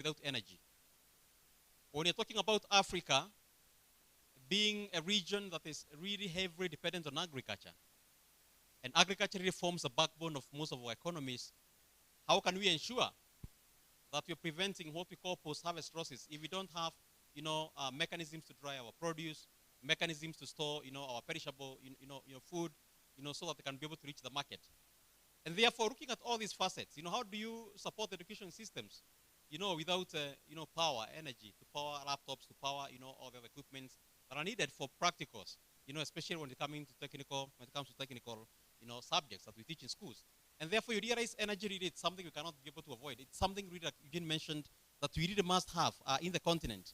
without energy. When you're talking about Africa being a region that is really heavily dependent on agriculture, and agriculture really forms the backbone of most of our economies, how can we ensure that we're preventing what we call post-harvest losses if we don't have, mechanisms to dry our produce, mechanisms to store, our perishable, food, so that they can be able to reach the market. And therefore, looking at all these facets, how do you support education systems, without, power, energy, to power laptops, to power, all the other equipment that are needed for practicals, especially when it comes to technical, subjects that we teach in schools. And therefore, you realize energy really is something we cannot be able to avoid. It's something really that Eugene mentioned that we really must have in the continent.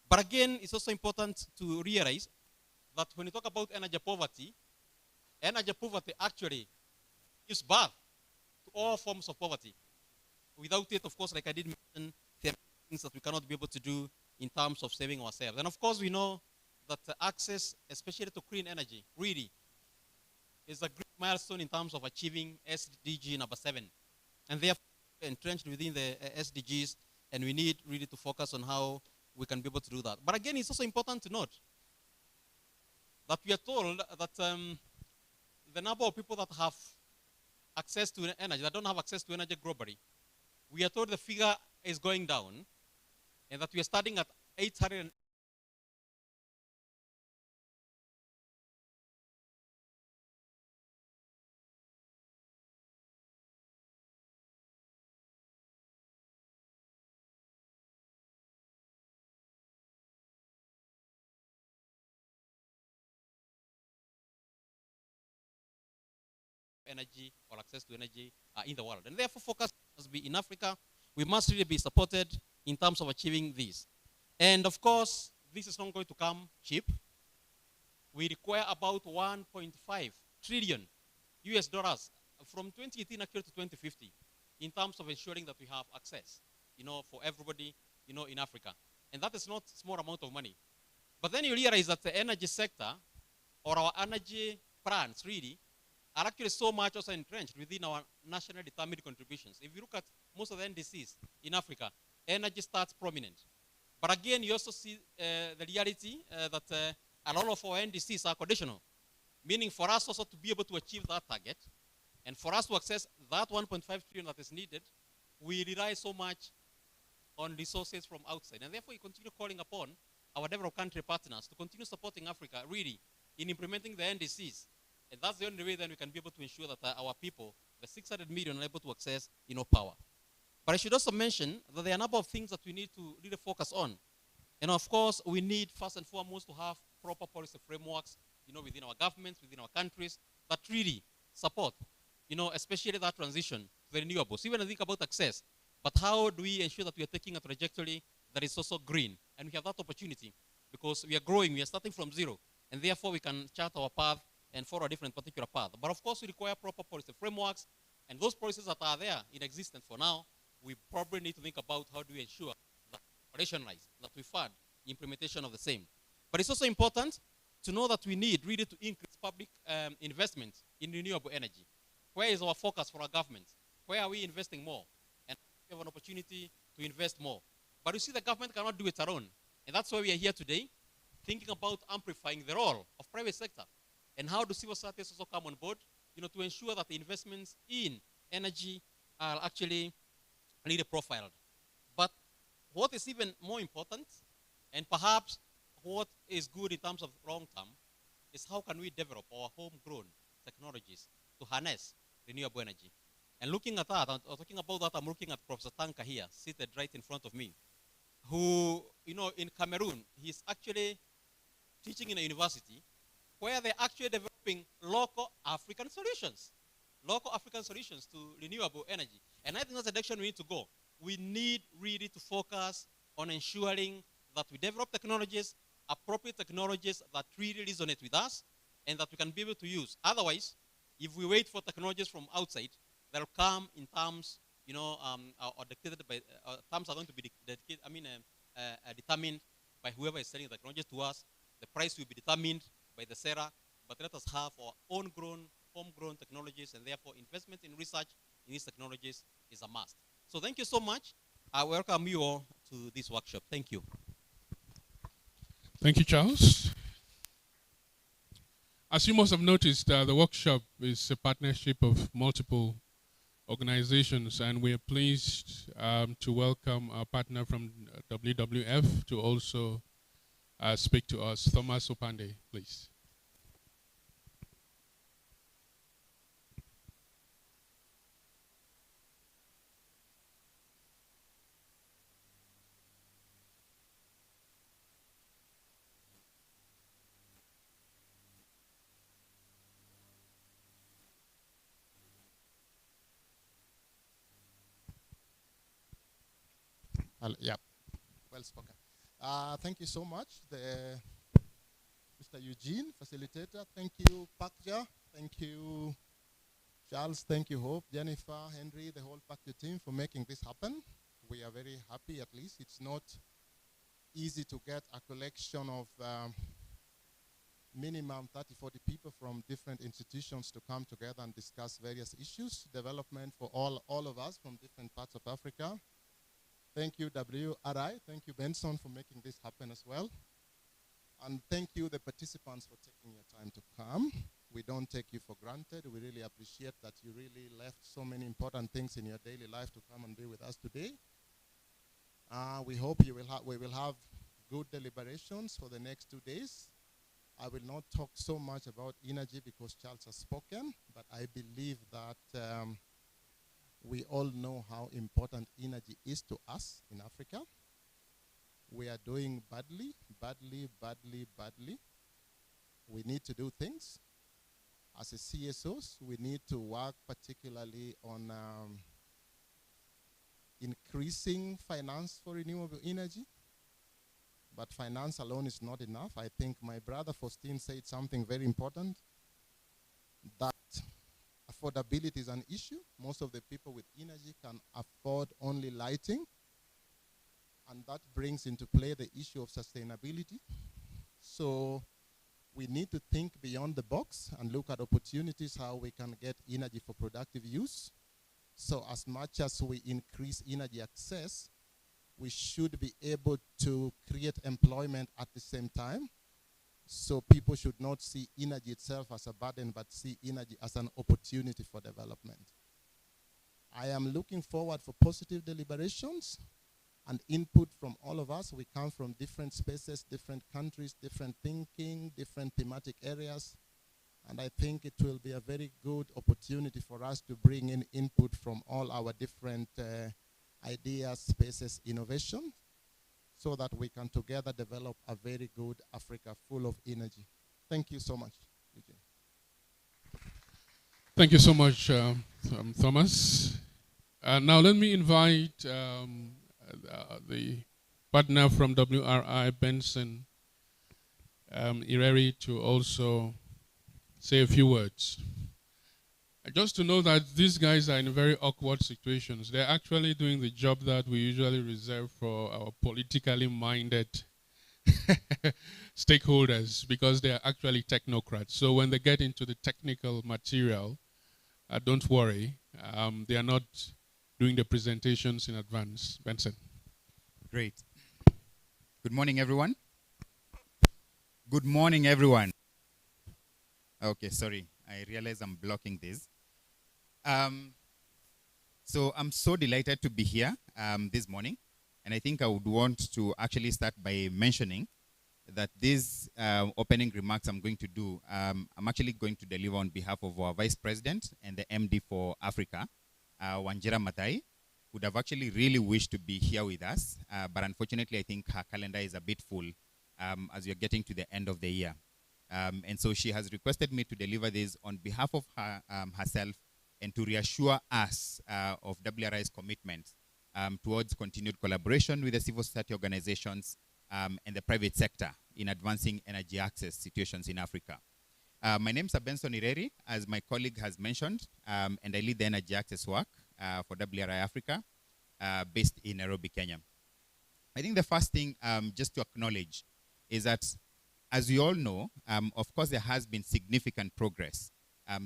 But again, it's also important to realize that when you talk about energy poverty actually gives birth to all forms of poverty. Without it, of course, like I did mention, there are things that we cannot be able to do in terms of saving ourselves. And of course, we know that access, especially to clean energy, really is a great milestone in terms of achieving SDG number 7. And therefore, entrenched within the SDGs, and we need really to focus on how we can be able to do that. But again, it's also important to note that we are told that the number of people that have access to energy, that don't have access to energy globally, we are told the figure is going down, and that we are starting at 800 energy or access to energy in the world. And therefore, focus must be in Africa. We must really be supported in terms of achieving this. And of course, this is not going to come cheap. We require about 1.5 trillion US dollars from 2018 actually to 2050 in terms of ensuring that we have access, for everybody, in Africa. And that is not a small amount of money. But then you realize that the energy sector or our energy plans really are actually so much also entrenched within our nationally determined contributions. If you look at most of the NDCs in Africa, energy starts prominent. But again, you also see the reality that a lot of our NDCs are conditional, meaning for us also to be able to achieve that target, and for us to access that 1.5 trillion that is needed, we rely so much on resources from outside. And therefore, we continue calling upon our developed country partners to continue supporting Africa, really, in implementing the NDCs. And that's the only way then we can be able to ensure that our people, the 600 million, are able to access, power. But I should also mention that there are a number of things that we need to really focus on. And of course, we need first and foremost to have proper policy frameworks, within our governments, within our countries, that really support, especially that transition to the renewables. Even I think about access, but how do we ensure that we are taking a trajectory that is also green? And we have that opportunity because we are growing, we are starting from zero, and therefore we can chart our path and follow a different particular path. But of course, we require proper policy frameworks, and those policies that are there in existence for now, we probably need to think about how do we ensure that we operationalize, that we fund the implementation of the same. But it's also important to know that we need really to increase public investment in renewable energy. Where is our focus for our government? Where are we investing more? And we have an opportunity to invest more. But you see, the government cannot do it alone. And that's why we are here today, thinking about amplifying the role of private sector. And how do civil society also come on board, to ensure that the investments in energy are actually really profiled. But what is even more important, and perhaps what is good in terms of long term, is how can we develop our homegrown technologies to harness renewable energy. And looking at that, talking about that, I'm looking at Professor Tanka here, seated right in front of me, who, in Cameroon, he's actually teaching in a university where they're actually developing local African solutions to renewable energy. And I think that's the direction we need to go. We need really to focus on ensuring that we develop technologies, appropriate technologies that really resonate with us and that we can be able to use. Otherwise, if we wait for technologies from outside, they'll come in terms, or dictated by, terms are going to be determined by whoever is selling the technologies to us. The price will be determined by the seller, but let us have our homegrown technologies, and therefore investment in research in these technologies is a must. So thank you so much. I welcome you all to this workshop. Thank you. Thank you, Charles. As you must have noticed, the workshop is a partnership of multiple organizations, and we are pleased to welcome our partner from WWF to also speak to us. Thomas Opande, please. Yeah, well spoken. Thank you so much, Mr. Eugene, facilitator. Thank you, Pakja. Thank you, Charles. Thank you, Hope, Jennifer, Henry, the whole Pakja team for making this happen. We are very happy, at least. It's not easy to get a collection of minimum 30, 40 people from different institutions to come together and discuss various issues, development for all of us from different parts of Africa. Thank you, WRI. Thank you, Benson, for making this happen as well. And thank you, the participants, for taking your time to come. We don't take you for granted. We really appreciate that you really left so many important things in your daily life to come and be with us today. We hope we will have good deliberations for the next 2 days. I will not talk so much about energy because Charles has spoken, but I believe that we all know how important energy is to us in Africa. We are doing badly. We need to do things. As a CSOs, we need to work particularly on increasing finance for renewable energy. But finance alone is not enough. I think my brother Faustin said something very important, that affordability is an issue. Most of the people with energy can afford only lighting, and that brings into play the issue of sustainability. So we need to think beyond the box and look at opportunities how we can get energy for productive use. So as much as we increase energy access, we should be able to create employment at the same time. So people should not see energy itself as a burden, but see energy as an opportunity for development. I am looking forward for positive deliberations and input from all of us. We come from different spaces, different countries, different thinking, different thematic areas. And I think it will be a very good opportunity for us to bring in input from all our different ideas, spaces, innovation, so that we can together develop a very good Africa full of energy. Thank you so much, Eugene. Thank you so much, Thomas. Now let me invite the partner from WRI, Benson Ireri, to also say a few words. Just to know that these guys are in very awkward situations. They're actually doing the job that we usually reserve for our politically minded stakeholders, because they are actually technocrats. So when they get into the technical material, don't worry, they are not doing the presentations in advance. Benson. Great. Good morning, everyone. Good morning, everyone. Okay, sorry. I realize I'm blocking this. So I'm so delighted to be here this morning. And I think I would want to actually start by mentioning that these opening remarks I'm going to do, I'm actually going to deliver on behalf of our Vice President and the MD for Africa, Wanjira Mathai, would have actually really wished to be here with us. But unfortunately, I think her calendar is a bit full as we're getting to the end of the year. And so she has requested me to deliver this on behalf of her, herself, and to reassure us of WRI's commitment towards continued collaboration with the civil society organizations and the private sector in advancing energy access situations in Africa. My name is Benson Ireri, as my colleague has mentioned, and I lead the energy access work for WRI Africa, based in Nairobi, Kenya. I think the first thing just to acknowledge is that, as we all know, of course, there has been significant progress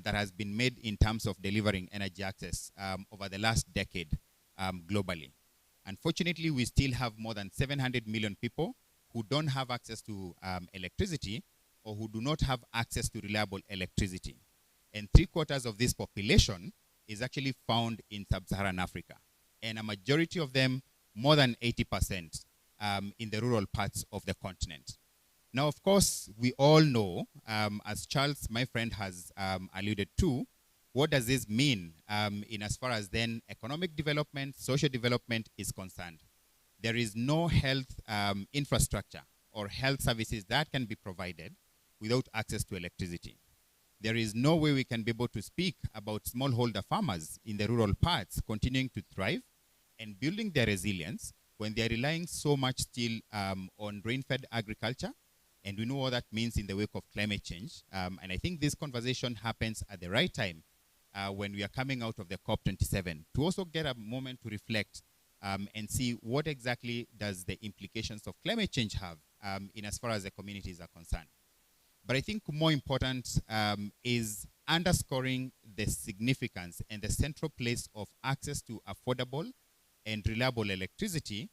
that has been made in terms of delivering energy access over the last decade globally. Unfortunately, we still have more than 700 million people who don't have access to electricity, or who do not have access to reliable electricity. And 3/4 of this population is actually found in sub-Saharan Africa. And a majority of them, more than 80%, in the rural parts of the continent. Now, of course, we all know, as Charles, my friend, has alluded to, what does this mean in as far as then economic development, social development is concerned. There is no health infrastructure or health services that can be provided without access to electricity. There is no way we can be able to speak about smallholder farmers in the rural parts continuing to thrive and building their resilience when they are relying so much still on rain-fed agriculture. And we know what that means in the wake of climate change. And I think this conversation happens at the right time when we are coming out of the COP27 to also get a moment to reflect and see what exactly does the implications of climate change have in as far as the communities are concerned. But I think more important is underscoring the significance and the central place of access to affordable and reliable electricity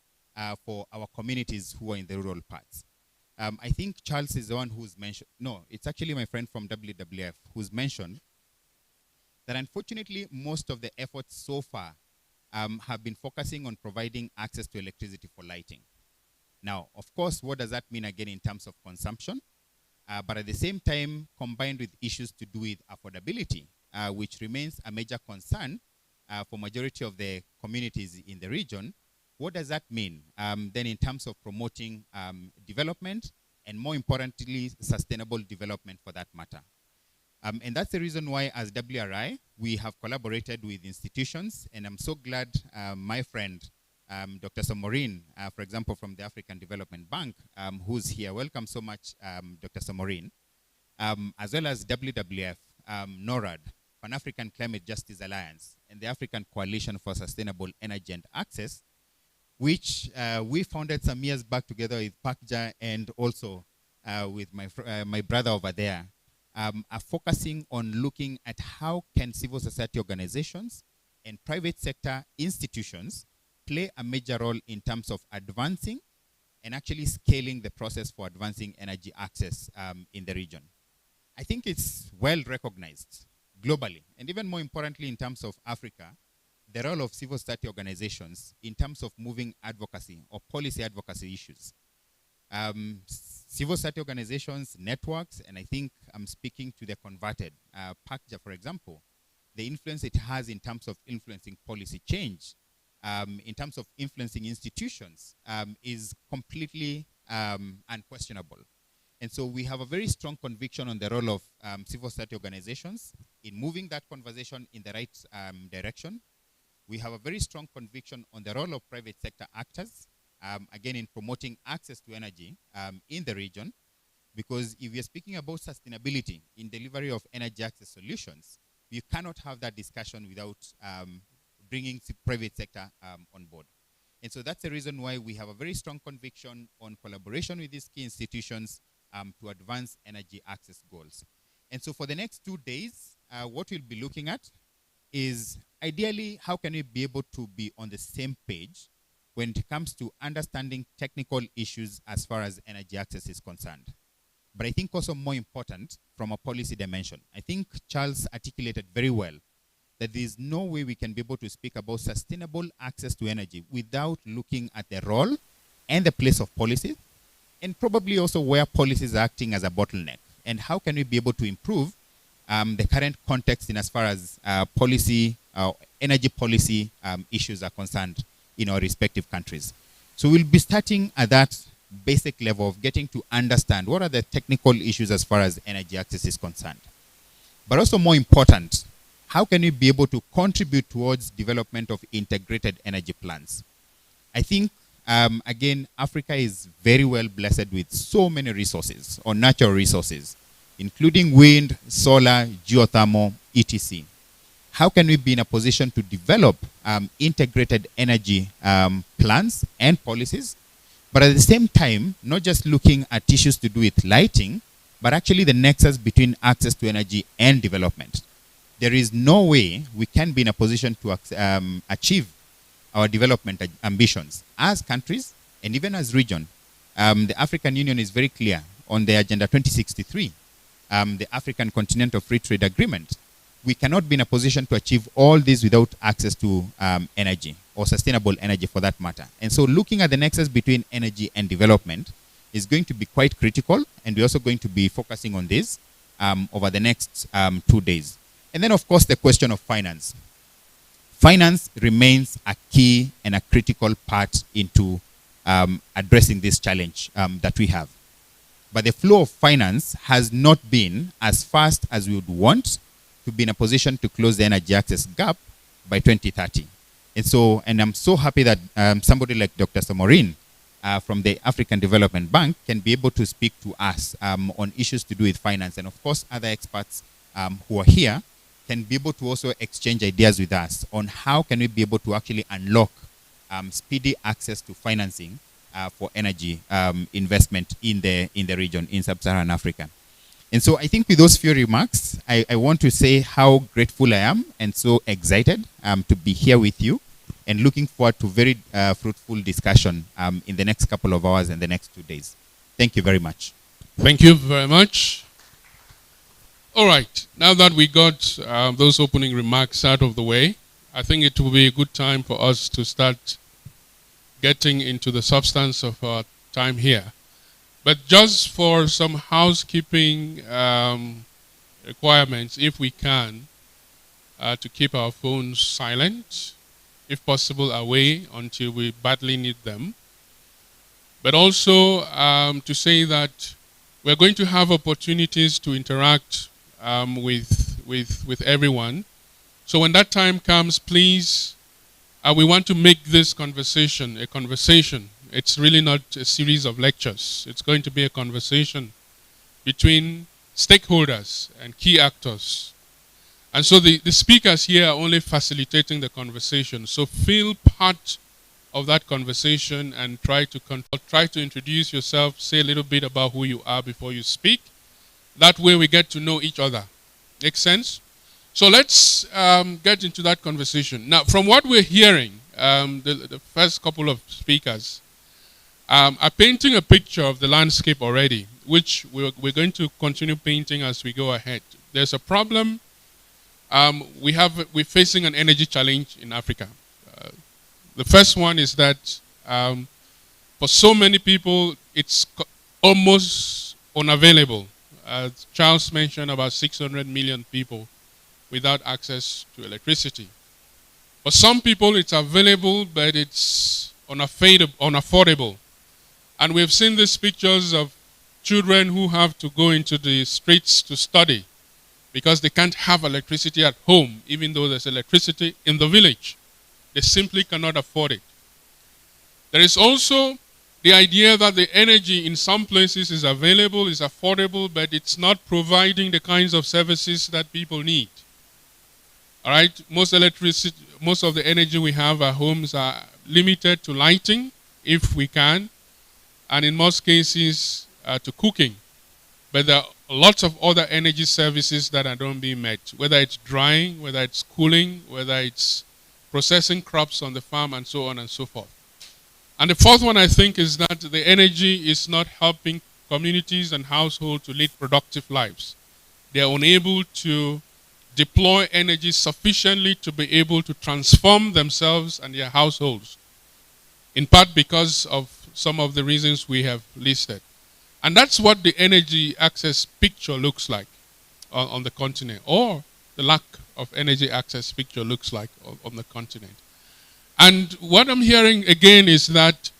for our communities who are in the rural parts. I think Charles is the one who's mentioned, no, it's actually my friend from WWF who's mentioned that unfortunately most of the efforts so far have been focusing on providing access to electricity for lighting. Now, of course, what does that mean again in terms of consumption? But at the same time, combined with issues to do with affordability, which remains a major concern for majority of the communities in the region. What does that mean then in terms of promoting development and, more importantly, sustainable development for that matter? And that's the reason why, as WRI, we have collaborated with institutions, and I'm so glad my friend, Dr. Somorin, for example, from the African Development Bank, who's here. Welcome so much, Dr. Somorin, as well as WWF, NORAD, Pan-African Climate Justice Alliance, and the African Coalition for Sustainable Energy and Access, which we founded some years back together with Pakja and also with my brother over there, are focusing on looking at how can civil society organizations and private sector institutions play a major role in terms of advancing and actually scaling the process for advancing energy access in the region. I think it's well recognized globally, and even more importantly in terms of Africa, the role of civil society organizations in terms of moving advocacy or policy advocacy issues. Civil society organizations, networks, and I think I'm speaking to the converted, PACJA, for example, the influence it has in terms of influencing policy change, in terms of influencing institutions, is completely unquestionable. And so we have a very strong conviction on the role of civil society organizations in moving that conversation in the right direction. We have a very strong conviction on the role of private sector actors, again, in promoting access to energy in the region, because if you're speaking about sustainability in delivery of energy access solutions, you cannot have that discussion without bringing the private sector on board. And so that's the reason why we have a very strong conviction on collaboration with these key institutions to advance energy access goals. And so for the next 2 days, what we'll be looking at is ideally how can we be able to be on the same page when it comes to understanding technical issues as far as energy access is concerned. But I think also more important from a policy dimension. I think Charles articulated very well that there is no way we can be able to speak about sustainable access to energy without looking at the role and the place of policy, and probably also where policies are acting as a bottleneck, and how can we be able to improve the current context in as far as policy, energy policy issues are concerned in our respective countries. So we'll be starting at that basic level of getting to understand what are the technical issues as far as energy access is concerned. But also more important, how can we be able to contribute towards development of integrated energy plans? I think, again, Africa is very well blessed with so many resources or natural resources, including wind, solar, geothermal, etc. How can we be in a position to develop integrated energy plans and policies, but at the same time, not just looking at issues to do with lighting, but actually the nexus between access to energy and development? There is no way we can be in a position to achieve our development ambitions as countries and even as region. The African Union is very clear on the Agenda 2063, the African Continental Free Trade Agreement. We cannot be in a position to achieve all this without access to energy, or sustainable energy for that matter. And so looking at the nexus between energy and development is going to be quite critical, and we're also going to be focusing on this over the next 2 days. And then, of course, the question of finance. Finance remains a key and a critical part into addressing this challenge that we have. But the flow of finance has not been as fast as we would want to be in a position to close the energy access gap by 2030. And I'm so happy that somebody like Dr. Saharan from the African Development Bank can be able to speak to us on issues to do with finance. And of course, other experts who are here can be able to also exchange ideas with us on how can we be able to actually unlock speedy access to financing for energy investment in the region, in sub-Saharan Africa. And so I think with those few remarks, I want to say how grateful I am and so excited to be here with you, and looking forward to very fruitful discussion in the next couple of hours and the next 2 days. Thank you very much. Thank you very much. All right, now that we got those opening remarks out of the way, I think it will be a good time for us to start getting into the substance of our time here. But just for some housekeeping requirements, if we can, to keep our phones silent, if possible away until we badly need them. But also to say that we're going to have opportunities to interact with everyone. So when that time comes, please, we want to make this conversation a conversation. It's really not a series of lectures. It's going to be a conversation between stakeholders and key actors. And so the speakers here are only facilitating the conversation. So feel part of that conversation and try to introduce yourself, say a little bit about who you are before you speak. That way we get to know each other. Make sense? So let's get into that conversation. Now, from what we're hearing, the first couple of speakers are painting a picture of the landscape already, which we're going to continue painting as we go ahead. There's a problem. We're facing an energy challenge in Africa. The first one is that for so many people, it's almost unavailable. Charles mentioned about 600 million people without access to electricity. For some people, it's available, but it's unaffordable. And we've seen these pictures of children who have to go into the streets to study because they can't have electricity at home, even though there's electricity in the village. They simply cannot afford it. There is also the idea that the energy in some places is available, is affordable, but it's not providing the kinds of services that people need. All right, most of the energy we have at homes are limited to lighting, if we can, and in most cases to cooking. But there are lots of other energy services that are not being met, whether it's drying, whether it's cooling, whether it's processing crops on the farm, and so on and so forth. And the fourth one, I think, is that the energy is not helping communities and households to lead productive lives. They are unable to deploy energy sufficiently to be able to transform themselves and their households, in part because of some of the reasons we have listed. And that's what the energy access picture looks like on the continent, or the lack of energy access picture looks like on the continent. And what I'm hearing again is that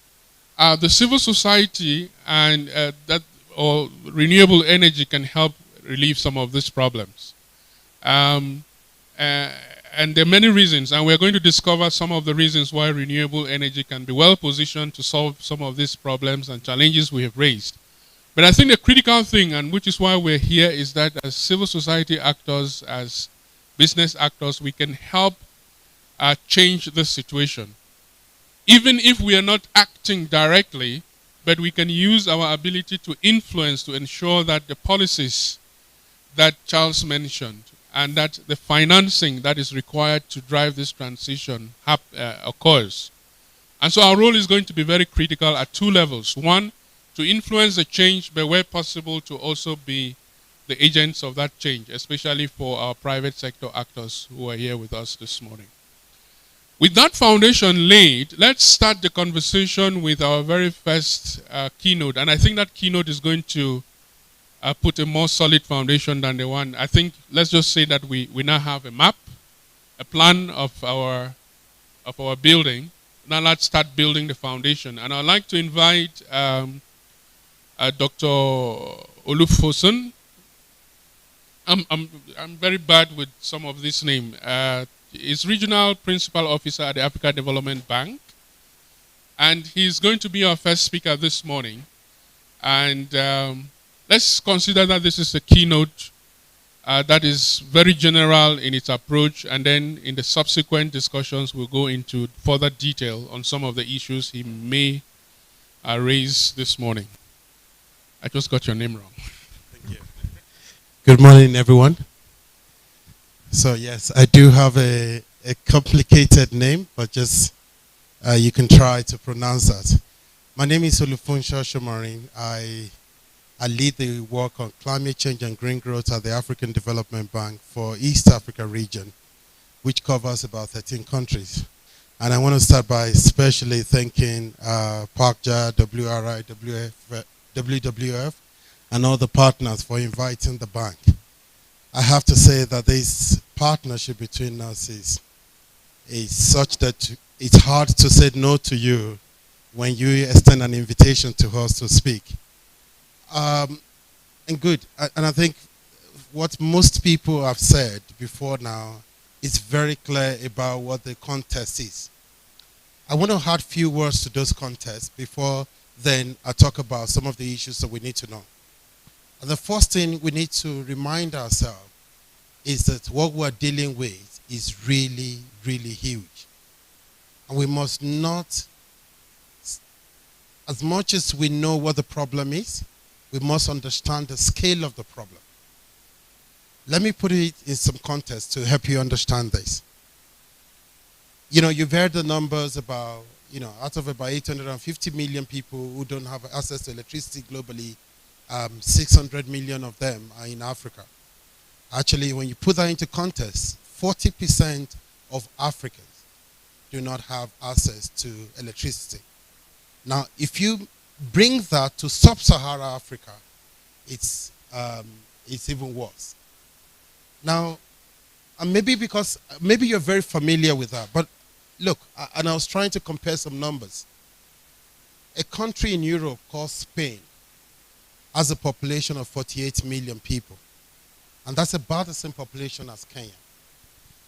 the civil society and or renewable energy can help relieve some of these problems. And there are many reasons, and we're going to discover some of the reasons why renewable energy can be well positioned to solve some of these problems and challenges we have raised. But I think the critical thing, and which is why we're here, is that as civil society actors, as business actors, we can help change this situation. Even if we are not acting directly, but we can use our ability to influence to ensure that the policies that Charles mentioned and that the financing that is required to drive this transition occurs. And so our role is going to be very critical at two levels. One, to influence the change, but where possible to also be the agents of that change, especially for our private sector actors who are here with us this morning. With that foundation laid, let's start the conversation with our very first keynote. And I think that keynote is going to put a more solid foundation than the one. I think, let's just say that we now have a map, a plan of our building. Now let's start building the foundation. And I'd like to invite Dr. Olufosun. I'm very bad with some of this name. He's Regional Principal Officer at the Africa Development Bank. And he's going to be our first speaker this morning. And let's consider that this is a keynote that is very general in its approach. And then in the subsequent discussions, we'll go into further detail on some of the issues he may raise this morning. I just got your name wrong. Thank you. Good morning, everyone. So yes, I do have a complicated name, but just you can try to pronounce that. My name is Olufunsho Shomarin. I lead the work on climate change and green growth at the African Development Bank for East Africa region, which covers about 13 countries. And I want to start by especially thanking PACJA, WRI, WWF, and all the partners for inviting the bank. I have to say that this partnership between us is such that it's hard to say no to you when you extend an invitation to us to speak. And good. And I think what most people have said before now is very clear about what the context is. I want to add a few words to those contexts before then I talk about some of the issues that we need to know. And the first thing we need to remind ourselves is that what we're dealing with is really, really huge. And we must not, as much as we know what the problem is, we must understand the scale of the problem. Let me put it in some context to help you understand this. You know, you've heard the numbers about, you know, out of about 850 million people who don't have access to electricity globally, 600 million of them are in Africa. Actually, when you put that into context, 40% of Africans do not have access to electricity. Now, if you bring that to sub-Saharan Africa, it's even worse. Now, and maybe you're very familiar with that, but look, and I was trying to compare some numbers. A country in Europe called Spain has a population of 48 million people. And that's about the same population as Kenya.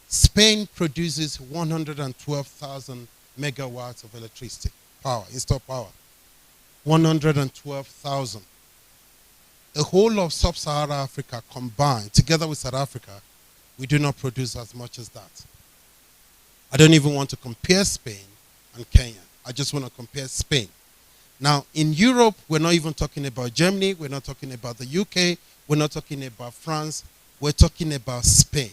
Spain produces 112,000 megawatts of electricity, power, installed power. 112,000. The whole of sub-Saharan Africa combined, together with South Africa, we do not produce as much as that. I don't even want to compare Spain and Kenya. I just want to compare Spain. Now, in Europe, we're not even talking about Germany. We're not talking about the UK. We're not talking about France. We're talking about Spain.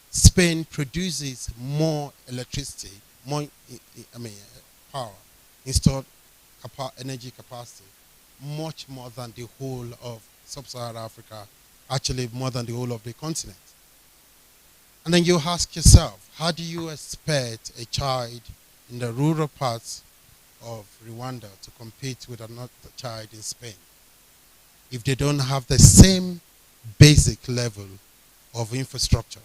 Spain produces more electricity, more, power, installed energy capacity, much more than the whole of sub-Saharan Africa, actually more than the whole of the continent. And then you ask yourself, how do you expect a child in the rural parts of Rwanda to compete with another child in Spain if they don't have the same basic level of infrastructure?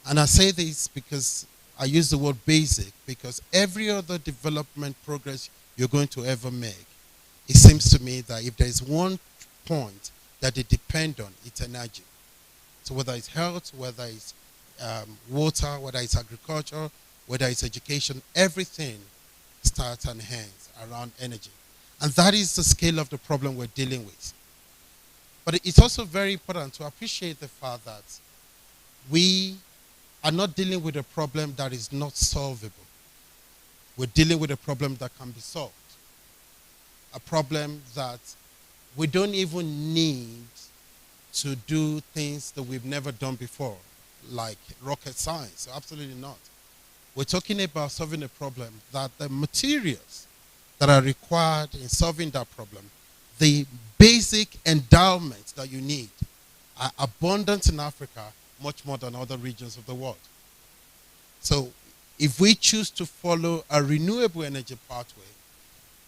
And I say this because I use the word basic because every other development progress you're going to ever make, it seems to me that if there is one point that they depend on, it's energy. So whether it's health, whether it's water, whether it's agriculture, whether it's education, everything starts and ends around energy. And that is the scale of the problem we're dealing with. But it's also very important to appreciate the fact that we are not dealing with a problem that is not solvable. We're dealing with a problem that can be solved. A problem that we don't even need to do things that we've never done before, like rocket science. Absolutely not. We're talking about solving a problem that the materials that are required in solving that problem, the basic endowments that you need, are abundant in Africa much more than other regions of the world. So if we choose to follow a renewable energy pathway,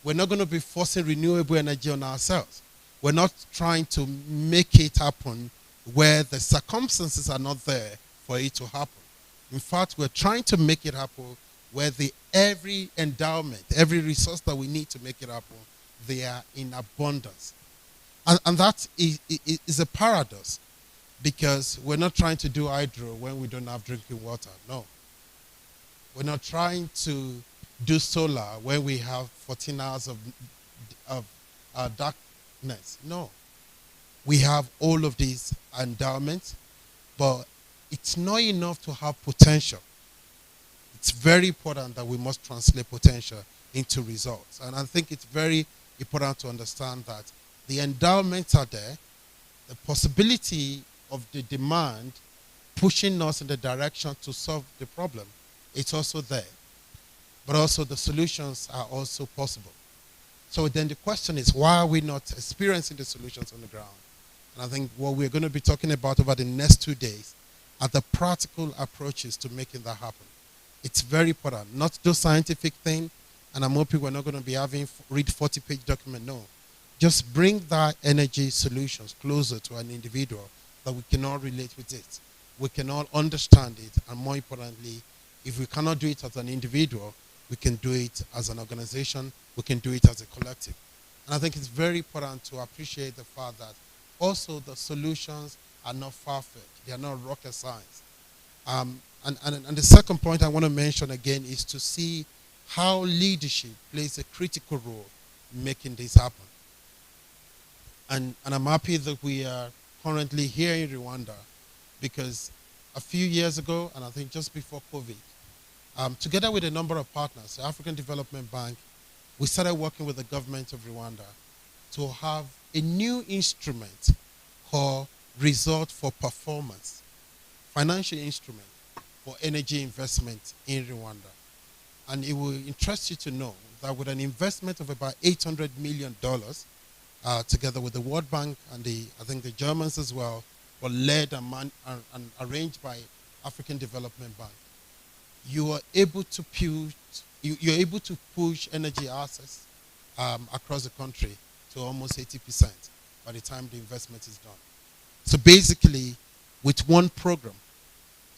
we're not going to be forcing renewable energy on ourselves. We're not trying to make it happen where the circumstances are not there for it to happen. In fact, we're trying to make it happen where every endowment, every resource that we need to make it happen, they are in abundance. And that is a paradox, because we're not trying to do hydro when we don't have drinking water. No. We're not trying to do solar when we have 14 hours of darkness. No. We have all of these endowments, but it's not enough to have potential. It's very important that we must translate potential into results. And I think it's very important to understand that the endowments are there, the possibility of the demand pushing us in the direction to solve the problem, it's also there. But also the solutions are also possible. So then the question is, why are we not experiencing the solutions on the ground? And I think what we're going to be talking about over the next 2 days are the practical approaches to making that happen. It's very important, not just scientific thing, and I'm hoping we're not going to be having read 40-page document, no. Just bring that energy solutions closer to an individual that we can all relate with it. We can all understand it, and more importantly, if we cannot do it as an individual, we can do it as an organization, we can do it as a collective. And I think it's very important to appreciate the fact that also the solutions are not far-fetched, they are not rocket science. And the second point I want to mention again is to see how leadership plays a critical role in making this happen. And I'm happy that we are currently here in Rwanda, because a few years ago, and I think just before COVID, together with a number of partners, the African Development Bank, we started working with the government of Rwanda to have a new instrument called Result for Performance, financial instrument for energy investment in Rwanda. And it will interest you to know that with an investment of about $800 million, together with the World Bank and I think the Germans as well, were led and arranged by African Development Bank, you are able to you're able to push energy access across the country to almost 80% by the time the investment is done. So basically, with one program,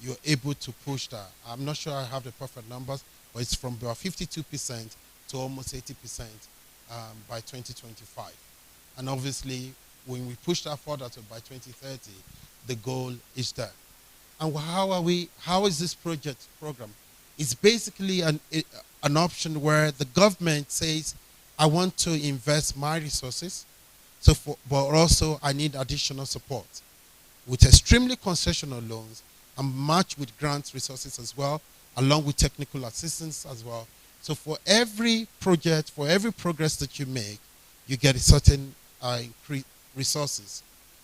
you're able to push that. I'm not sure I have the perfect numbers, but it's from about 52% to almost 80% by 2025. And obviously, when we push that further to by 2030, the goal is there. And how is this program? It's basically an option where the government says, I want to invest my resources, but also I need additional support with extremely concessional loans and matched with grant resources as well, along with technical assistance as well. So for every project, for every progress that you make, you get a certain resources,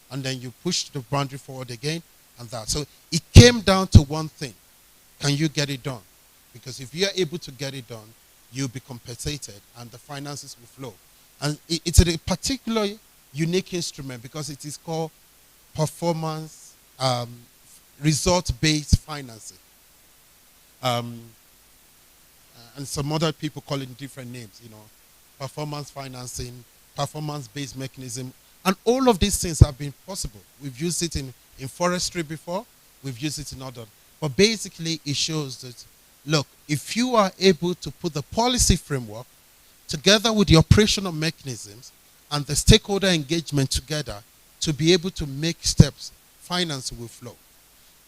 and then you push the boundary forward again, and that. So it came down to one thing: can you get it done? Because if you are able to get it done, you'll be compensated, and the finances will flow. And it's a particular unique instrument because it is called performance result-based financing. And some other people call it different names, performance financing, performance-based mechanism, and all of these things have been possible. We've used it in forestry before, we've used it in other, but basically it shows that, look, if you are able to put the policy framework together with the operational mechanisms and the stakeholder engagement together to be able to make steps, finance will flow.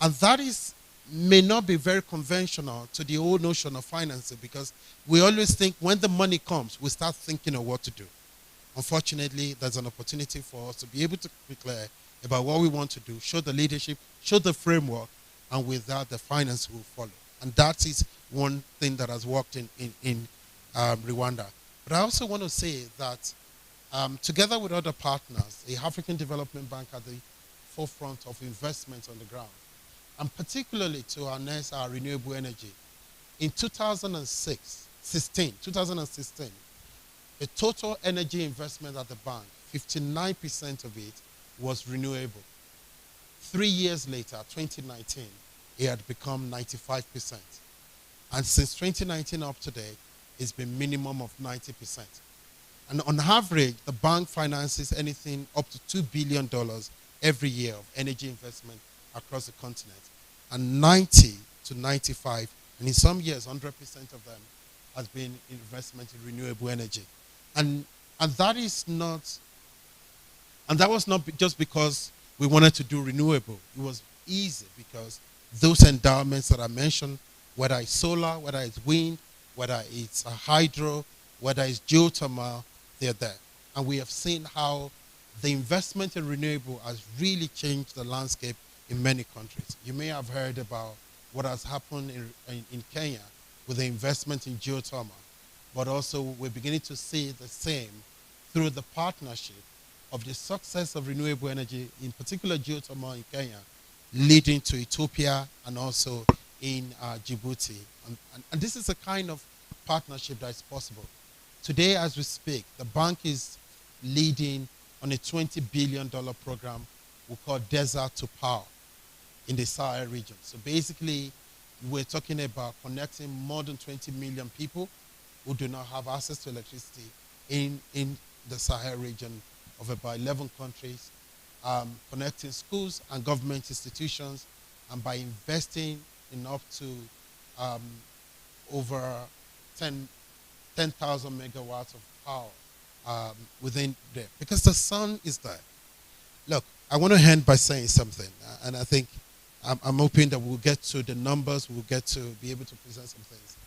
And that may not be very conventional to the old notion of financing, because we always think when the money comes, we start thinking of what to do. Unfortunately, there's an opportunity for us to be able to be clear about what we want to do, show the leadership, show the framework, and with that, the finance will follow. And that is one thing that has worked in Rwanda. But I also want to say that together with other partners, the African Development Bank at the forefront of investments on the ground, and particularly to harness our renewable energy. In 2016, the total energy investment at the bank, 59% of it was renewable. 3 years later, 2019, it had become 95%. And since 2019 up to date, it's been minimum of 90%. And on average, the bank finances anything up to $2 billion every year of energy investment across the continent. And 90 to 95, and in some years, 100% of them has been investment in renewable energy. And that is not, and that was not just because we wanted to do renewable. It was easy because those endowments that I mentioned, whether it's solar, whether it's wind, whether it's hydro, whether it's geothermal, they're there. And we have seen how the investment in renewable has really changed the landscape in many countries. You may have heard about what has happened in Kenya with the investment in geothermal, but also we're beginning to see the same through the partnership of the success of renewable energy, in particular geothermal in Kenya, leading to Ethiopia and also in Djibouti. And this is a kind of partnership that is possible. Today, as we speak, the bank is leading on a $20 billion program we call Desert to Power in the Saharan region. So basically, we're talking about connecting more than 20 million people who do not have access to electricity in the Saharan region of about 11 countries, connecting schools and government institutions, and by investing in up to over 10,000 megawatts of power within there, because the sun is there. Look, I want to end by saying something, and I think I'm hoping that we'll get to the numbers, we'll get to be able to present some things.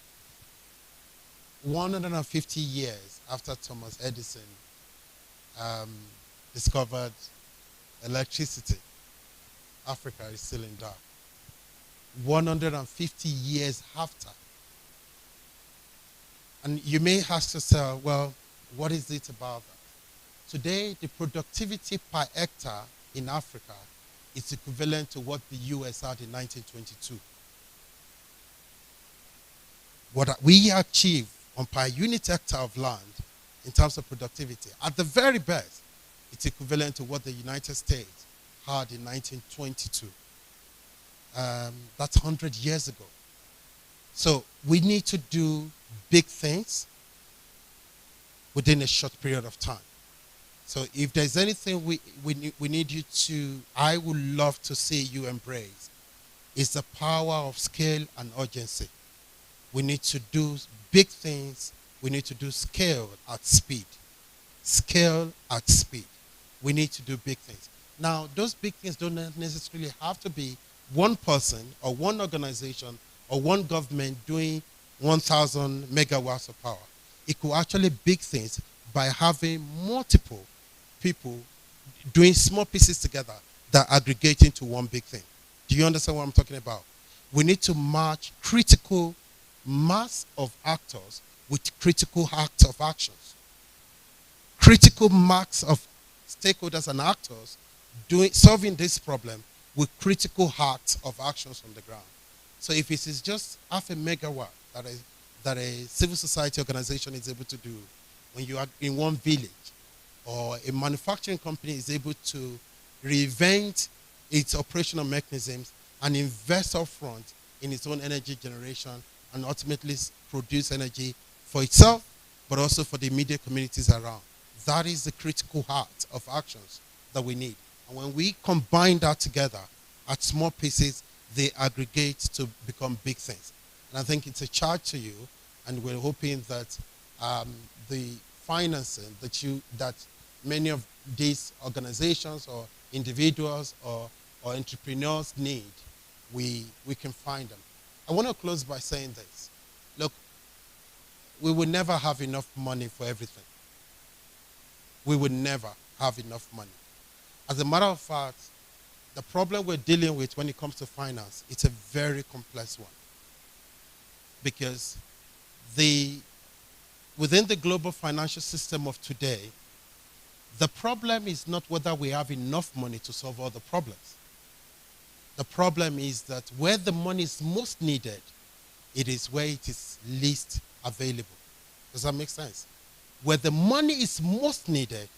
150 years after Thomas Edison discovered electricity, Africa is still in dark. 150 years after. And you may ask yourself, well, what is it about that? Today, the productivity per hectare in Africa is equivalent to what the US had in 1922. What we achieve on per unit hectare of land in terms of productivity, at the very best, it's equivalent to what the United States had in 1922. That's 100 years ago. So we need to do big things within a short period of time. So if there's anything we need you to, I would love to see you embrace, is the power of scale and urgency. We need to do big things. We need to do scale at speed. Scale at speed. We need to do big things. Now, those big things don't necessarily have to be one person or one organization or one government doing 1,000 megawatts of power. It could actually be big things by having multiple people doing small pieces together that aggregate into one big thing. Do you understand what I'm talking about? We need to match critical mass of actors with critical acts of actions. Critical mass of stakeholders and actors solving this problem with critical acts of actions on the ground. So if it is just half a megawatt that a civil society organization is able to do when you are in one village, or a manufacturing company is able to reinvent its operational mechanisms and invest upfront in its own energy generation and ultimately produce energy for itself, but also for the immediate communities around. That is the critical heart of actions that we need. And when we combine that together at small pieces, they aggregate to become big things. And I think it's a charge to you, and we're hoping that the financing that many of these organizations or individuals or entrepreneurs need, we can find them. I want to close by saying this. Look, we will never have enough money for everything. We will never have enough money. As a matter of fact, the problem we're dealing with when it comes to finance, it's a very complex one. Because within the global financial system of today, the problem is not whether we have enough money to solve all the problems. The problem is that where the money is most needed it is where it is least available. Does that make sense? Where the money is most needed,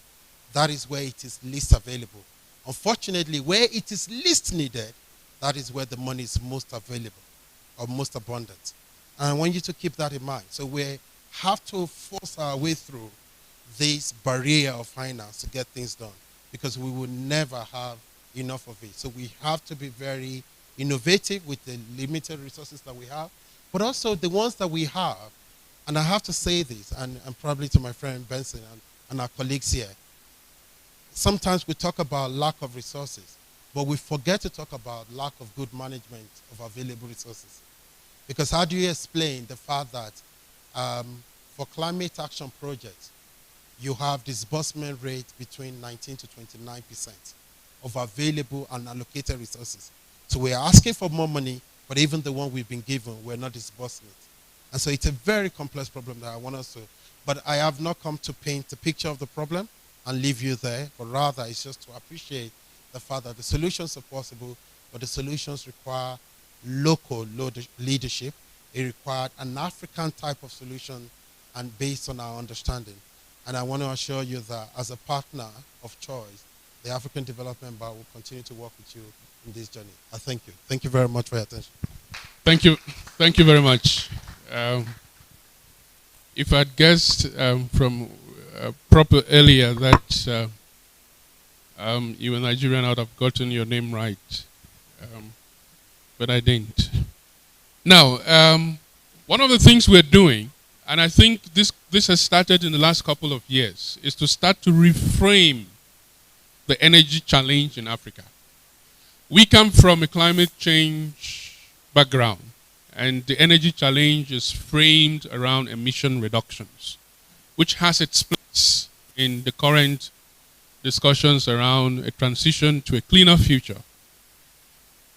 that is where it is least available. Unfortunately, where it is least needed, that is where the money is most available or most abundant. And I want you to keep that in mind. So we have to force our way through this barrier of finance to get things done, because we will never have enough of it. So we have to be very innovative with the limited resources that we have, but also the ones that we have. And I have to say this, and probably to my friend Benson and our colleagues here, sometimes we talk about lack of resources, but we forget to talk about lack of good management of available resources. Because how do you explain the fact that for climate action projects, you have disbursement rate between 19 to 29% of available and allocated resources. So we're asking for more money, but even the one we've been given, we're not disbursing it. And so it's a very complex problem that I want us to, but I have not come to paint a picture of the problem and leave you there, but rather it's just to appreciate the fact that the solutions are possible, but the solutions require local leadership. It required an African type of solution and based on our understanding. And I want to assure you that as a partner of choice, the African Development Bank will continue to work with you in this journey. I thank you. Thank you very much for your attention. Thank you. Thank you very much. If I'd guessed from proper earlier that you were Nigerian, I would have gotten your name right. But I didn't. Now, one of the things we're doing, and I think this has started in the last couple of years, is to start to reframe the energy challenge in Africa. We come from a climate change background, and the energy challenge is framed around emission reductions, which has its place in the current discussions around a transition to a cleaner future.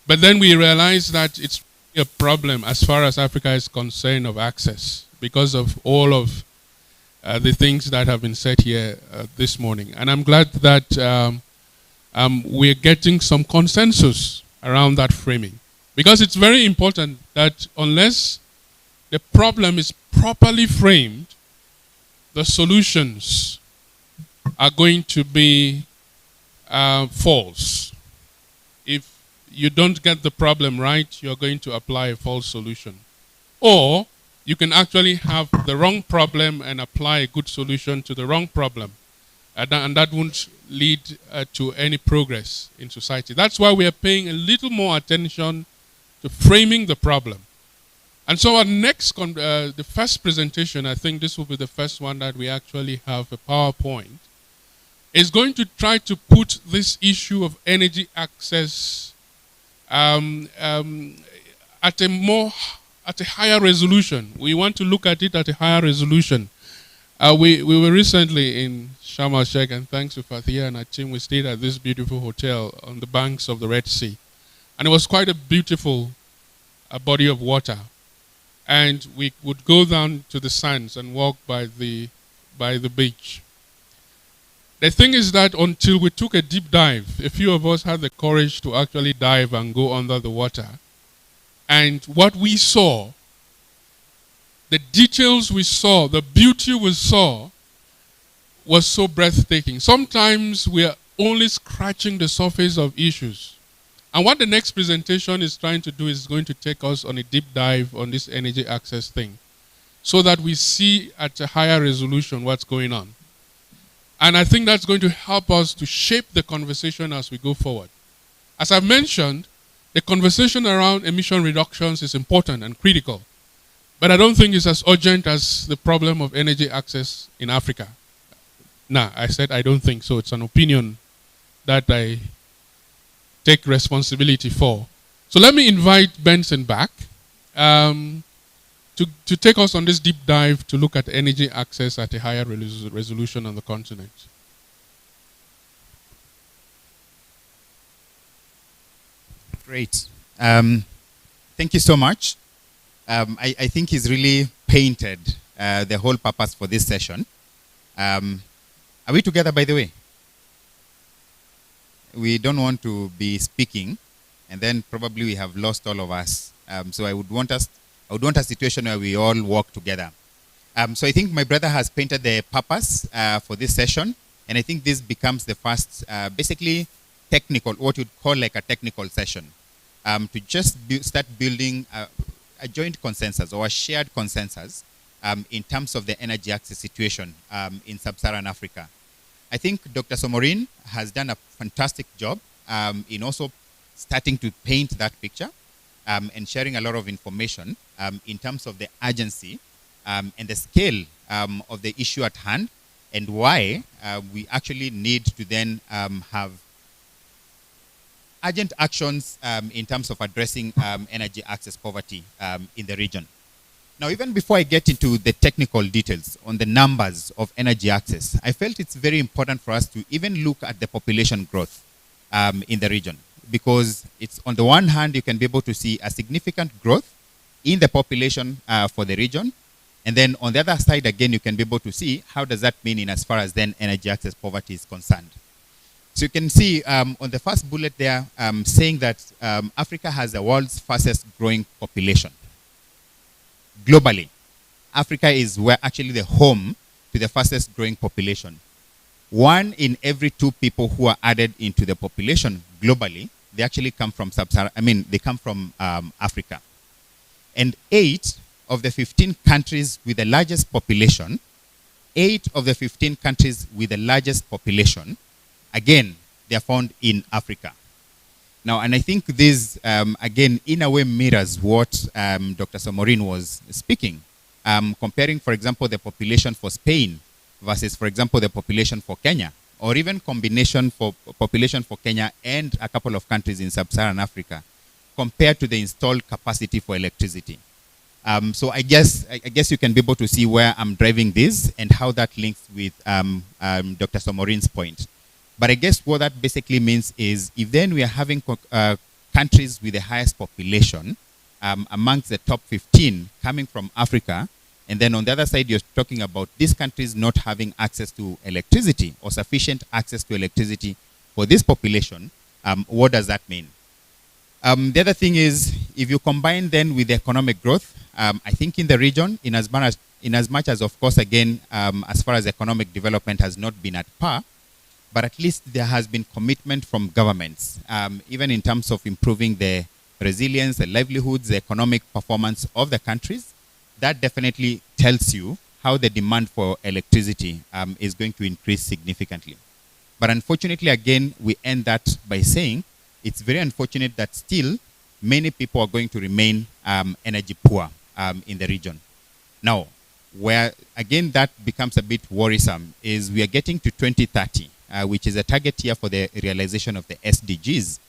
But then we realize that it's a problem as far as Africa is concerned of access, because of all of the things that have been said here this morning. And I'm glad that we're getting some consensus around that framing. Because it's very important that unless the problem is properly framed, the solutions are going to be false. If you don't get the problem right, you're going to apply a false solution. Or you can actually have the wrong problem and apply a good solution to the wrong problem. And that won't lead to any progress in society. That's why we are paying a little more attention to framing the problem. And so our next, the first presentation, I think this will be the first one that we actually have a PowerPoint, is going to try to put this issue of energy access at a higher resolution. We want to look at it at a higher resolution. We were recently in Sharm el-Sheikh, and thanks to Fathia and our team, we stayed at this beautiful hotel on the banks of the Red Sea. And it was quite a beautiful body of water. And we would go down to the sands and walk by the beach. The thing is that until we took a deep dive, a few of us had the courage to actually dive and go under the water. And what we saw, the details we saw, the beauty we saw, was so breathtaking. Sometimes we are only scratching the surface of issues. And what the next presentation is trying to do is going to take us on a deep dive on this energy access thing, so that we see at a higher resolution what's going on. And I think that's going to help us to shape the conversation as we go forward. As I've mentioned, the conversation around emission reductions is important and critical. But I don't think it's as urgent as the problem of energy access in Africa. Nah, I said I don't think so. It's an opinion that I take responsibility for. So let me invite Benson back to take us on this deep dive to look at energy access at a higher resolution on the continent. Great. Thank you so much. I think he's really painted the whole purpose for this session. Are we together, by the way? We don't want to be speaking, and then probably we have lost all of us. So I would I would want a situation where we all work together. So I think my brother has painted the purpose for this session, and I think this becomes the first, basically technical, what you'd call like a technical session, to just start building a joint consensus or a shared consensus in terms of the energy access situation in sub-Saharan Africa. I think Dr. Somorin has done a fantastic job in also starting to paint that picture and sharing a lot of information in terms of the urgency and the scale of the issue at hand, and why we actually need to then have urgent actions in terms of addressing energy access poverty in the region. Now, even before I get into the technical details on the numbers of energy access, I felt it's very important for us to even look at the population growth in the region, because it's, on the one hand, you can be able to see a significant growth in the population for the region, and then on the other side, again, you can be able to see how does that mean in as far as then energy access poverty is concerned. So you can see on the first bullet there saying that Africa has the world's fastest growing population. Globally, Africa is where actually the home to the fastest growing population. 1 in every 2 people who are added into the population globally, they actually come from they come from Africa. And 8 of the 15 countries with the largest population, 8 of the 15 countries with the largest population, again, they are found in Africa. Now, and I think this, again, in a way mirrors what Dr. Somorin was speaking, comparing, for example, the population for Spain versus, for example, the population for Kenya, or even combination for population for Kenya and a couple of countries in sub-Saharan Africa, compared to the installed capacity for electricity. So I guess you can be able to see where I'm driving this and how that links with Dr. Somorin's point. But I guess what that basically means is, if then we are having countries with the highest population amongst the top 15 coming from Africa, and then on the other side, you're talking about these countries not having access to electricity or sufficient access to electricity for this population, what does that mean? The other thing is, if you combine then with the economic growth, I think in the region, in as much as, of course, again, as far as economic development has not been at par, but at least there has been commitment from governments, even in terms of improving the resilience, the livelihoods, the economic performance of the countries. That definitely tells you how the demand for electricity is going to increase significantly. But unfortunately, again, we end that by saying it's very unfortunate that still many people are going to remain energy poor in the region. Now, where again that becomes a bit worrisome is we are getting to 2030, which is a target year for the realization of the SDGs.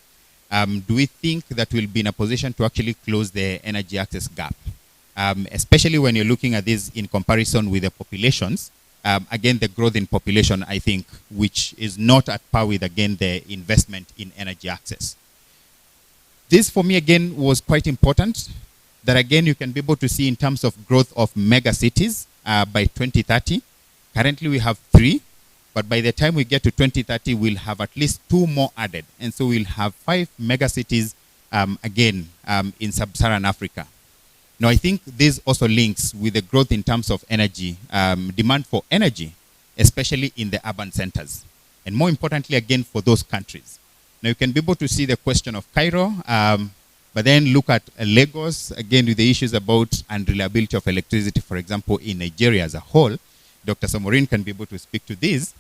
Do we think that we'll be in a position to actually close the energy access gap? Especially when you're looking at this in comparison with the populations. Again, the growth in population, I think, which is not at par with, again, the investment in energy access. This, for me, again, was quite important. That, again, you can be able to see in terms of growth of mega cities by 2030. Currently, we have 3. But by the time we get to 2030, we'll have at least 2 more added. And so we'll have 5 mega cities, again, in sub-Saharan Africa. Now, I think this also links with the growth in terms of energy, demand for energy, especially in the urban centers. And more importantly, again, for those countries. Now, you can be able to see the question of Cairo, but then look at Lagos, again, with the issues about unreliability of electricity, for example, in Nigeria as a whole. Dr. Somorin can be able to speak to this.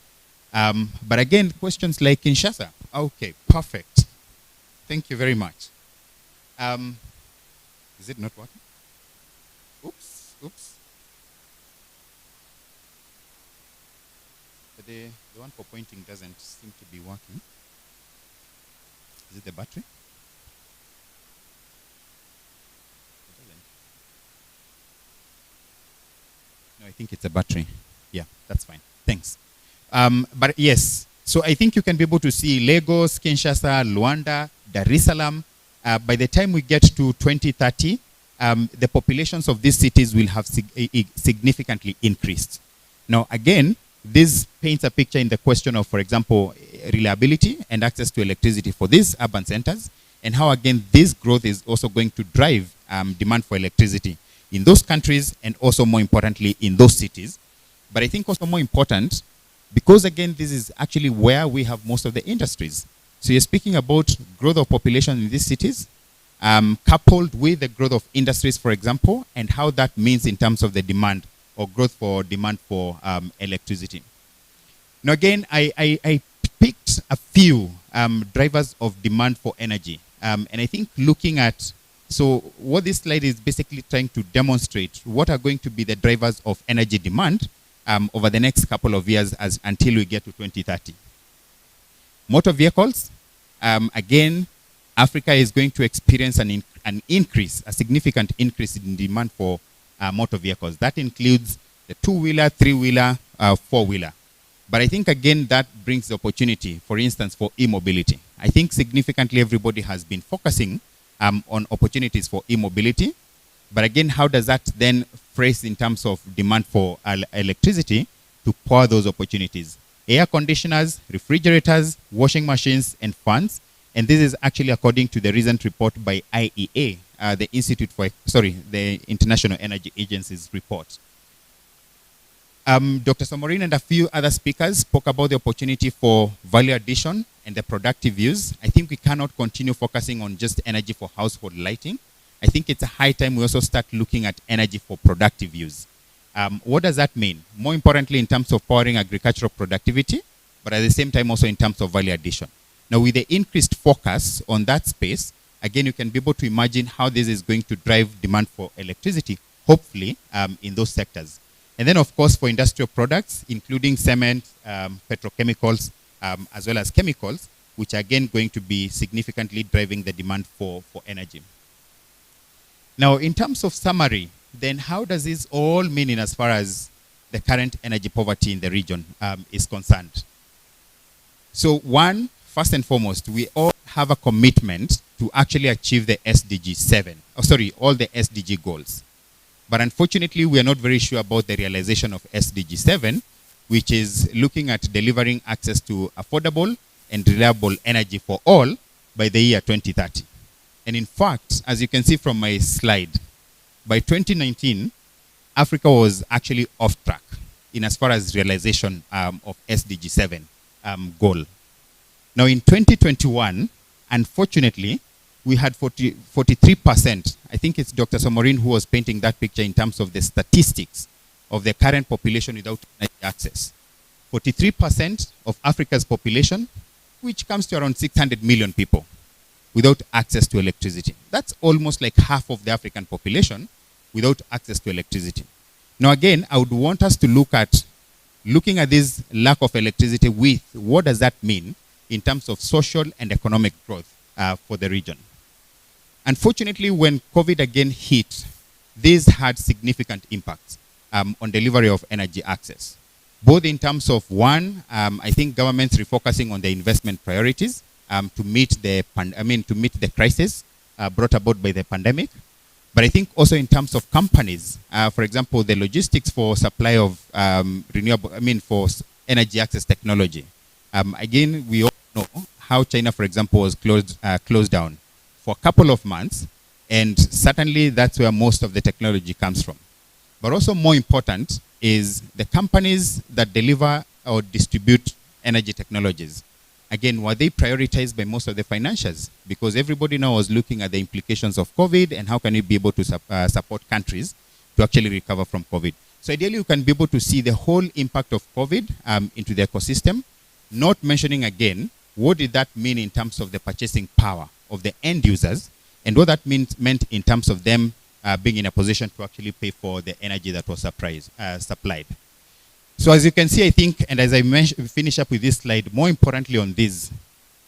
But again, questions like Kinshasa. Okay, perfect. Thank you very much. Is it not working? Oops. The one for pointing doesn't seem to be working. Is it the battery? It doesn't. No, I think it's a battery. Yeah, that's fine. Thanks. But yes, so I think you can be able to see Lagos, Kinshasa, Luanda, Dar es Salaam. By the time we get to 2030, the populations of these cities will have significantly increased. Now, again, this paints a picture in the question of, for example, reliability and access to electricity for these urban centers, and how, again, this growth is also going to drive demand for electricity. in those countries and also more importantly in those cities. But I think also more important, because again, this is actually where we have most of the industries. So you're speaking about growth of population in these cities, coupled with the growth of industries, for example, and how that means in terms of the demand or growth for demand for electricity. Now again, I picked a few drivers of demand for energy. And I think looking at, so what this slide is basically trying to demonstrate, what are going to be the drivers of energy demand over the next couple of years until we get to 2030. Motor vehicles, again, Africa is going to experience an increase, a significant increase in demand for motor vehicles. That includes the two-wheeler, three-wheeler, four-wheeler. But I think, again, that brings the opportunity, for instance, for e-mobility. I think significantly everybody has been focusing on opportunities for e-mobility. But again, how does that then phrase in terms of demand for electricity to power those opportunities? Air conditioners, refrigerators, washing machines, and fans. And this is actually according to the recent report by IEA, the International Energy Agency's report. Dr. Saharan and a few other speakers spoke about the opportunity for value addition and the productive use. I think we cannot continue focusing on just energy for household lighting. I think it's a high time we also start looking at energy for productive use. What does that mean? More importantly, in terms of powering agricultural productivity, but at the same time also in terms of value addition. Now, with the increased focus on that space, again, you can be able to imagine how this is going to drive demand for electricity, hopefully, in those sectors. And then, of course, for industrial products, including cement, petrochemicals, as well as chemicals, which are again going to be significantly driving the demand for energy. Now, in terms of summary, then how does this all mean in as far as the current energy poverty in the region is concerned? So one, first and foremost, we all have a commitment to actually achieve the SDG 7, all the SDG goals. But unfortunately, we are not very sure about the realization of SDG 7, which is looking at delivering access to affordable and reliable energy for all by the year 2030. And in fact, as you can see from my slide, by 2019, Africa was actually off track in as far as realization of SDG 7 goal. Now in 2021, unfortunately, we had 43%. I think it's Dr. Saharan who was painting that picture in terms of the statistics of the current population without energy access. 43% of Africa's population, which comes to around 600 million people, without access to electricity. That's almost like half of the African population without access to electricity. Now again, I would want us to looking at this lack of electricity with what does that mean in terms of social and economic growth for the region. Unfortunately, when COVID again hit, this had significant impacts on delivery of energy access. Both in terms of one, I think governments refocusing on the investment priorities to meet the crisis brought about by the pandemic. But I think also in terms of companies, for example, the logistics for supply of for energy access technology. Again, we all know how China, for example, was closed down for a couple of months, and certainly that's where most of the technology comes from. But also more important is the companies that deliver or distribute energy technologies. Again, were they prioritized by most of the financiers? Because everybody now was looking at the implications of COVID and how can we be able to support countries to actually recover from COVID. So ideally, you can be able to see the whole impact of COVID into the ecosystem, not mentioning again, what did that mean in terms of the purchasing power of the end users and what that meant in terms of them being in a position to actually pay for the energy that was supplied. So as you can see, I think, and as I finish up with this slide, more importantly on this,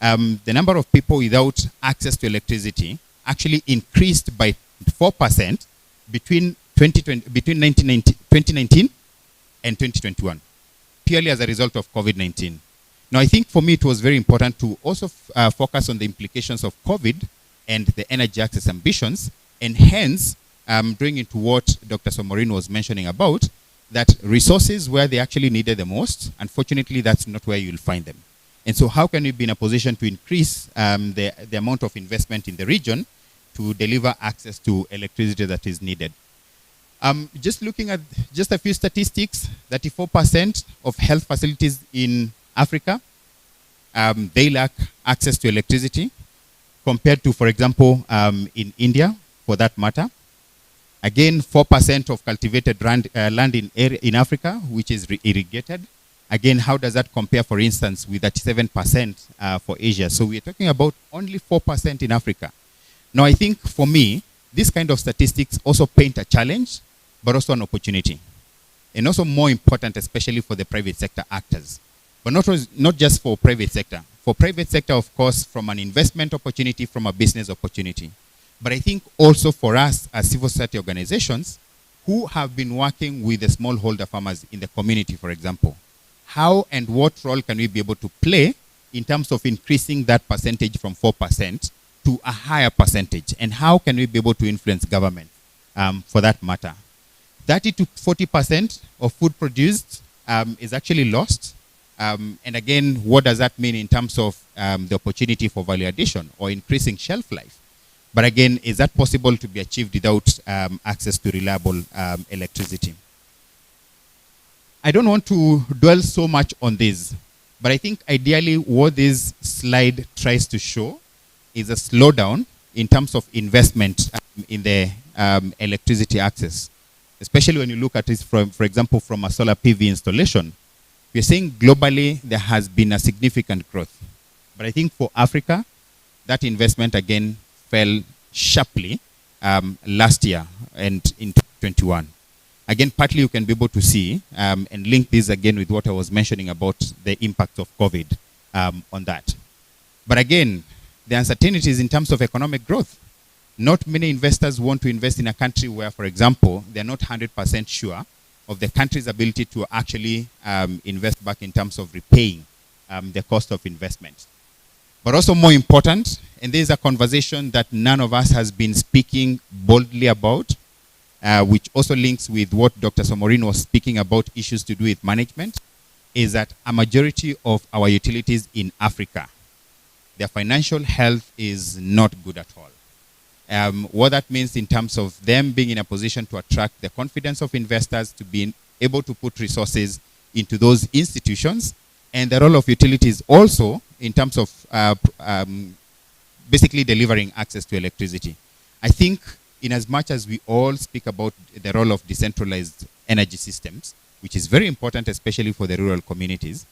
the number of people without access to electricity actually increased by 4% between 2019 and 2021, purely as a result of COVID-19. Now, I think for me, it was very important to also focus on the implications of COVID and the energy access ambitions, and hence, going into what Dr. Saharan was mentioning about, that resources where they actually needed the most, unfortunately, that's not where you'll find them. And so how can we be in a position to increase the amount of investment in the region to deliver access to electricity that is needed? Just looking at just a few statistics, 34% of health facilities in Africa, they lack access to electricity compared to, for example, in India, for that matter. Again, 4% of cultivated land in Africa, which is irrigated. Again, how does that compare, for instance, with 37% for Asia? So we're talking about only 4% in Africa. Now, I think for me, this kind of statistics also paint a challenge, but also an opportunity. And also more important, especially for the private sector actors. But not just for private sector. For private sector, of course, from an investment opportunity, from a business opportunity. But I think also for us as civil society organizations who have been working with the smallholder farmers in the community, for example, how and what role can we be able to play in terms of increasing that percentage from 4% to a higher percentage? And how can we be able to influence government for that matter? 30 to 40% of food produced is actually lost. And again, what does that mean in terms of the opportunity for value addition or increasing shelf life? But again, is that possible to be achieved without access to reliable electricity? I don't want to dwell so much on this, but I think ideally what this slide tries to show is a slowdown in terms of investment in the electricity access, especially when you look at it from, for example, from a solar PV installation. We're saying globally there has been a significant growth. But I think for Africa, that investment again fell sharply last year and in 2021. Again, partly you can be able to see and link this again with what I was mentioning about the impact of COVID on that. But again, the uncertainties in terms of economic growth. Not many investors want to invest in a country where, for example, they're not 100% sure of the country's ability to actually invest back in terms of repaying the cost of investment. But also more important, and this is a conversation that none of us has been speaking boldly about, which also links with what Dr. Somorin was speaking about, issues to do with management, is that a majority of our utilities in Africa, their financial health is not good at all. What that means in terms of them being in a position to attract the confidence of investors, to be able to put resources into those institutions, and the role of utilities also in terms of basically delivering access to electricity. I think in as much as we all speak about the role of decentralized energy systems, which is very important, especially for the rural communities,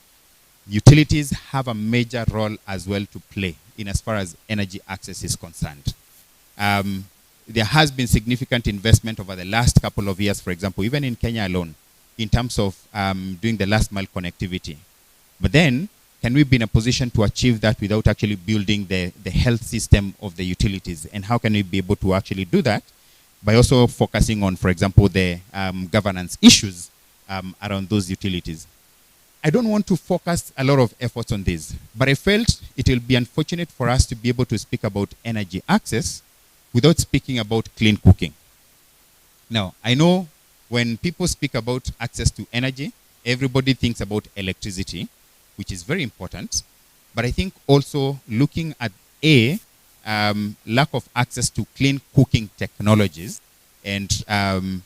utilities have a major role as well to play in as far as energy access is concerned. There has been significant investment over the last couple of years, for example, even in Kenya alone, in terms of doing the last mile connectivity. But then, can we be in a position to achieve that without actually building the health system of the utilities? And how can we be able to actually do that? By also focusing on, for example, the governance issues around those utilities. I don't want to focus a lot of efforts on this, but I felt it will be unfortunate for us to be able to speak about energy access without speaking about clean cooking. Now, I know when people speak about access to energy, everybody thinks about electricity, which is very important. But I think also looking at lack of access to clean cooking technologies and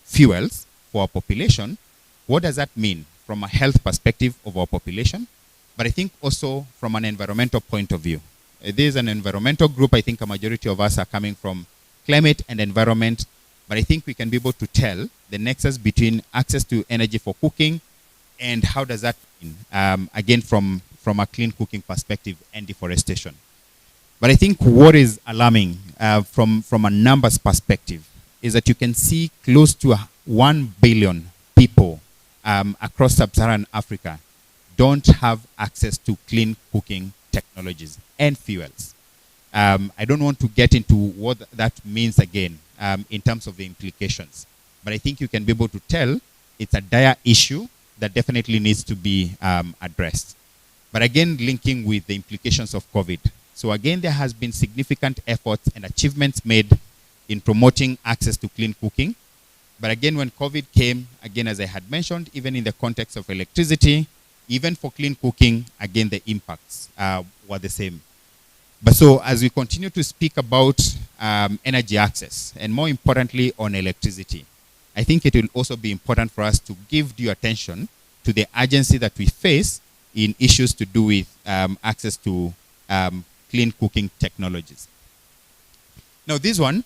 fuels for our population, what does that mean from a health perspective of our population? But I think also from an environmental point of view. There is an environmental group. I think a majority of us are coming from climate and environment. But I think we can be able to tell the nexus between access to energy for cooking and how does that mean, again, from a clean cooking perspective and deforestation. But I think what is alarming from a numbers perspective is that you can see close to 1 billion people across sub-Saharan Africa don't have access to clean cooking technologies and fuels. I don't want to get into what that means again in terms of the implications. But I think you can be able to tell it's a dire issue that definitely needs to be addressed. But again, linking with the implications of COVID. So again, there has been significant efforts and achievements made in promoting access to clean cooking. But again, when COVID came, again, as I had mentioned, even in the context of electricity, even for clean cooking, again, the impacts were the same. But so as we continue to speak about energy access, and more importantly on electricity, I think it will also be important for us to give due attention to the urgency that we face in issues to do with access to clean cooking technologies. Now this one,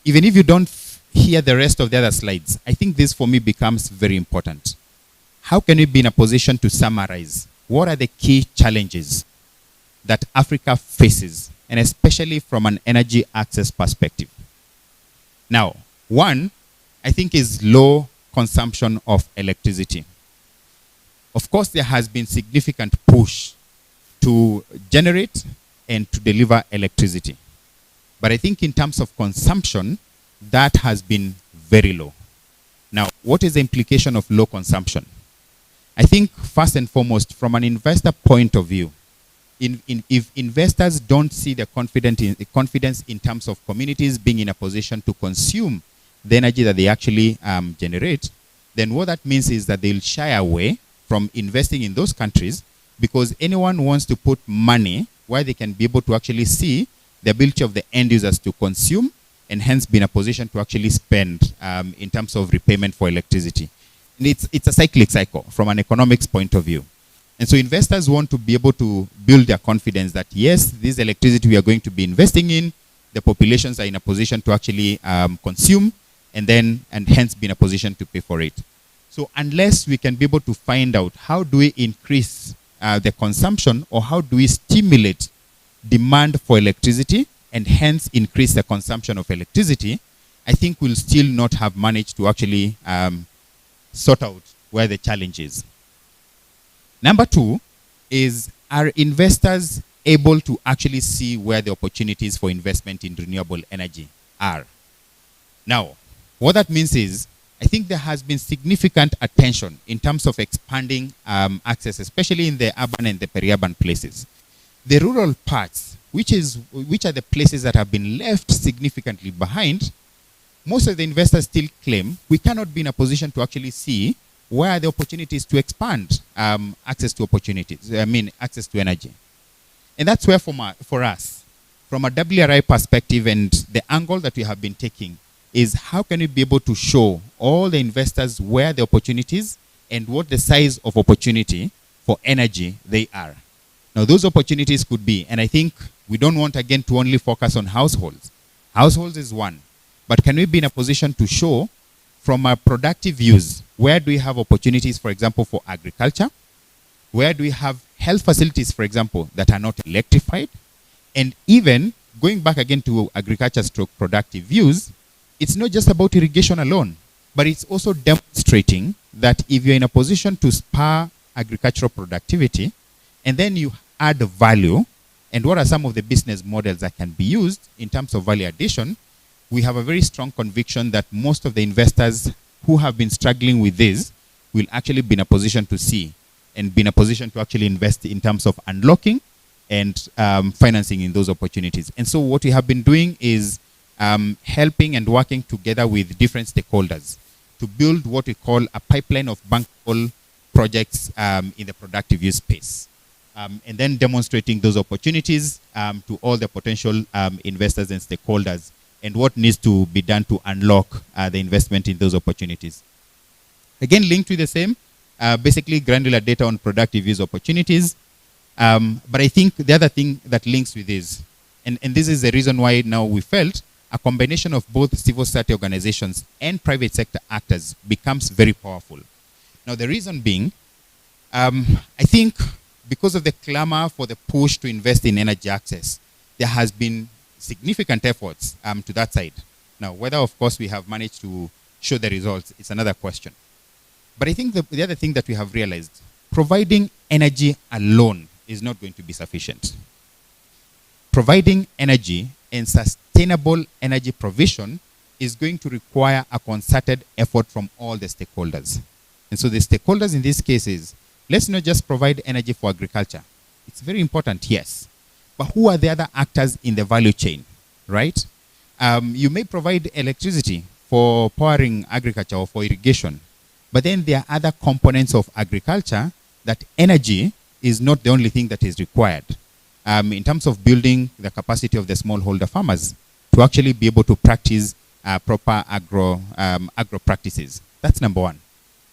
even if you don't hear the rest of the other slides, I think this for me becomes very important. How can we be in a position to summarize what are the key challenges that Africa faces, and especially from an energy access perspective? Now, one, I think, is low consumption of electricity. Of course, there has been significant push to generate and to deliver electricity. But I think in terms of consumption, that has been very low. Now, what is the implication of low consumption? I think first and foremost, from an investor point of view, if investors don't see the confidence in terms of communities being in a position to consume the energy that they actually generate, then what that means is that they'll shy away from investing in those countries, because anyone wants to put money where they can be able to actually see the ability of the end users to consume and hence be in a position to actually spend in terms of repayment for electricity. And it's a cyclic cycle from an economics point of view. And so investors want to be able to build their confidence that yes, this electricity we are going to be investing in, the populations are in a position to actually consume and hence be in a position to pay for it. So unless we can be able to find out how do we increase the consumption, or how do we stimulate demand for electricity and hence increase the consumption of electricity, I think we'll still not have managed to actually sort out where the challenge is. Number two is, are investors able to actually see where the opportunities for investment in renewable energy are? Now, what that means is, I think there has been significant attention in terms of expanding access, especially in the urban and the peri-urban places. The rural parts, which are the places that have been left significantly behind, most of the investors still claim we cannot be in a position to actually see where are the opportunities to expand access to access to energy. And that's where for us, from a WRI perspective, and the angle that we have been taking is how can we be able to show all the investors where the opportunities and what the size of opportunity for energy they are. Now those opportunities could be, and I think we don't want again to only focus on households. Households is one, but can we be in a position to show from a productive use, where do we have opportunities, for example, for agriculture? Where do we have health facilities, for example, that are not electrified? And even going back again to agriculture stroke productive use, it's not just about irrigation alone, but it's also demonstrating that if you're in a position to spur agricultural productivity, and then you add value, and what are some of the business models that can be used in terms of value addition, we have a very strong conviction that most of the investors who have been struggling with this will actually be in a position to see and be in a position to actually invest in terms of unlocking and financing in those opportunities. And so what we have been doing is helping and working together with different stakeholders to build what we call a pipeline of bankable projects in the productive use space. And then demonstrating those opportunities to all the potential investors and stakeholders, and what needs to be done to unlock the investment in those opportunities. Again, linked to the same, basically granular data on productive use opportunities. But I think the other thing that links with this, and this is the reason why now we felt a combination of both civil society organizations and private sector actors becomes very powerful. Now, the reason being, I think because of the clamor for the push to invest in energy access, there has been significant efforts to that side. Now, whether, of course, we have managed to show the results, it's another question. But I think the other thing that we have realized, providing energy alone is not going to be sufficient. Providing energy and sustainable energy provision is going to require a concerted effort from all the stakeholders. And so the stakeholders in this case is, let's not just provide energy for agriculture. It's very important, yes. But who are the other actors in the value chain, right? You may provide electricity for powering agriculture or for irrigation, but then there are other components of agriculture that energy is not the only thing that is required. In terms of building the capacity of the smallholder farmers to actually be able to practice proper agro practices. That's number one.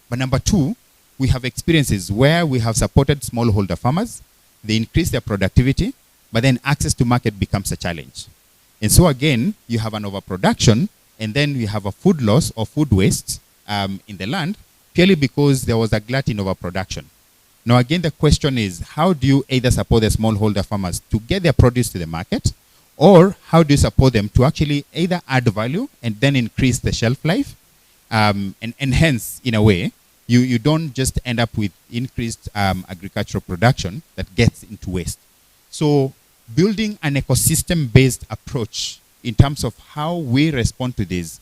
But number two, we have experiences where we have supported smallholder farmers. They increase their productivity, but then access to market becomes a challenge. And so again, you have an overproduction, and then you have a food loss or food waste in the land, purely because there was a glut in overproduction. Now again, the question is, how do you either support the smallholder farmers to get their produce to the market, or how do you support them to actually either add value and then increase the shelf life, and hence, in a way, you don't just end up with increased agricultural production that gets into waste. So building an ecosystem-based approach in terms of how we respond to this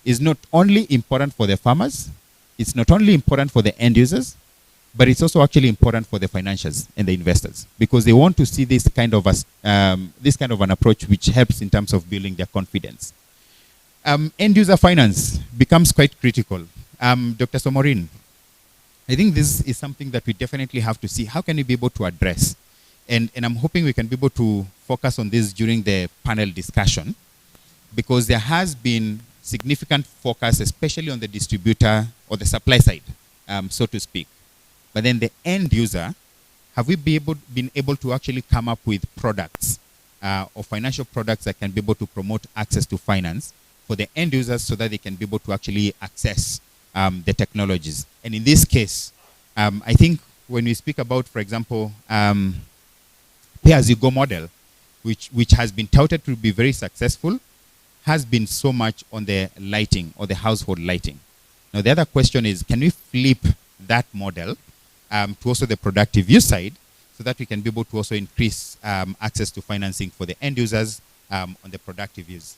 is not only important for the farmers, it's not only important for the end users, but it's also actually important for the financiers and the investors, because they want to see this kind of an approach which helps in terms of building their confidence. End user finance becomes quite critical. Dr. Somorin, I think this is something that we definitely have to see. How can we be able to address? And I'm hoping we can be able to focus on this during the panel discussion, because there has been significant focus, especially on the distributor or the supply side, so to speak. But then the end user, have we been able to actually come up with products or financial products that can be able to promote access to finance for the end users so that they can be able to actually access the technologies? And in this case, I think when we speak about, for example, pay-as-you-go model, which has been touted to be very successful, has been so much on the lighting or the household lighting. Now, the other question is, can we flip that model to also the productive use side, so that we can be able to also increase access to financing for the end users on the productive use?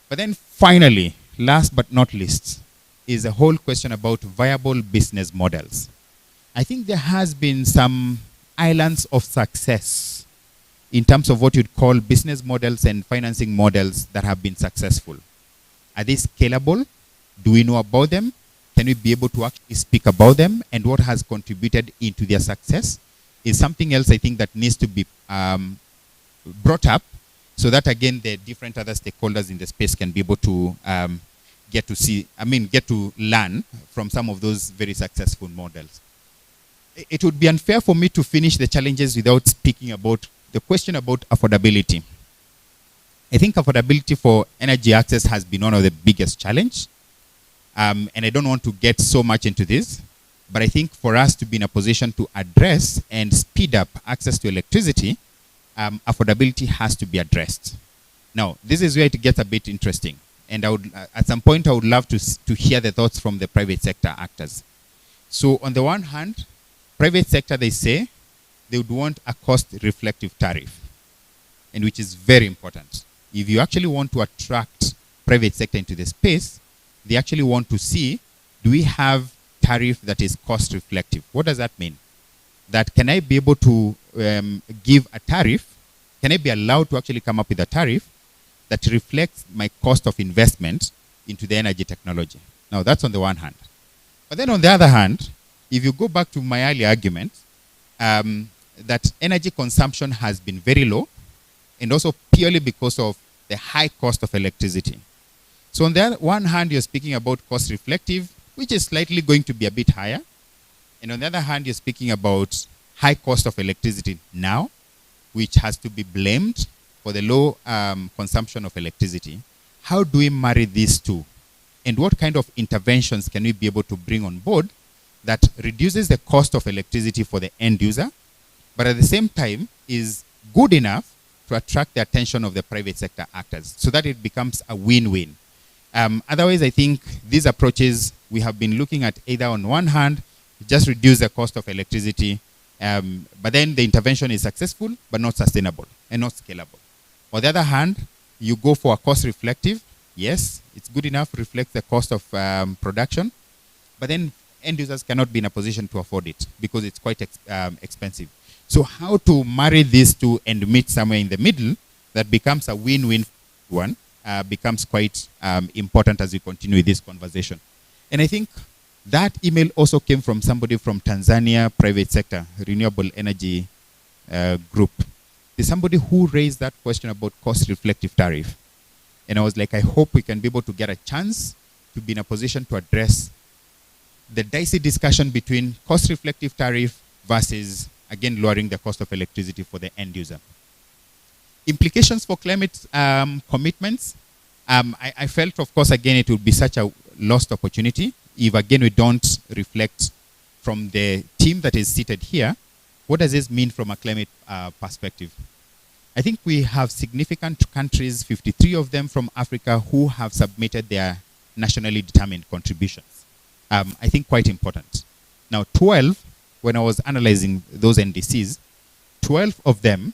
But then finally, last but not least, is a whole question about viable business models. I think there has been some islands of success in terms of what you'd call business models and financing models that have been successful. Are they scalable? Do we know about them? Can we be able to actually speak about them, and what has contributed into their success is something else I think that needs to be brought up, so that again the different other stakeholders in the space can be able to get to learn from some of those very successful models. It would be unfair for me to finish the challenges without speaking about the question about affordability. I think affordability for energy access has been one of the biggest challenges. And I don't want to get so much into this, but I think for us to be in a position to address and speed up access to electricity, affordability has to be addressed. Now, this is where it gets a bit interesting. And I would, at some point, I would love to hear the thoughts from the private sector actors. So on the one hand, private sector, they say they would want a cost-reflective tariff, and which is very important. If you actually want to attract private sector into the space, they actually want to see, do we have tariff that is cost reflective? What does that mean? That can I be able to give a tariff? Can I be allowed to actually come up with a tariff that reflects my cost of investment into the energy technology? Now, that's on the one hand. But then on the other hand, if you go back to my earlier argument, that energy consumption has been very low, and also purely because of the high cost of electricity. So on the one hand, you're speaking about cost reflective, which is slightly going to be a bit higher. And on the other hand, you're speaking about high cost of electricity now, which has to be blamed for the low consumption of electricity. How do we marry these two? And what kind of interventions can we be able to bring on board that reduces the cost of electricity for the end user, but at the same time is good enough to attract the attention of the private sector actors, so that it becomes a win-win? Otherwise, I think these approaches we have been looking at, either on one hand, just reduce the cost of electricity, but then the intervention is successful, but not sustainable and not scalable. On the other hand, you go for a cost reflective. Yes, it's good enough, reflects the cost of production, but then end users cannot be in a position to afford it because it's quite expensive. So how to marry these two and meet somewhere in the middle that becomes a win-win one becomes quite important as we continue with this conversation. And I think that email also came from somebody from Tanzania private sector, renewable energy group. There's somebody who raised that question about cost reflective tariff. And I was like, I hope we can be able to get a chance to be in a position to address the dicey discussion between cost-reflective tariff versus, again, lowering the cost of electricity for the end user. Implications for climate commitments. I felt, of course, again, it would be such a lost opportunity if, again, we don't reflect from the team that is seated here, what does this mean from a climate perspective? I think we have significant countries, 53 of them from Africa, who have submitted their nationally determined contributions. I think quite important. Now, 12, when I was analyzing those NDCs, 12 of them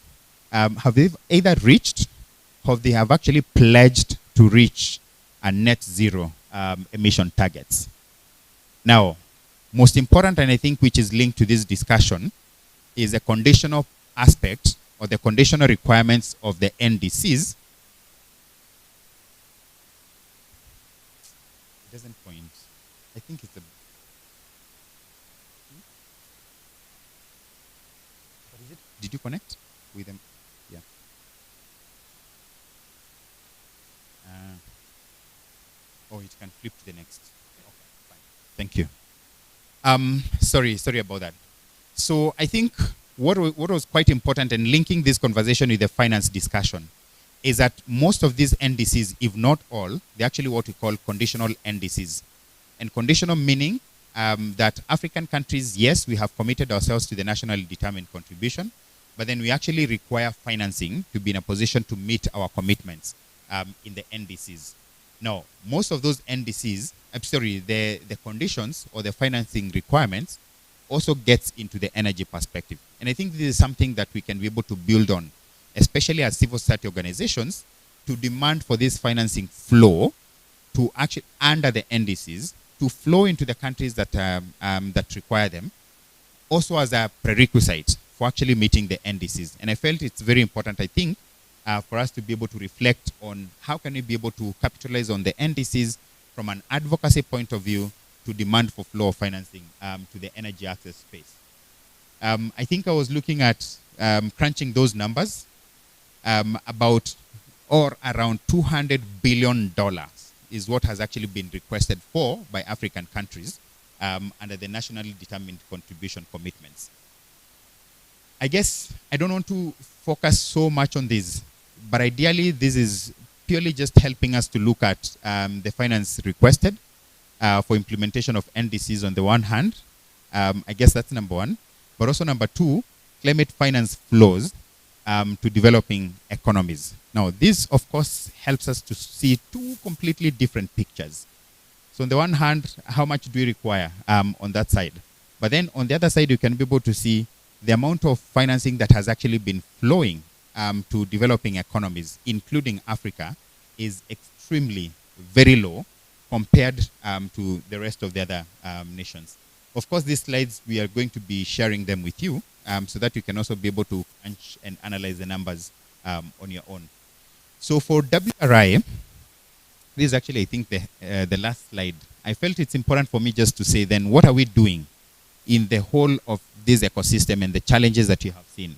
have either reached or they have actually pledged to reach a net zero emission targets. Now, most important, and I think which is linked to this discussion, is the conditional aspect or the conditional requirements of the NDCs. It doesn't point. I think it's a... What is it? Did you connect with them? Yeah. Oh, it can flip to the next. Okay, fine. Thank you. Sorry about that. So I think what was quite important in linking this conversation with the finance discussion is that most of these NDCs, if not all, they're actually what we call conditional NDCs. And conditional meaning that African countries, yes, we have committed ourselves to the nationally determined contribution, but then we actually require financing to be in a position to meet our commitments in the NDCs. Now, most of those NDCs, the conditions or the financing requirements also gets into the energy perspective. And I think this is something that we can be able to build on, especially as civil society organizations, to demand for this financing flow to actually, under the NDCs, to flow into the countries that, that require them, also as a prerequisite for actually meeting the NDCs. And I felt it's very important, I think, for us to be able to reflect on how can we be able to capitalize on the NDCs from an advocacy point of view to demand for flow of financing to the energy access space. I think I was looking at crunching those numbers, about or around $200 billion is what has actually been requested for by African countries under the nationally determined contribution commitments. I guess I don't want to focus so much on this, but ideally this is purely just helping us to look at the finance requested for implementation of NDCs on the one hand. I guess that's number one. But also number two, climate finance flows to developing economies. Now, this, of course, helps us to see two completely different pictures. So on the one hand, how much do we require on that side? But then on the other side, you can be able to see the amount of financing that has actually been flowing to developing economies, including Africa, is extremely very low compared to the rest of the other nations. Of course, these slides, we are going to be sharing them with you so that you can also be able to crunch and analyze the numbers on your own. So for WRI, this is actually, I think, the last slide. I felt it's important for me just to say then, what are we doing in the whole of this ecosystem and the challenges that you have seen?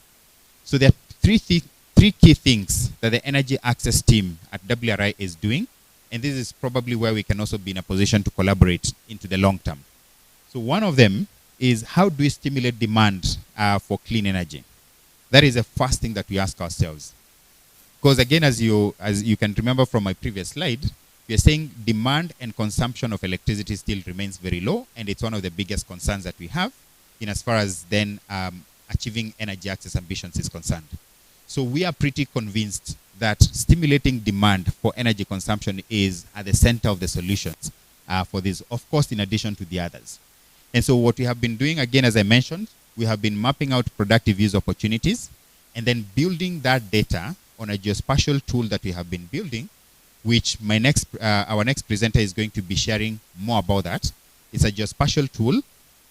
So there are three key things that the energy access team at WRI is doing, and this is probably where we can also be in a position to collaborate into the long term. So one of them is, how do we stimulate demand for clean energy? That is the first thing that we ask ourselves. Because again, as you can remember from my previous slide, we are saying demand and consumption of electricity still remains very low, and it's one of the biggest concerns that we have in as far as then achieving energy access ambitions is concerned. So we are pretty convinced that stimulating demand for energy consumption is at the center of the solutions for this, of course, in addition to the others. And so what we have been doing, again, as I mentioned, we have been mapping out productive use opportunities and then building that data on a geospatial tool that we have been building, which our next presenter is going to be sharing more about that. It's a geospatial tool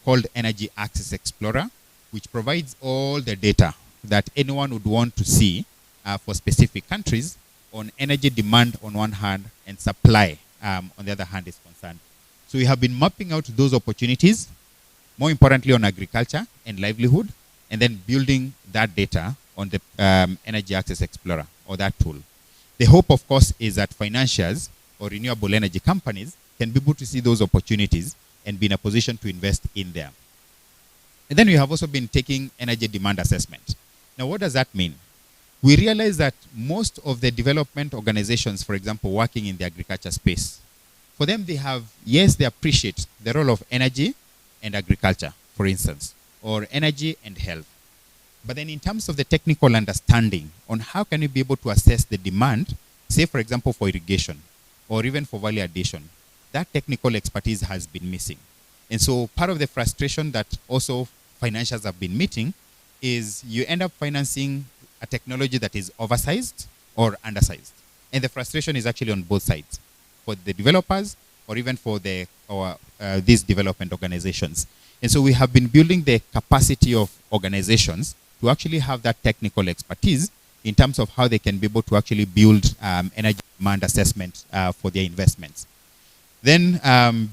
called Energy Access Explorer, which provides all the data that anyone would want to see for specific countries on energy demand on one hand and supply on the other hand is concerned. So we have been mapping out those opportunities, more importantly on agriculture and livelihood, and then building that data on the Energy Access Explorer or that tool. The hope, of course, is that financiers or renewable energy companies can be able to see those opportunities and be in a position to invest in them. And then we have also been taking energy demand assessment. Now, what does that mean? We realize that most of the development organizations, for example, working in the agriculture space, for them, they have, yes, they appreciate the role of energy and agriculture, for instance, or energy and health. But then in terms of the technical understanding on how can we be able to assess the demand, say, for example, for irrigation or even for value addition, that technical expertise has been missing. And so part of the frustration that also financials have been meeting is you end up financing a technology that is oversized or undersized. And the frustration is actually on both sides, for the developers or even for these development organizations. And so we have been building the capacity of organizations to actually have that technical expertise in terms of how they can be able to actually build energy demand assessment for their investments. Then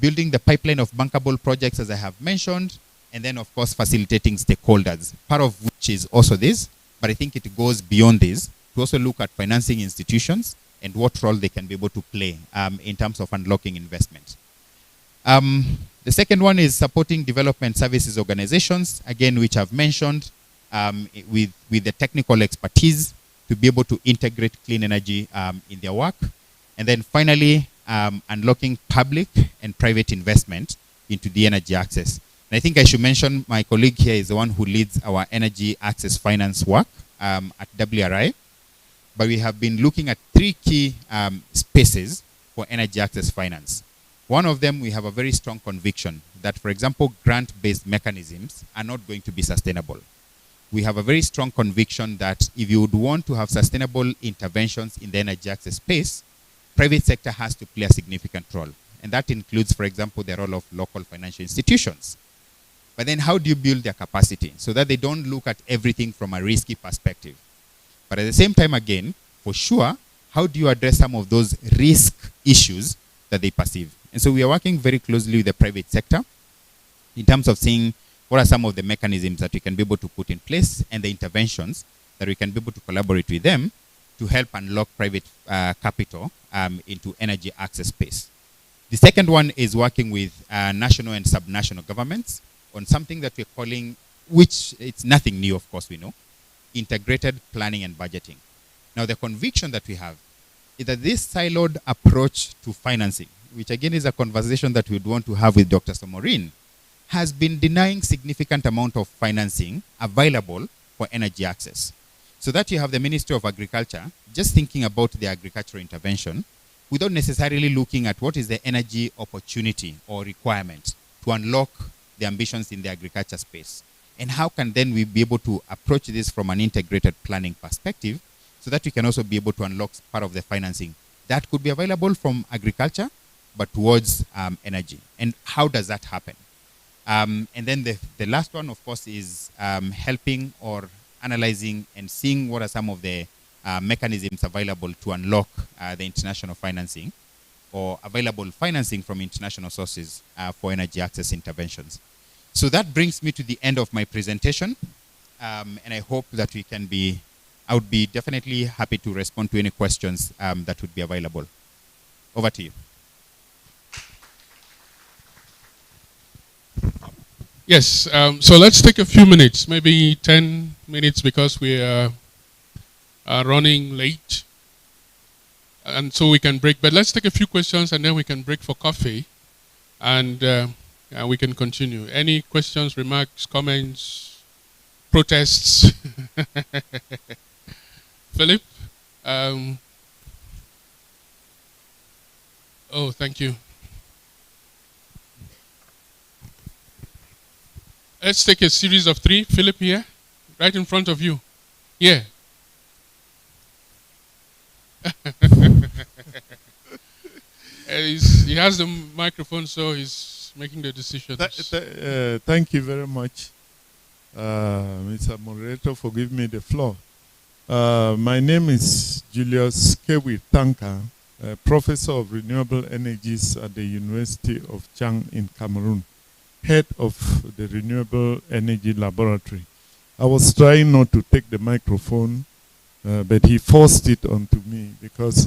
building the pipeline of bankable projects, as I have mentioned, and then, of course, facilitating stakeholders, part of which is also this, but I think it goes beyond this to also look at financing institutions and what role they can be able to play in terms of unlocking investment. The second one is supporting development services organizations, again, which I've mentioned, with the technical expertise to be able to integrate clean energy in their work. And then finally, unlocking public and private investment into the energy access. And I think I should mention my colleague here is the one who leads our energy access finance work at WRI. But we have been looking at three key spaces for energy access finance. One of them, we have a very strong conviction that, for example, grant-based mechanisms are not going to be sustainable. We have a very strong conviction that if you would want to have sustainable interventions in the energy access space, private sector has to play a significant role. And that includes, for example, the role of local financial institutions. But then how do you build their capacity so that they don't look at everything from a risky perspective? But at the same time, again, for sure, how do you address some of those risk issues that they perceive? And so we are working very closely with the private sector in terms of seeing what are some of the mechanisms that we can be able to put in place and the interventions that we can be able to collaborate with them to help unlock private capital into energy access space. The second one is working with national and subnational governments on something that we're calling, which it's nothing new, of course, we know, integrated planning and budgeting. Now, the conviction that we have is that this siloed approach to financing, which again is a conversation that we'd want to have with Dr. Somorin, has been denying significant amount of financing available for energy access. So that you have the Ministry of Agriculture just thinking about the agricultural intervention without necessarily looking at what is the energy opportunity or requirement to unlock the ambitions in the agriculture space. And how can then we be able to approach this from an integrated planning perspective so that we can also be able to unlock part of the financing that could be available from agriculture but towards energy. And how does that happen? And then the last one, of course, is helping or analyzing and seeing what are some of the mechanisms available to unlock the international financing or available financing from international sources for energy access interventions. So that brings me to the end of my presentation. And I hope that we can be, I would be definitely happy to respond to any questions that would be available. Over to you. Yes, so let's take a few minutes, maybe 10 minutes because we are running late. And so we can break, but let's take a few questions and then we can break for coffee and we can continue. Any questions, remarks, comments, protests? Philip? Oh, thank you. Let's take a series of three. Philip here, right in front of you. Yeah. He has the microphone, so he's making the decisions. Thank you very much, Mr. Moderator, for giving me the floor. My name is Julius Kewi Tanka, Professor of Renewable Energies at the University of Chang in Cameroon, head of the Renewable Energy Laboratory. I was trying not to take the microphone but he forced it onto me because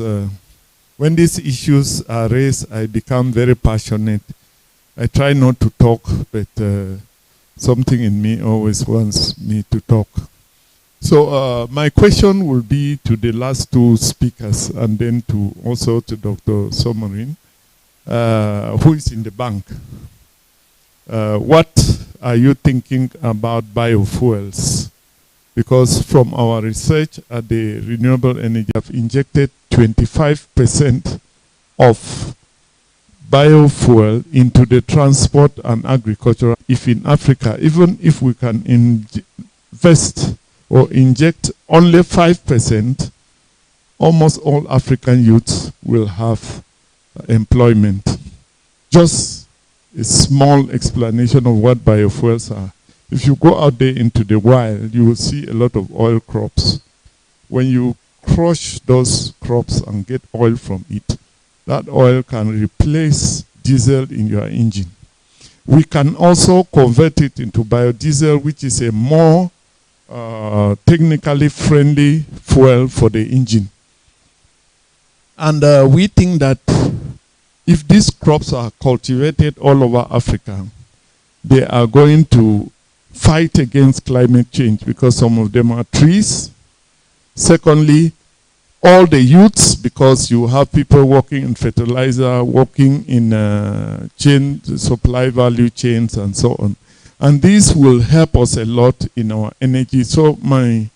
when these issues are raised, I become very passionate. I try not to talk, but something in me always wants me to talk. So my question will be to the last two speakers and then also to Dr. Saharan, who is in the bank. What are you thinking about biofuels? Because from our research at the renewable energy, I've injected 25% of biofuel into the transport and agriculture. If in Africa, even if we can invest or inject only 5%, almost all African youths will have employment. Just a small explanation of what biofuels are. If you go out there into the wild, you will see a lot of oil crops. When you crush those crops and get oil from it, that oil can replace diesel in your engine. We can also convert it into biodiesel, which is a more technically friendly fuel for the engine. And we think that if these crops are cultivated all over Africa, they are going to fight against climate change because some of them are trees. Secondly, all the youths, because you have people working in fertilizer, working in chain supply value chains and so on. And this will help us a lot in our energy. So my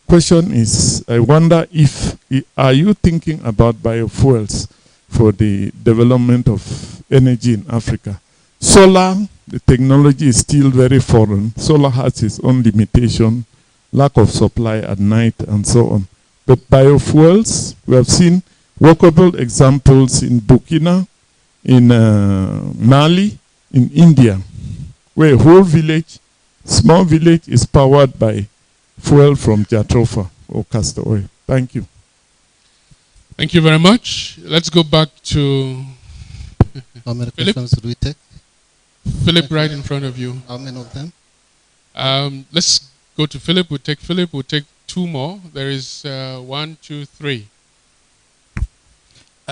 question is, I wonder if, are you thinking about biofuels for the development of energy in Africa? Solar, the technology is still very foreign. Solar has its own limitation, lack of supply at night and so on. But biofuels, we have seen workable examples in Burkina, in Mali, in India, where a whole village, small village, is powered by fuel from jatropha or castor oil. Thank you. Thank you very much. Let's go back to How many Philip. questions do we take? Philip, right in front of you. How many of them? Let's go to Philip. We'll take Philip. We'll take two more. There is 1, 2, 3.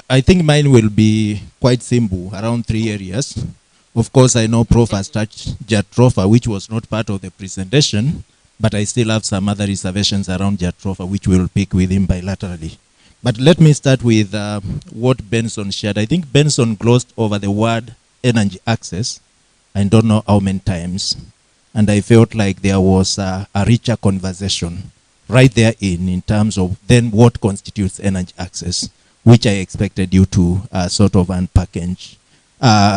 I think mine will be quite simple, around 3 areas. Of course, I know Prof has touched jatropha, which was not part of the presentation, but I still have some other reservations around jatropha, which we'll pick with him bilaterally. But let me start with what Benson shared. I think Benson glossed over the word energy access, I don't know how many times, and I felt like there was a richer conversation right there in terms of then what constitutes energy access, which I expected you to sort of unpackage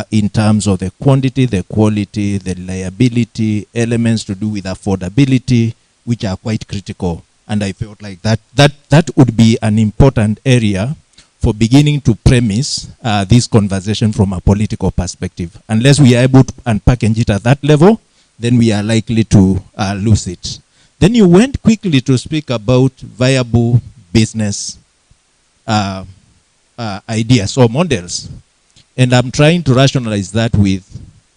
in terms of the quantity, the quality, the reliability, elements to do with affordability, which are quite critical. And I felt like that would be an important area for beginning to premise this conversation from a political perspective. Unless we are able to unpackage it at that level, then we are likely to lose it. Then you went quickly to speak about viable business ideas or models. And I'm trying to rationalize that with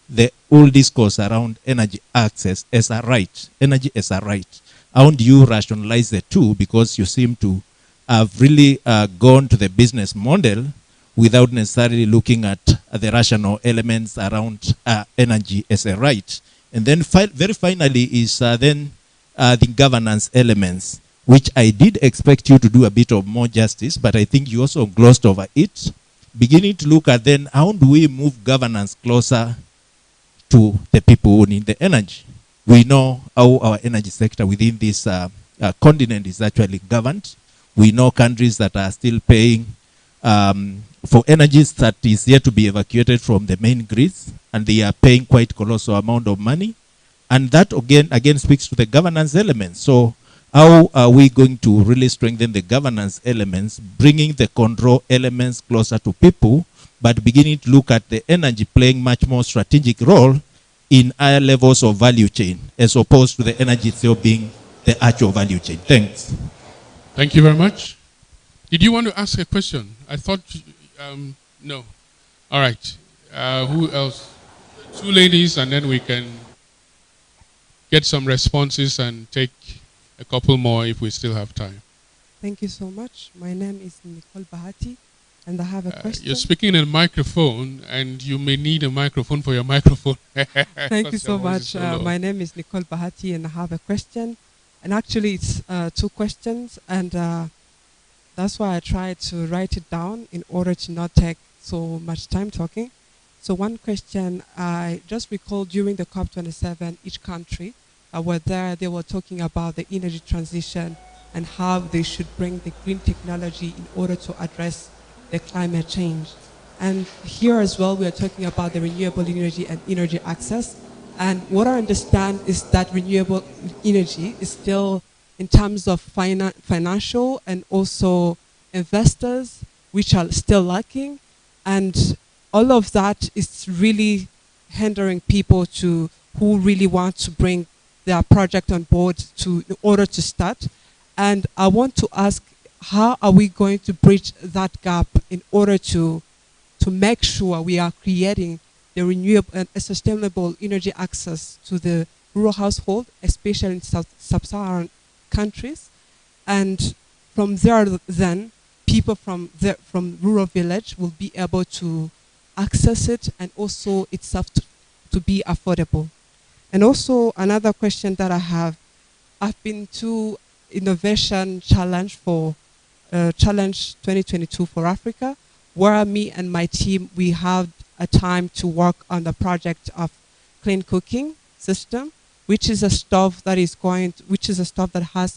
the whole discourse around energy access as a right, energy as a right. How do you rationalize the two? Because you seem to have really gone to the business model without necessarily looking at the rational elements around energy as a right. And then very finally is then the governance elements, which I did expect you to do a bit of more justice, but I think you also glossed over it. Beginning to look at then how do we move governance closer to the people who need the energy. We know how our energy sector within this continent is actually governed. We know countries that are still paying for energies that is yet to be evacuated from the main grids, and they are paying quite colossal amount of money. And that again speaks to the governance elements. So how are we going to really strengthen the governance elements, bringing the control elements closer to people, but beginning to look at the energy playing much more strategic role in higher levels of value chain, as opposed to the energy itself being the actual value chain. Thanks. Thank you very much. Did you want to ask a question? I thought, no. All right. Who else? 2 ladies, and then we can get some responses and take a couple more if we still have time. Thank you so much. My name is Nicole Bahati, and I have a question. You're speaking in a microphone, and you may need a microphone for your microphone. Thank you so much. My name is Nicole Bahati, and I have a question. And actually, it's 2 questions, and that's why I tried to write it down in order to not take so much time talking. So one question, I just recall during the COP27, each country were there, they were talking about the energy transition and how they should bring the green technology in order to address the climate change. And here as well, we are talking about the renewable energy and energy access. And what I understand is that renewable energy is still, in terms of financial and also investors, which are still lacking. And all of that is really hindering people who really want to bring their project on board in order to start. And I want to ask, how are we going to bridge that gap in order to make sure we are creating the renewable and sustainable energy access to the rural household, especially in sub-Saharan countries? And from there, then, people from rural village will be able to access it, and also itself to be affordable. And also another question that I have, I've been to innovation challenge for Challenge 2022 for Africa, where me and my team, we have a time to work on the project of clean cooking system, which is a stove that has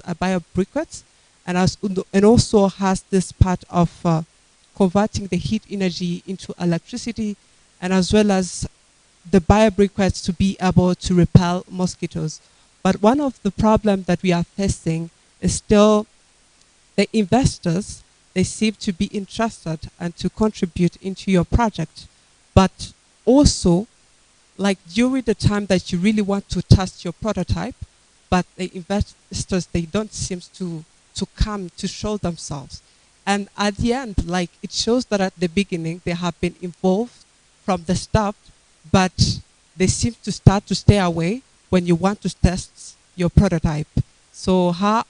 a biobriquettes, and also has this part of converting the heat energy into electricity, and as well as the biobriquettes to be able to repel mosquitoes. But one of the problems that we are facing is still the investors. They seem to be interested and to contribute into your project, but also, like during the time that you really want to test your prototype, but the investors, they don't seem to come to show themselves. And at the end, like, it shows that at the beginning they have been involved from the start, but they seem to start to stay away when you want to test your prototype. So how,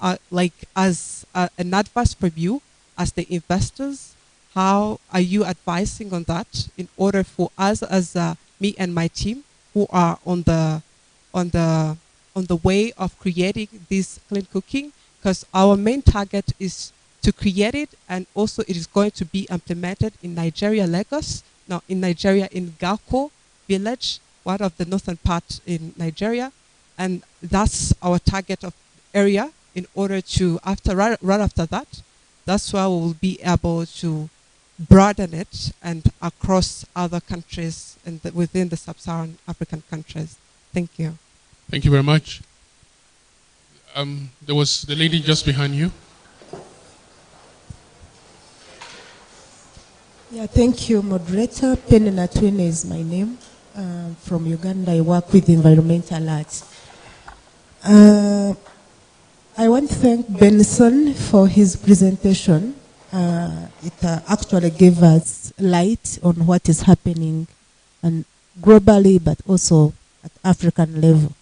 as an advice from you, as the investors, how are you advising on that in order for us, as me and my team, who are on the way of creating this clean cooking? Because our main target is to create it, and also it is going to be implemented in Nigeria, Lagos, now in Nigeria, in Gauko village, one of the northern parts in Nigeria, and that's our target of area. In order to, right after that, that's why we will be able to broaden it and across other countries and within the sub-Saharan African countries. Thank you. Thank you very much. There was the lady just behind you. Yeah, thank you, moderator. Penny Natwine is my name. From Uganda, I work with environmental arts. I want to thank Benson for his presentation. It actually gave us light on what is happening, and globally, but also at African level.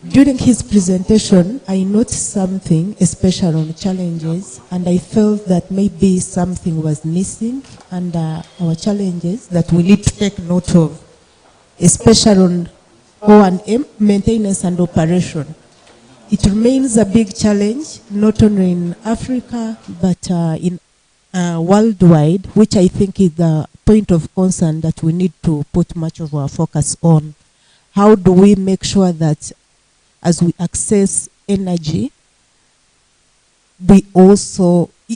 During his presentation, I noticed something, especially on challenges, and I felt that maybe something was missing under our challenges that we need to take note of, especially on O&M, maintenance and operation. It remains a big challenge, not only in Africa, but in worldwide, which I think is the point of concern that we need to put much of our focus on. How do we make sure that as we access energy, it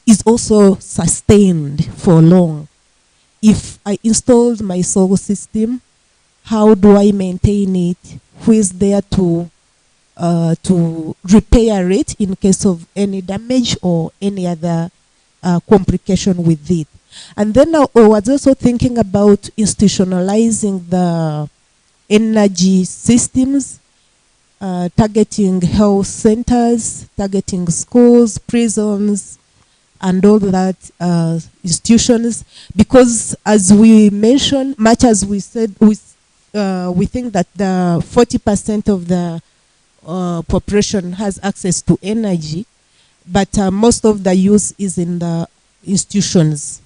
is also sustained for long? If I installed my solar system, how do I maintain it? Who is there to repair it in case of any damage or any other complication with it? And then I was also thinking about institutionalizing the energy systems, targeting health centers, targeting schools, prisons, and all that institutions, because as we mentioned, much as we said, we think that the 40% of the population has access to energy, but most of the use is in the institutions.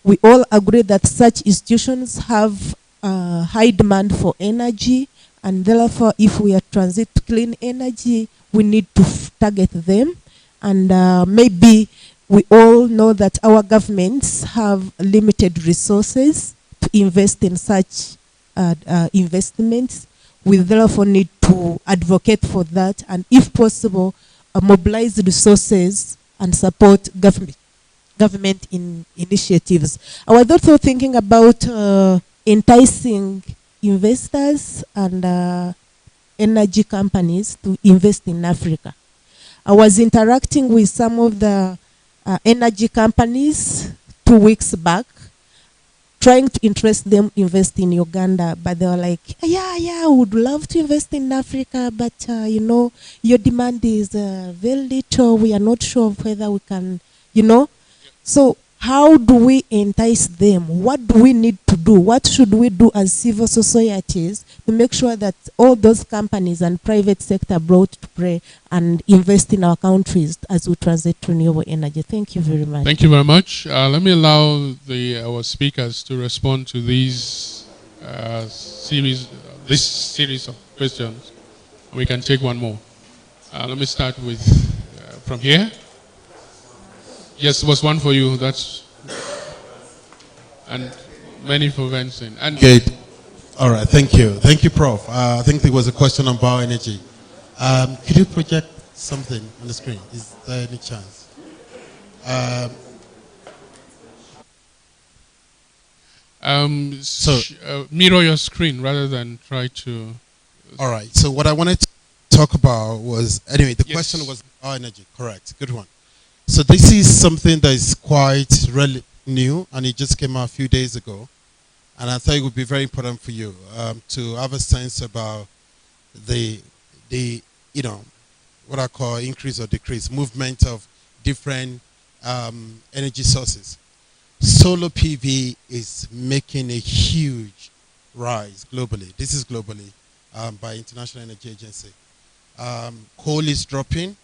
We all agree that such institutions have high demand for energy, and therefore if we are transit to clean energy, we need to target them. And maybe we all know that our governments have limited resources to invest in such investments. We therefore need to advocate for that, and if possible, mobilize resources and support government initiatives. I was also thinking about enticing investors and energy companies to invest in Africa. I was interacting with some of the energy companies 2 weeks back, trying to interest them invest in Uganda, but they were like, yeah, I would love to invest in Africa, but you know, your demand is very little. We are not sure of whether we can, you know. So how do we entice them? What do we need to do? What should we do as civil societies to make sure that all those companies and private sector brought to play and invest in our countries as we transit to renewable energy? Thank you very much. Thank you very much. Let me allow our speakers to respond to these series of questions. We can take one more. Let me start with from here. Yes, was one for you. That's and many for Vincent. And good. All right. Thank you. Thank you, Prof. I think there was a question on bioenergy. Could you project something on the screen? Is there any chance? Mirror your screen rather than try to. All right. So what I wanted to talk about was, anyway, the question was bioenergy. Correct. Good one. So this is something that is quite really new, and it just came out a few days ago. And I thought it would be very important for you to have a sense about the you know, what I call increase or decrease, movement of different energy sources. Solar PV is making a huge rise globally. This is globally by International Energy Agency. Coal is dropping,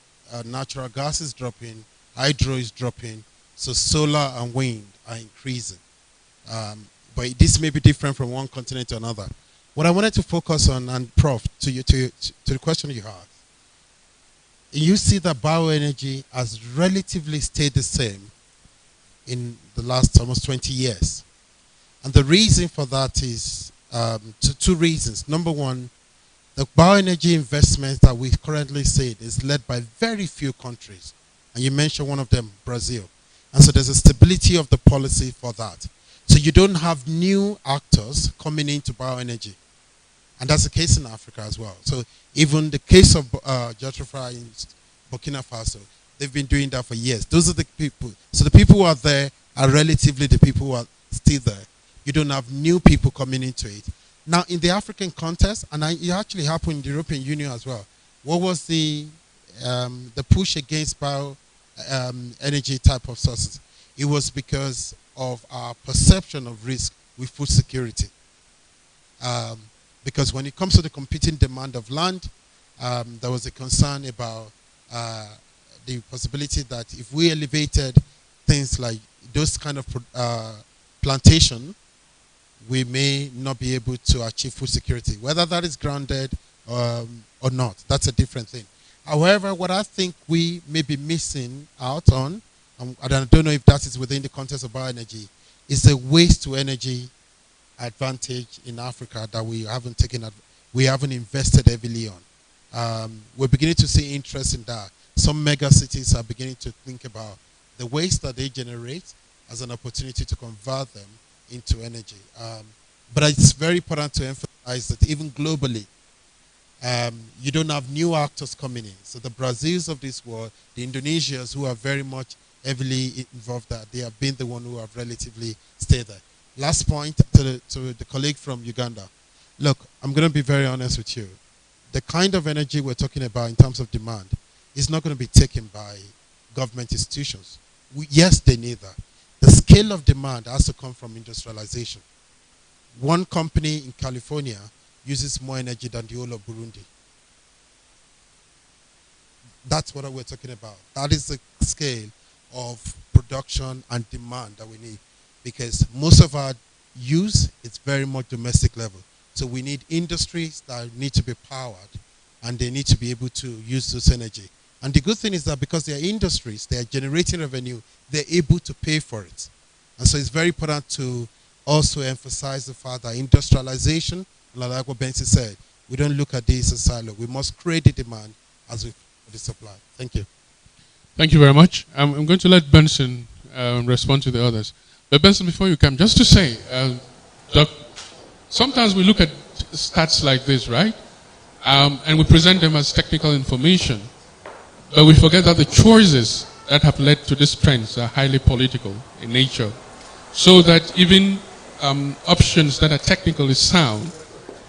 natural gas is dropping, hydro is dropping, so solar and wind are increasing. But this may be different from one continent to another. What I wanted to focus on, and Prof, to the question you asked, you see that bioenergy has relatively stayed the same in the last almost 20 years. And the reason for that is two reasons. Number one, the bioenergy investment that we currently see is led by very few countries. And you mentioned one of them, Brazil. And so there's a stability of the policy for that. So you don't have new actors coming into bioenergy. And that's the case in Africa as well. So even the case of Jotropha in Burkina Faso, they've been doing that for years. Those are the people. So the people who are there are relatively the people who are still there. You don't have new people coming into it. Now, in the African context, and it actually happened in the European Union as well, what was the push against energy type of sources? It was because of our perception of risk with food security. Because when it comes to the competing demand of land, there was a concern about the possibility that if we elevated things like those kind of plantation, we may not be able to achieve food security. Whether that is grounded or not, that's a different thing. However, what I think we may be missing out on, and I don't know if that is within the context of bioenergy, is the waste to energy advantage in Africa that we haven't invested heavily on. We're beginning to see interest in that. Some mega cities are beginning to think about the waste that they generate as an opportunity to convert them into energy. But it's very important to emphasize that even globally, you don't have new actors coming in. So the Brazils of this world, the Indonesians who are very much heavily involved, that they have been the one who have relatively stayed there. Last point to the colleague from Uganda. Look, I'm going to be very honest with you. The kind of energy we're talking about in terms of demand is not going to be taken by government institutions. Yes, they need that. The scale of demand has to come from industrialization. One company in California uses more energy than the whole of Burundi. That's what we're talking about. That is the scale of production and demand that we need, because most of our use is very much domestic level. So we need industries that need to be powered, and they need to be able to use this energy. And the good thing is that because they are industries, they are generating revenue, they're able to pay for it. And so it's very important to also emphasize the fact that industrialization, like what Benson said, we don't look at this as silo. We must create the demand as we the supply. Thank you. Thank you very much. I'm going to let Benson respond to the others. But Benson, before you come, just to say, Doc, sometimes we look at stats like this, right? And we present them as technical information. But we forget that the choices that have led to these trends are highly political in nature. So that even options that are technically sound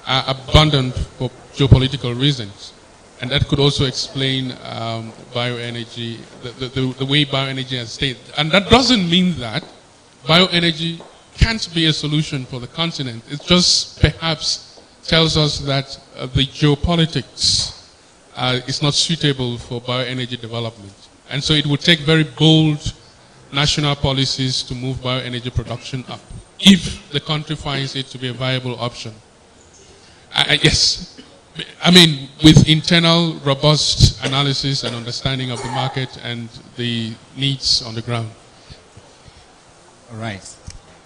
are abandoned for geopolitical reasons. And that could also explain bioenergy, the way bioenergy has stayed. And that doesn't mean that bioenergy can't be a solution for the continent. It just perhaps tells us that the geopolitics is not suitable for bioenergy development. And so it would take very bold national policies to move bioenergy production up, if the country finds it to be a viable option. Yes. I mean, with internal, robust analysis and understanding of the market and the needs on the ground. All right.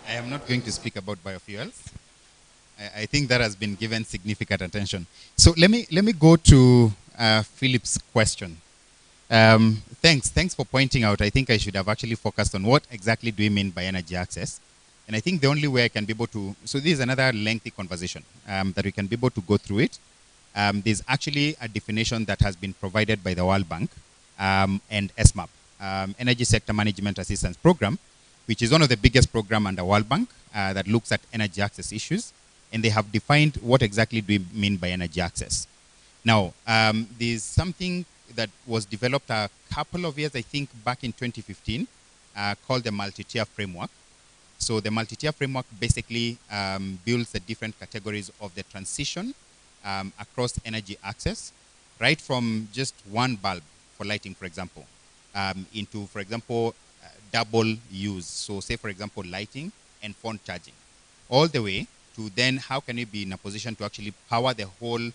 I am not going to speak about biofuels. I think that has been given significant attention. So let me go to Philip's question. Thanks for pointing out. I think I should have actually focused on what exactly do we mean by energy access. And I think the only way I can be able to, so this is another lengthy conversation that we can be able to go through it. There's actually a definition that has been provided by the World Bank and SMAP, Energy Sector Management Assistance Program, which is one of the biggest programs under World Bank that looks at energy access issues. And they have defined what exactly do we mean by energy access. Now, there's something that was developed a couple of years, I think, back in 2015, called the multi-tier framework. So the multi-tier framework basically builds the different categories of the transition across energy access, right from just one bulb for lighting, for example, into, for example, double use. So say, for example, lighting and phone charging, all the way to then how can you be in a position to actually power the whole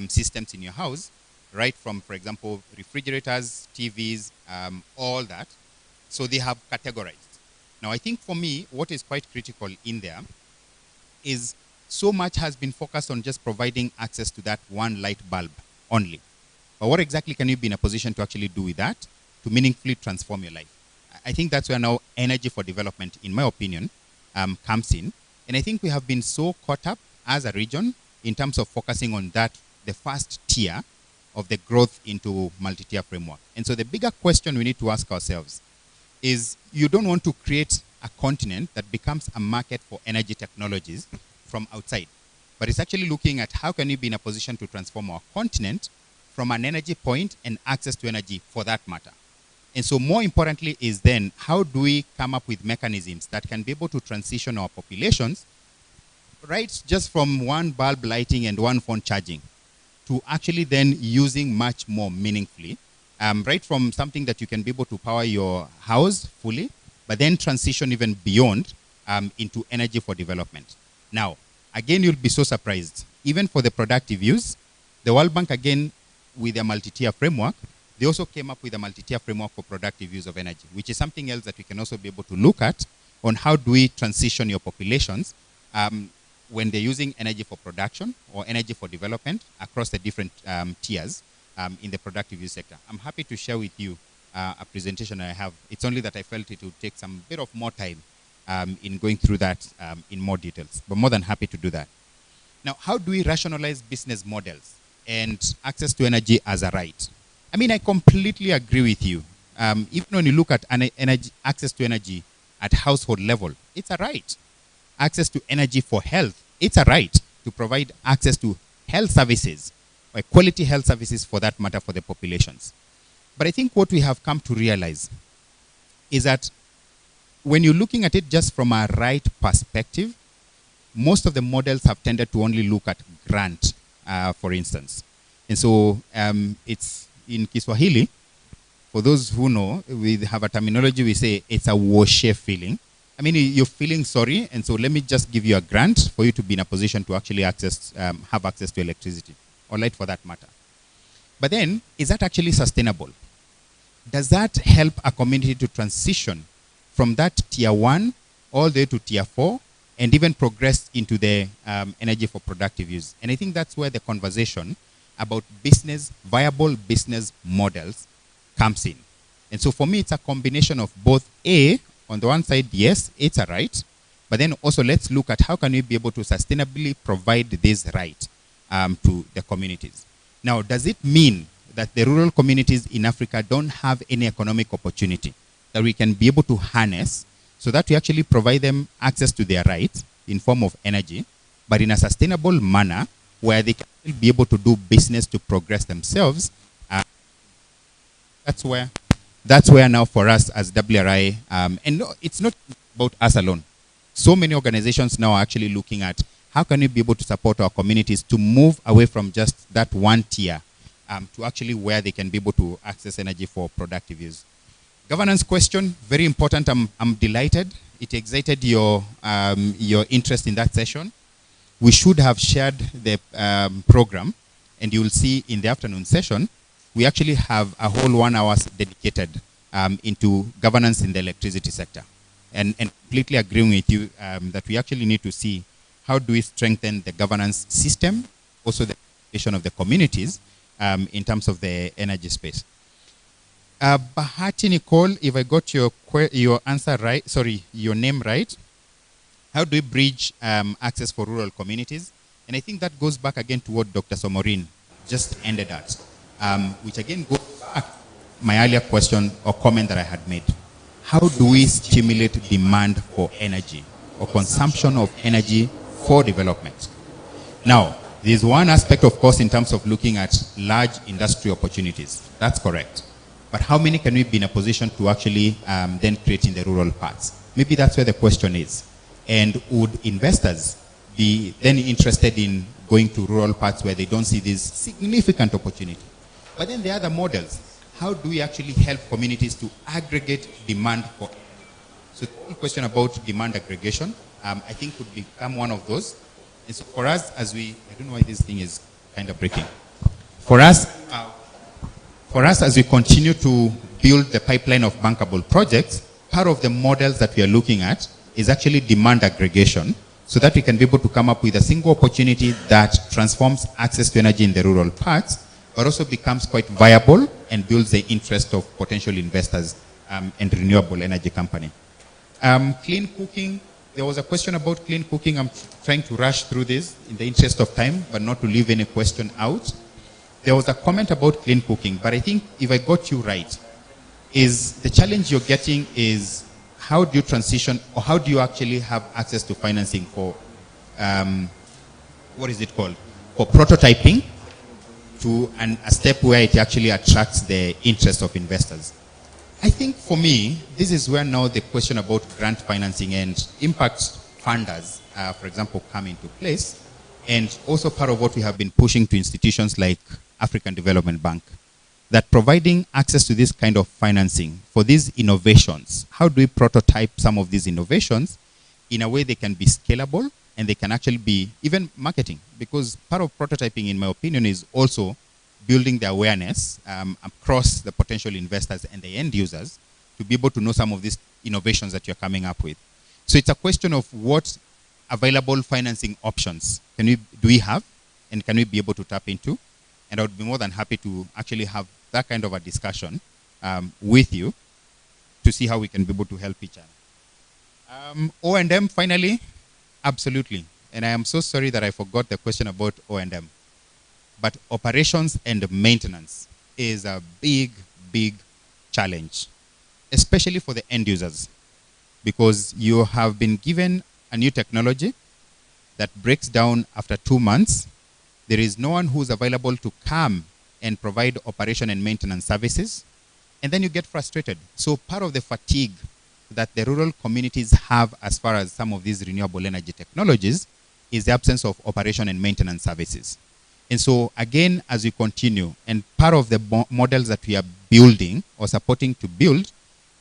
systems in your house, right from, for example, refrigerators, TVs, all that. So they have categorized. Now, I think for me, what is quite critical in there is so much has been focused on just providing access to that one light bulb only. But what exactly can you be in a position to actually do with that to meaningfully transform your life? I think that's where now energy for development, in my opinion, comes in. And I think we have been so caught up as a region in terms of focusing on that, the first tier of the growth into multi-tier framework. And so the bigger question we need to ask ourselves is, you don't want to create a continent that becomes a market for energy technologies from outside, but it's actually looking at how can you be in a position to transform our continent from an energy point and access to energy for that matter. And so more importantly is then, how do we come up with mechanisms that can be able to transition our populations, right, just from one bulb lighting and one phone charging to actually then using much more meaningfully, right from something that you can be able to power your house fully, but then transition even beyond into energy for development. Now, again, you'll be so surprised. Even for the productive use, the World Bank, again, with a multi-tier framework, they also came up with a multi-tier framework for productive use of energy, which is something else that we can also be able to look at on how do we transition your populations when they're using energy for production or energy for development across the different tiers in the productive use sector. I'm happy to share with you a presentation I have. It's only that I felt it would take some bit of more time in going through that in more details, but more than happy to do that. Now, how do we rationalize business models and access to energy as a right? I mean, I completely agree with you. Even when you look at energy, access to energy at household level, it's a right. Access to energy for health, it's a right to provide access to health services, or quality health services for that matter for the populations. But I think what we have come to realize is that when you're looking at it just from a right perspective, most of the models have tended to only look at grant, for instance. And so it's in Kiswahili, for those who know, we have a terminology, we say it's a washe feeling. I mean, you're feeling sorry, and so let me just give you a grant for you to be in a position to actually have access to electricity, or light for that matter. But then, is that actually sustainable? Does that help a community to transition from that tier 1 all the way to tier 4, and even progress into the energy for productive use? And I think that's where the conversation about viable business models comes in. And so for me, it's a combination of both. On the one side, yes, it's a right, but then also let's look at how can we be able to sustainably provide this right to the communities. Now, does it mean that the rural communities in Africa don't have any economic opportunity that we can be able to harness so that we actually provide them access to their rights in form of energy, but in a sustainable manner where they can be able to do business to progress themselves? That's where now for us as WRI, and no, it's not about us alone. So many organizations now are actually looking at how can we be able to support our communities to move away from just that one tier to actually where they can be able to access energy for productive use. Governance question, very important. I'm delighted. It excited your interest in that session. We should have shared the program, and you will see in the afternoon session, we actually have a whole 1 hour dedicated into governance in the electricity sector. And completely agreeing with you that we actually need to see how do we strengthen the governance system, also the participation of the communities in terms of the energy space. Bahati Nicole, if I got your answer right, sorry, your name right, how do we bridge access for rural communities? And I think that goes back again to what Dr. Somorin just ended at. Which again goes back to my earlier question or comment that I had made. How do we stimulate demand for energy or consumption of energy for development? Now, there's one aspect, of course, in terms of looking at large industry opportunities. That's correct. But how many can we be in a position to actually then create in the rural parts? Maybe that's where the question is. And would investors be then interested in going to rural parts where they don't see this significant opportunity? But then the other models, how do we actually help communities to aggregate demand for? So the question about demand aggregation, I think would become one of those. And so for us, I don't know why this thing is kind of breaking. For us, as we continue to build the pipeline of bankable projects, part of the models that we are looking at is actually demand aggregation, so that we can be able to come up with a single opportunity that transforms access to energy in the rural parts, but also becomes quite viable and builds the interest of potential investors and renewable energy company. Clean cooking, there was a question about clean cooking. I'm trying to rush through this in the interest of time, but not to leave any question out. There was a comment about clean cooking, but I think if I got you right, is the challenge you're getting is how do you transition, or how do you actually have access to financing for, what is it called? For prototyping, to a step where it actually attracts the interest of investors. I think for me, this is where now the question about grant financing and impact funders, for example, come into place. And also part of what we have been pushing to institutions like African Development Bank, that providing access to this kind of financing for these innovations, how do we prototype some of these innovations in a way they can be scalable and they can actually be even marketing? Because part of prototyping, in my opinion, is also building the awareness across the potential investors and the end users to be able to know some of these innovations that you're coming up with. So it's a question of what available financing options do we have, and can we be able to tap into? And I would be more than happy to actually have that kind of a discussion with you to see how we can be able to help each other. O&M, finally, absolutely. And I am so sorry that I forgot the question about O&M. But operations and maintenance is a big, big challenge, especially for the end users, because you have been given a new technology that breaks down after 2 months. There is no one who's available to come and provide operation and maintenance services, and then you get frustrated. So part of the fatigue that the rural communities have as far as some of these renewable energy technologies is the absence of operation and maintenance services. And so again, as we continue, and part of the models that we are building or supporting to build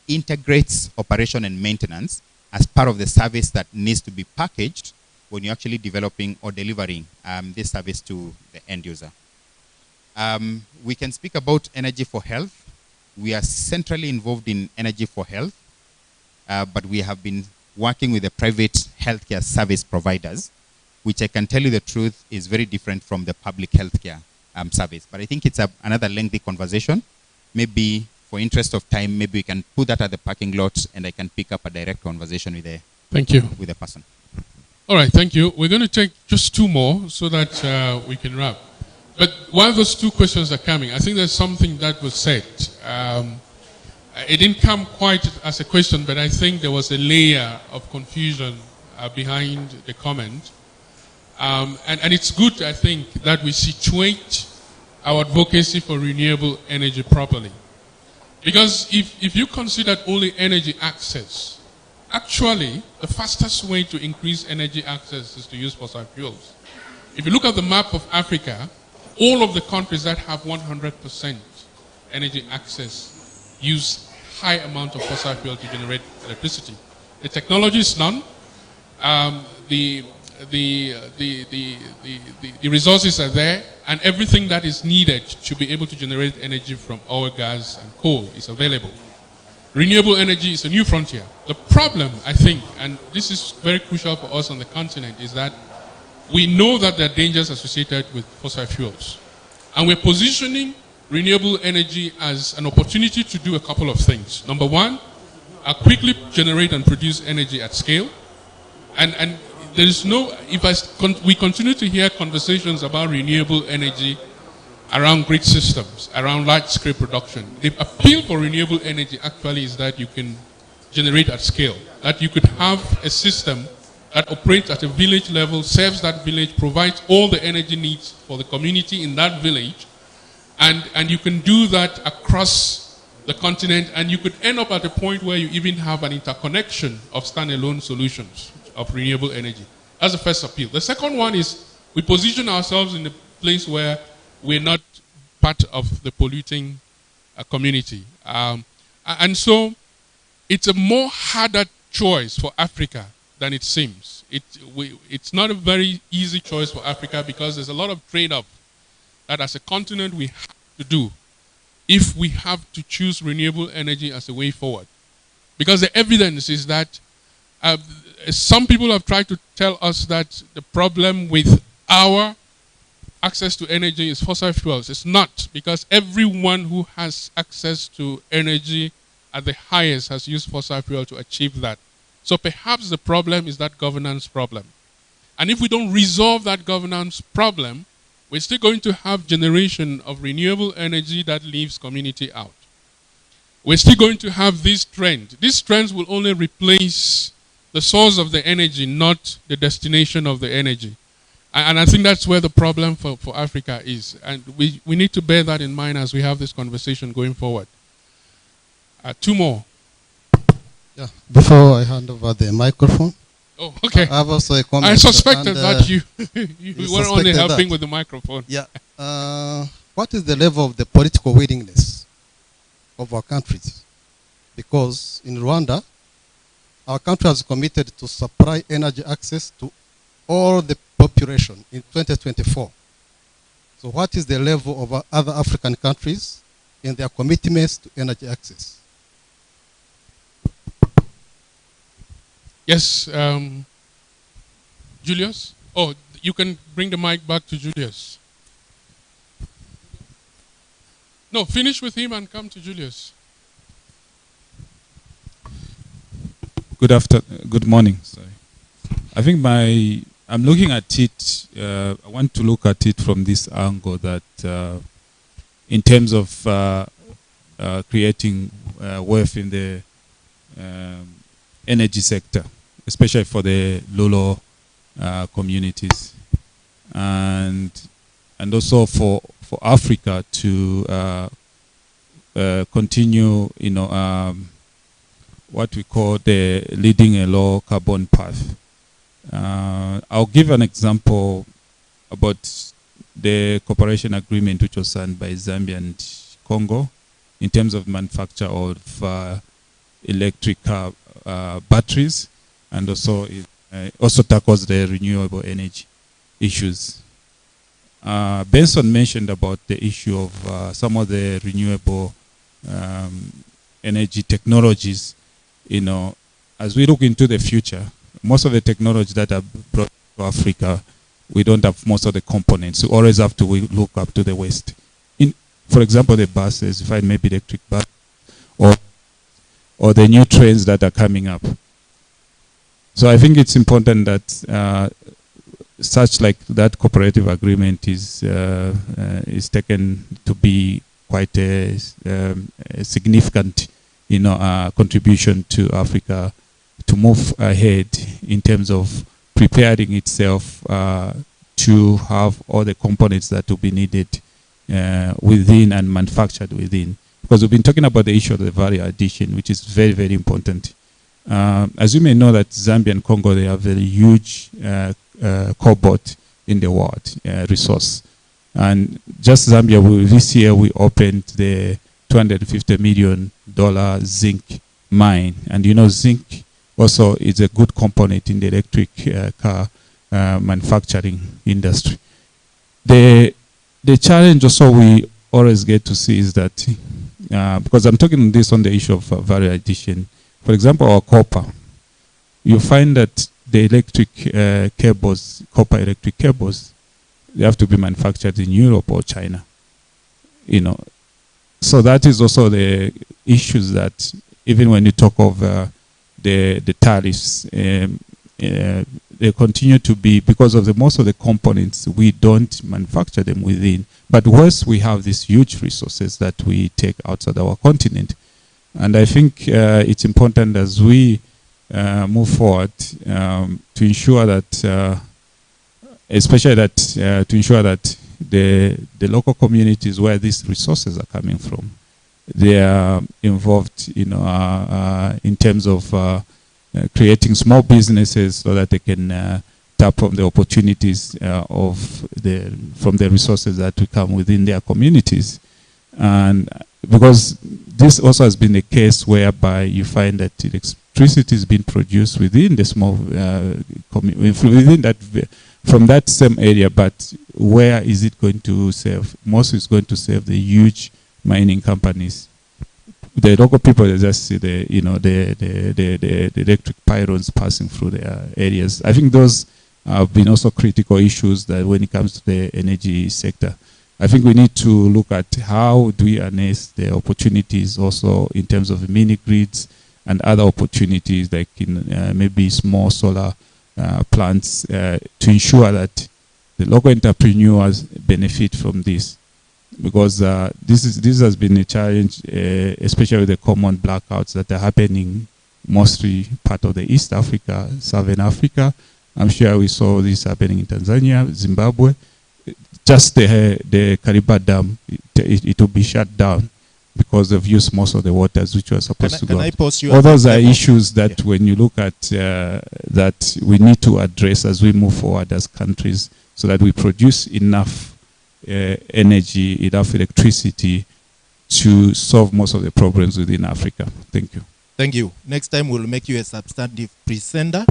integrates operation and maintenance as part of the service that needs to be packaged when you're actually developing or delivering this service to the end user. We can speak about energy for health. We are centrally involved in energy for health, but we have been working with the private healthcare service providers, which I can tell you the truth is very different from the public healthcare service. But I think it's another lengthy conversation. Maybe for interest of time, maybe we can put that at the parking lot and I can pick up a direct conversation with the person. All right, thank you. We're going to take just two more so that we can wrap. But while those two questions are coming, I think there's something that was said. It didn't come quite as a question, but I think there was a layer of confusion behind the comment. And it's good, I think, that we situate our advocacy for renewable energy properly. Because if you consider only energy access, actually, the fastest way to increase energy access is to use fossil fuels. If you look at the map of Africa, all of the countries that have 100% energy access use high amount of fossil fuel to generate electricity. The technology is none. The resources are there, and everything that is needed to be able to generate energy from oil, gas, and coal is available. Renewable energy is a new frontier. The problem, I think, and this is very crucial for us on the continent, is that we know that there are dangers associated with fossil fuels. And we're positioning renewable energy as an opportunity to do a couple of things. Number one, quickly generate and produce energy at scale. And there is no, we continue to hear conversations about renewable energy around grid systems, around large-scale production. The appeal for renewable energy actually is that you can generate at scale, that you could have a system that operates at a village level, serves that village, provides all the energy needs for the community in that village, and you can do that across the continent, and you could end up at a point where you even have an interconnection of standalone solutions of renewable energy. That's the first appeal. The second one is we position ourselves in a place where we're not part of the polluting community. And so it's a more harder choice for Africa than it seems. It's not a very easy choice for Africa because there's a lot of trade-off that as a continent we have to do if we have to choose renewable energy as a way forward. Because the evidence is that some people have tried to tell us that the problem with our access to energy is fossil fuels. It's not, because everyone who has access to energy at the highest has used fossil fuel to achieve that. So perhaps the problem is that governance problem. And if we don't resolve that governance problem, we're still going to have generation of renewable energy that leaves community out. We're still going to have this trend. These trends will only replace the source of the energy, not the destination of the energy. And I think that's where the problem for Africa is. And we need to bear that in mind as we have this conversation going forward. Two more. Yeah. Before I hand over the microphone. Oh, okay. I have also a comment. I suspected that you were only helping with the microphone. Yeah. What is the level of the political willingness of our countries? Because in Rwanda, our country has committed to supply energy access to all the population in 2024. So what is the level of other African countries in their commitments to energy access? Yes, Julius? Oh, you can bring the mic back to Julius. No, finish with him and come to Julius. Good morning. Sorry. I think I'm looking at it, I want to look at it from this angle that in terms of creating wealth in the energy sector, especially for the Lolo communities, and also for Africa to continue, what we call the leading a low carbon path. I'll give an example about the cooperation agreement which was signed by Zambia and Congo in terms of manufacture of electric car batteries, and also it also tackles the renewable energy issues. Benson mentioned about the issue of some of the renewable energy technologies. You know, as we look into the future, most of the technology that are brought to Africa, we don't have most of the components. We always have to look up to the West. For example, the buses, if I maybe electric bus, or the new trains that are coming up. So I think it's important that such like that cooperative agreement is taken to be quite a significant, contribution to Africa to move ahead in terms of preparing itself to have all the components that will be needed within and manufactured within. Because we've been talking about the issue of the value addition, which is very, very important. As you may know that Zambia and Congo, they have very huge cobalt in the world resource. And just Zambia, this year we opened the $250 million zinc mine. And zinc also is a good component in the electric car manufacturing industry. The challenge also we always get to see is that, because I'm talking this on the issue of value addition. For example, our copper, you find that the electric cables, copper electric cables, they have to be manufactured in Europe or China. So that is also the issues that even when you talk of the tariffs, they continue to be because of most of the components we don't manufacture them within. But worse, we have these huge resources that we take outside our continent. And I think it's important as we move forward to ensure that, especially that to ensure that the local communities where these resources are coming from, they are involved, in terms of creating small businesses so that they can tap from the opportunities from the resources that will come within their communities. And because this also has been a case whereby you find that electricity is being produced within the small within that from that same area, but where is it going to serve? Most is going to serve the huge mining companies. The local people, they just see the electric pylons passing through their areas. I think those have been also critical issues that when it comes to the energy sector. I think we need to look at how do we harness the opportunities also in terms of mini grids and other opportunities like in maybe small solar plants to ensure that the local entrepreneurs benefit from this. Because this has been a challenge, especially with the common blackouts that are happening mostly part of the East Africa, Southern Africa. I'm sure we saw this happening in Tanzania, Zimbabwe. Just the Kariba Dam, it will be shut down because they've used most of the waters which were supposed to go. All those are issues that when you look at that we need to address as we move forward as countries so that we produce enough energy, enough electricity to solve most of the problems within Africa. Thank you. Thank you. Next time we'll make you a substantive presenter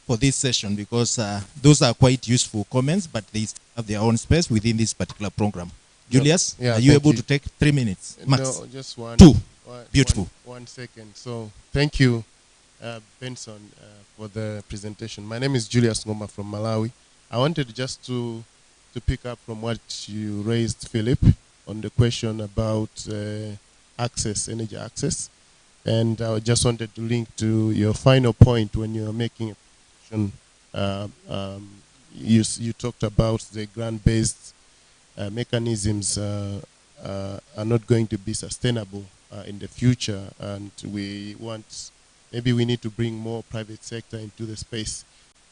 for this session because those are quite useful comments, but they have their own space within this particular program. Julius, are you able to take 3 minutes? Max? No, just one. 2. Beautiful. 1 second. So thank you, Benson, for the presentation. My name is Julius Ngoma from Malawi. I wanted just to pick up from what you raised, Philip, on the question about access, energy access. And I just wanted to link to your final point when you were making a presentation. You talked about the grant-based mechanisms are not going to be sustainable in the future, and maybe we need to bring more private sector into the space.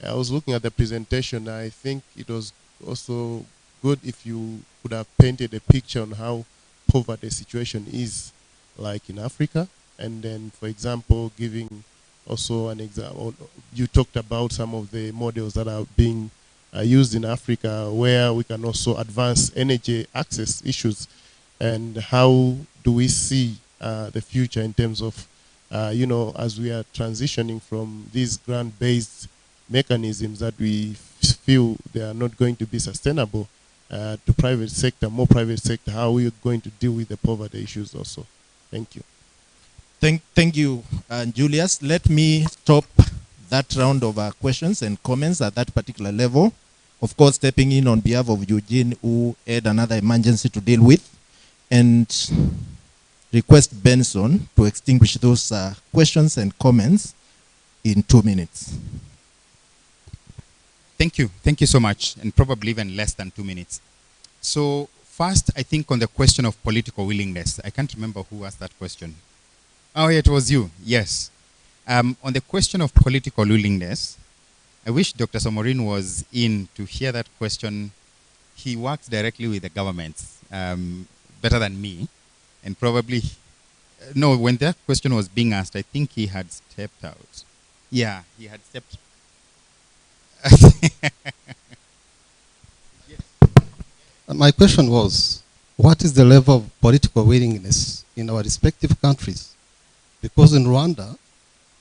I was looking at the presentation. I think it was also good if you could have painted a picture on how poverty situation is like in Africa, and then, for example, giving also an example. You talked about some of the models that are being used in Africa, where we can also advance energy access issues, and how do we see the future in terms of, as we are transitioning from these grant-based mechanisms that we feel they are not going to be sustainable to private sector, more private sector, how are we going to deal with the poverty issues also? Thank you. Thank you, Julius. Let me stop that round of questions and comments at that particular level. Of course, stepping in on behalf of Eugene, who had another emergency to deal with, and request Benson to extinguish those questions and comments in 2 minutes. Thank you. Thank you so much, and probably even less than 2 minutes. So first, I think on the question of political willingness, I can't remember who asked that question. Oh, yeah, it was you. Yes. On the question of political willingness, I wish Dr. Somorin was in to hear that question. He works directly with the governments better than me, and probably, no, when that question was being asked, I think he had stepped out. Yeah, he had stepped. My question was, what is the level of political willingness in our respective countries? Because in Rwanda,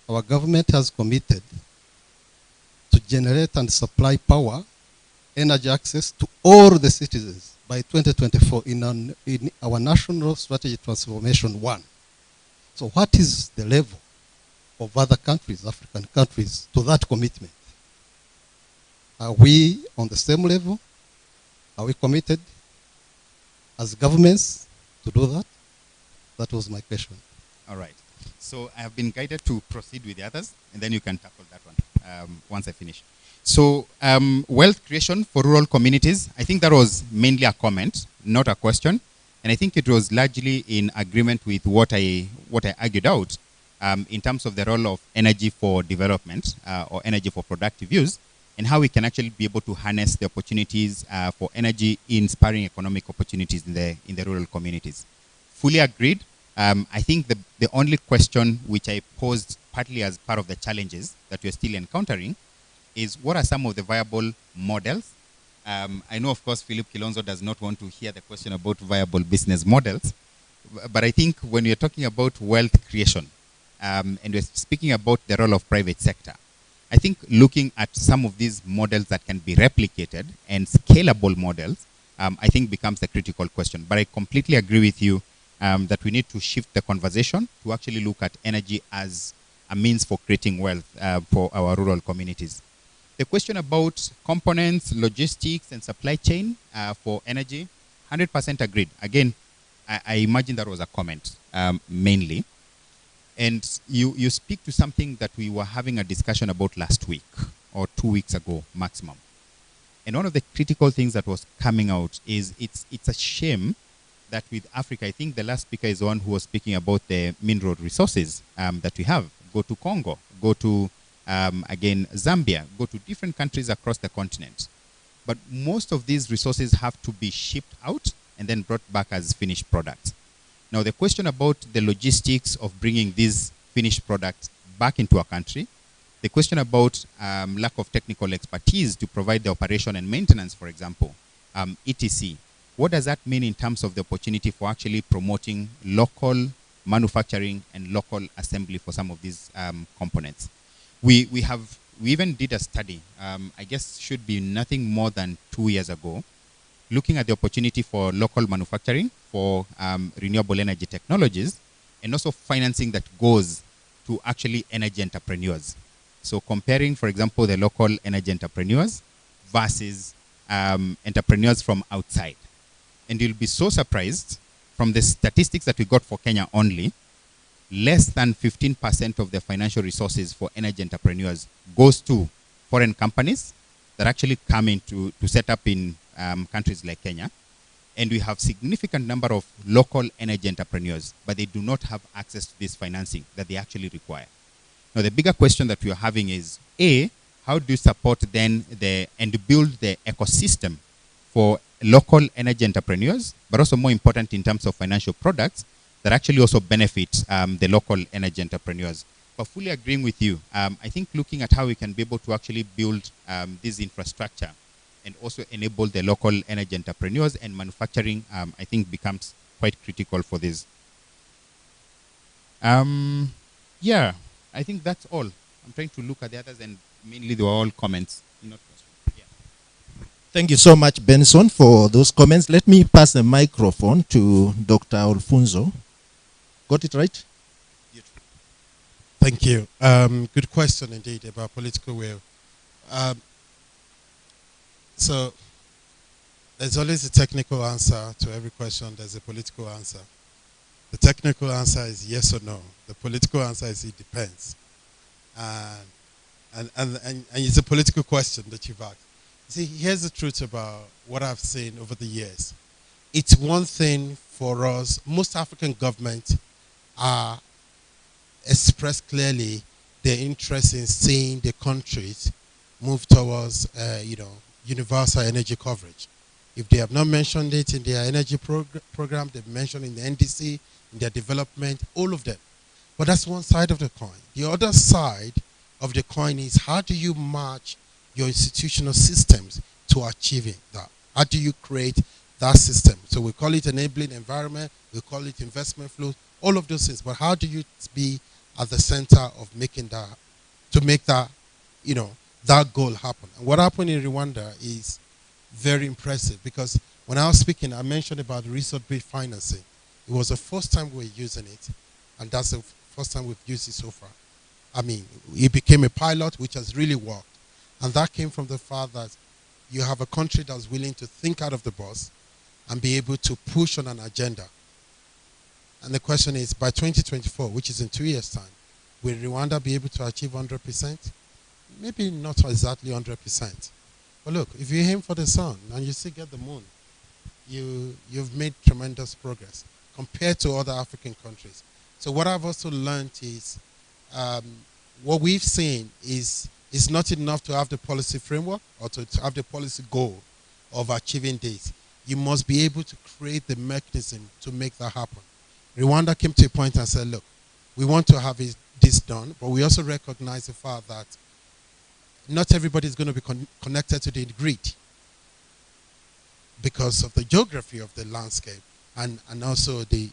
our government has committed to generate and supply power, energy access to all the citizens by 2024 in our National Strategy Transformation 1. So what is the level of other countries, African countries, to that commitment? Are we on the same level? Are we committed as governments to do that? That was my question. All right. So I have been guided to proceed with the others, and then you can tackle that one once I finish. So wealth creation for rural communities, I think that was mainly a comment, not a question. And I think it was largely in agreement with what I argued out in terms of the role of energy for development or energy for productive use, and how we can actually be able to harness the opportunities for energy inspiring economic opportunities in the rural communities. Fully agreed. I think the only question which I posed partly as part of the challenges that we're still encountering is, what are some of the viable models? I know, of course, Philip Kilonzo does not want to hear the question about viable business models, but I think when you're talking about wealth creation, and we're speaking about the role of private sector, I think looking at some of these models that can be replicated and scalable models, I think becomes the critical question. But I completely agree with you that we need to shift the conversation to actually look at energy as a means for creating wealth for our rural communities. The question about components, logistics, and supply chain for energy, 100% agreed. Again, I imagine that was a comment mainly. And you speak to something that we were having a discussion about last week or 2 weeks ago maximum. And one of the critical things that was coming out is it's a shame that with Africa, I think the last speaker is the one who was speaking about the mineral resources that we have. Go to Congo, go to, again, Zambia, go to different countries across the continent. But most of these resources have to be shipped out and then brought back as finished products. Now, the question about the logistics of bringing these finished products back into a country, the question about lack of technical expertise to provide the operation and maintenance, for example, etc. What does that mean in terms of the opportunity for actually promoting local manufacturing and local assembly for some of these components? We even did a study, I guess should be nothing more than 2 years ago, looking at the opportunity for local manufacturing for renewable energy technologies, and also financing that goes to actually energy entrepreneurs. So comparing, for example, the local energy entrepreneurs versus entrepreneurs from outside. And you'll be so surprised from the statistics that we got for Kenya only, less than 15% of the financial resources for energy entrepreneurs goes to foreign companies that actually come in to set up in countries like Kenya. And we have significant number of local energy entrepreneurs, but they do not have access to this financing that they actually require. Now, the bigger question that we are having is, A, how do you support then and build the ecosystem for local energy entrepreneurs, but also more important in terms of financial products that actually also benefit the local energy entrepreneurs. But fully agreeing with you, I think looking at how we can be able to actually build this infrastructure and also enable the local energy entrepreneurs, and manufacturing, I think, becomes quite critical for this. Yeah, I think that's all. I'm trying to look at the others, and mainly they were all comments, not questions. Yeah. Thank you so much, Benson, for those comments. Let me pass the microphone to Dr. Alfonso. Got it right? Thank you. Good question indeed about political will. So there's always a technical answer to every question. There's a political answer. The technical answer is yes or no. The political answer is it depends. And it's a political question that you've asked. See, here's the truth about what I've seen over the years. It's one thing for us. Most African governments are express clearly their interest in seeing the countries move towards, universal energy coverage. If they have not mentioned it in their energy program, they've mentioned in the NDC, in their development, all of them. But that's one side of the coin. The other side of the coin is how do you match your institutional systems to achieving that? How do you create that system? So we call it enabling environment, we call it investment flow, all of those things. But how do you be at the center of making that, to make that, that goal happen? And what happened in Rwanda is very impressive, because when I was speaking, I mentioned about resource-based financing. It was the first time we were using it, and that's the first time we've used it so far. I mean, it became a pilot, which has really worked. And that came from the fact that you have a country that's willing to think out of the box and be able to push on an agenda. And the question is, by 2024, which is in 2 years' time, will Rwanda be able to achieve 100%? Maybe not exactly 100%. But look, if you aim for the sun and you still get the moon, you've made tremendous progress compared to other African countries. So what I've also learned is what we've seen is it's not enough to have the policy framework or to have the policy goal of achieving this. You must be able to create the mechanism to make that happen. Rwanda came to a point and said, look, we want to have this done, but we also recognize the fact that not everybody is going to be connected to the grid because of the geography of the landscape and also the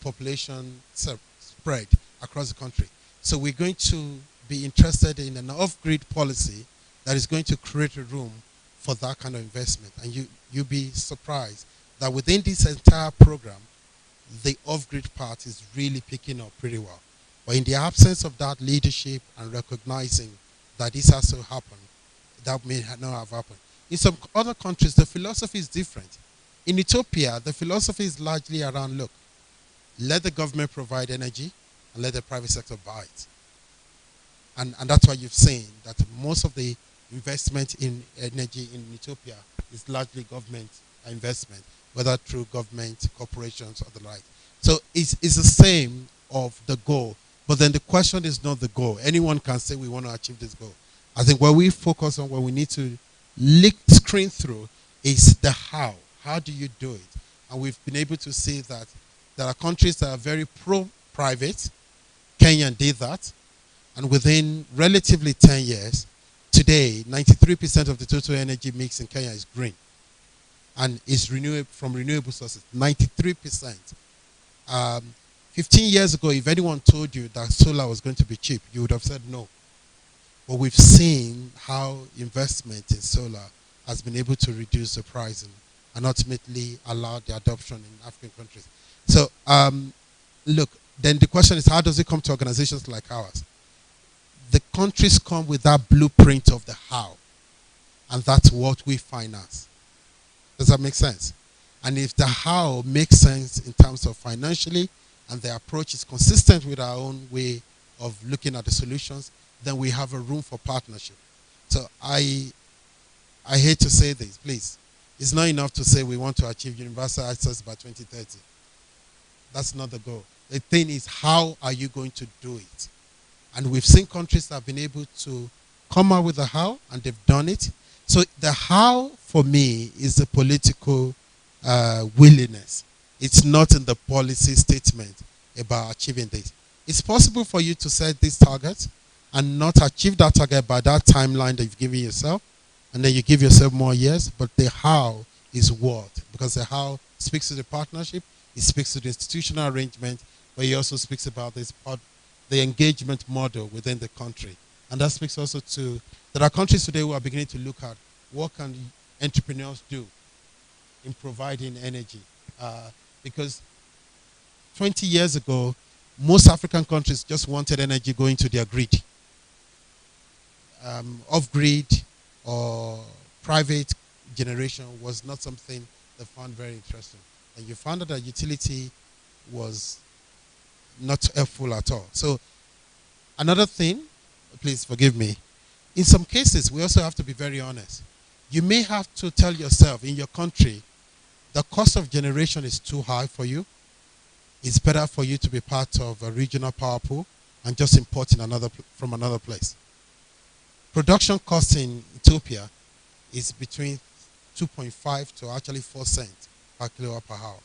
population spread across the country. So we're going to be interested in an off-grid policy that is going to create a room for that kind of investment. And you'll be surprised that within this entire program, the off-grid part is really picking up pretty well. But in the absence of that leadership and recognizing that this has to happen, that may not have happened. In some other countries, the philosophy is different. In Ethiopia, the philosophy is largely around, look, let the government provide energy and let the private sector buy it. And that's why you've seen that most of the investment in energy in Ethiopia is largely government investment, whether through government, corporations, or the like. So it's the same of the goal. But then the question is not the goal. Anyone can say we want to achieve this goal. I think what we focus on, what we need to screen through is the how. How do you do it? And we've been able to see that there are countries that are very pro-private. Kenya did that. And within relatively 10 years, today, 93% of the total energy mix in Kenya is green. And is from renewable sources, 93%. 15 years ago, if anyone told you that solar was going to be cheap, you would have said no. But we've seen how investment in solar has been able to reduce the price and ultimately allow the adoption in African countries. So, look, then the question is, how does it come to organizations like ours? The countries come with that blueprint of the how, and that's what we finance. Does that make sense? And if the how makes sense in terms of financially, and the approach is consistent with our own way of looking at the solutions, then we have a room for partnership. So I hate to say this, please. It's not enough to say we want to achieve universal access by 2030. That's not the goal. The thing is, how are you going to do it? And we've seen countries that have been able to come out with the how, and they've done it. So the how, for me, is the political willingness. It's not in the policy statement about achieving this. It's possible for you to set this target and not achieve that target by that timeline that you've given yourself. and then you give yourself more years, but the how is what? Because the how speaks to the partnership, it speaks to the institutional arrangement, but it also speaks about this the engagement model within the country. And that speaks also to, there are countries today who are beginning to look at what can entrepreneurs do in providing energy. Because 20 years ago, most African countries just wanted energy going to their grid. Off-grid or private generation was not something they found very interesting. And you found out that utility was not helpful at all. So another thing, please forgive me, in some cases, we also have to be very honest. You may have to tell yourself in your country, the cost of generation is too high for you. It's better for you to be part of a regional power pool and just importing from another place. Production cost in Ethiopia is between 2.5 to actually 4 cents per kilowatt per hour.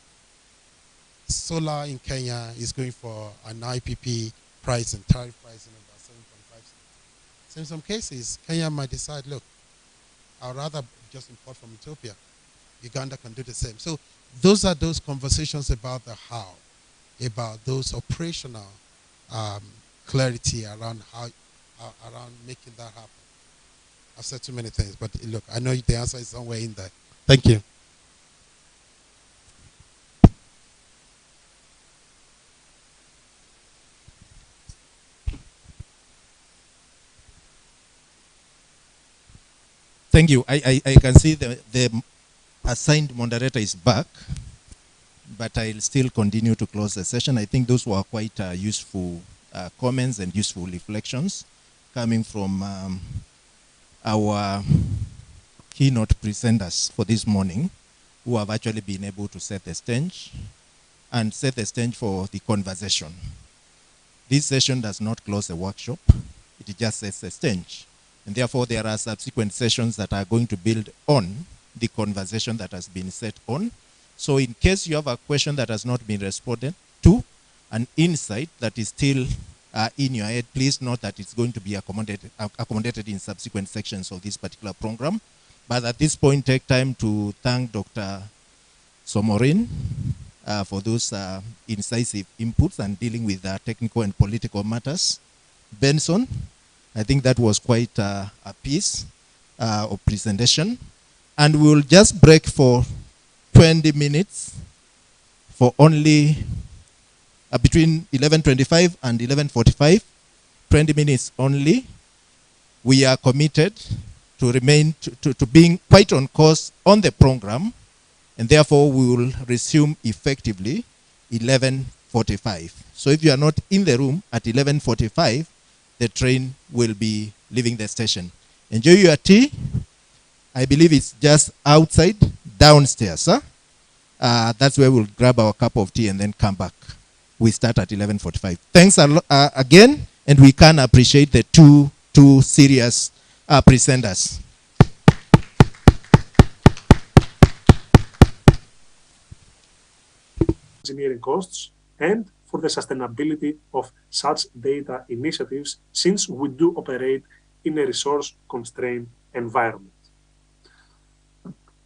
Solar in Kenya is going for an IPP price and tariff pricing about 7.5 cents. So in some cases, Kenya might decide, look, I'd rather just import from Ethiopia. Uganda can do the same. So those are those conversations about the how, about those operational clarity around around making that happen. I've said too many things, but look, I know the answer is somewhere in there. Thank you. Thank you. I can see the assigned moderator is back, but I'll still continue to close the session. I think those were quite useful comments and useful reflections coming from our keynote presenters for this morning, who have actually been able to set the stage and set the stage for the conversation. This session does not close the workshop. It just sets the stage. And therefore, there are subsequent sessions that are going to build on the conversation that has been set on. So in case you have a question that has not been responded to, an insight that is still in your head, please note that it's going to be accommodated in subsequent sections of this particular program. But at this point, take time to thank Dr. Somorin for those incisive inputs and dealing with technical and political matters. Benson, I think that was quite a piece of presentation. And we'll just break for 20 minutes for only between 11:25 and 11:45, 20 minutes only. We are committed to remain, to being quite on course on the program, and therefore we will resume effectively 11:45. So if you are not in the room at 11:45, the train will be leaving the station. Enjoy your tea. I believe it's just outside, downstairs. Huh? That's where we'll grab our cup of tea and then come back. We start at 11:45. Thanks again, and we can appreciate the two serious presenters. Engineering costs and for the sustainability of such data initiatives, since we do operate in a resource-constrained environment.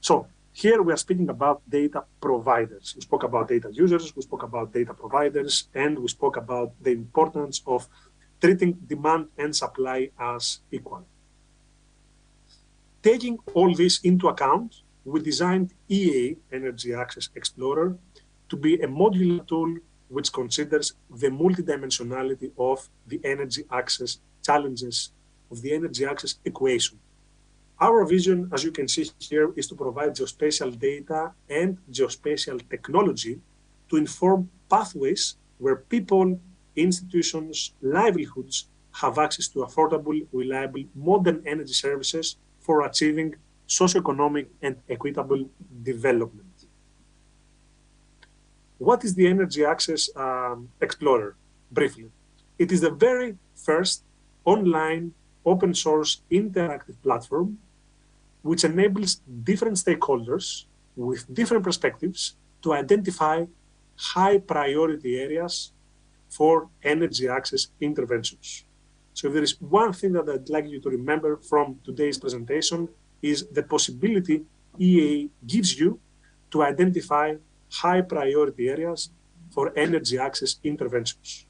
So here we are speaking about data providers. We spoke about data users, we spoke about data providers, and we spoke about the importance of treating demand and supply as equal. Taking all this into account, we designed EA, Energy Access Explorer, to be a modular tool which considers the multidimensionality of the energy access challenges, of the energy access equation. Our vision, as you can see here, is to provide geospatial data and geospatial technology to inform pathways where people, institutions, livelihoods have access to affordable, reliable, modern energy services for achieving socioeconomic and equitable development. What is the Energy Access Explorer? Briefly, it is the very first online open source interactive platform which enables different stakeholders with different perspectives to identify high priority areas for energy access interventions. So if there is one thing that I'd like you to remember from today's presentation, is the possibility EA gives you to identify high priority areas for energy access interventions.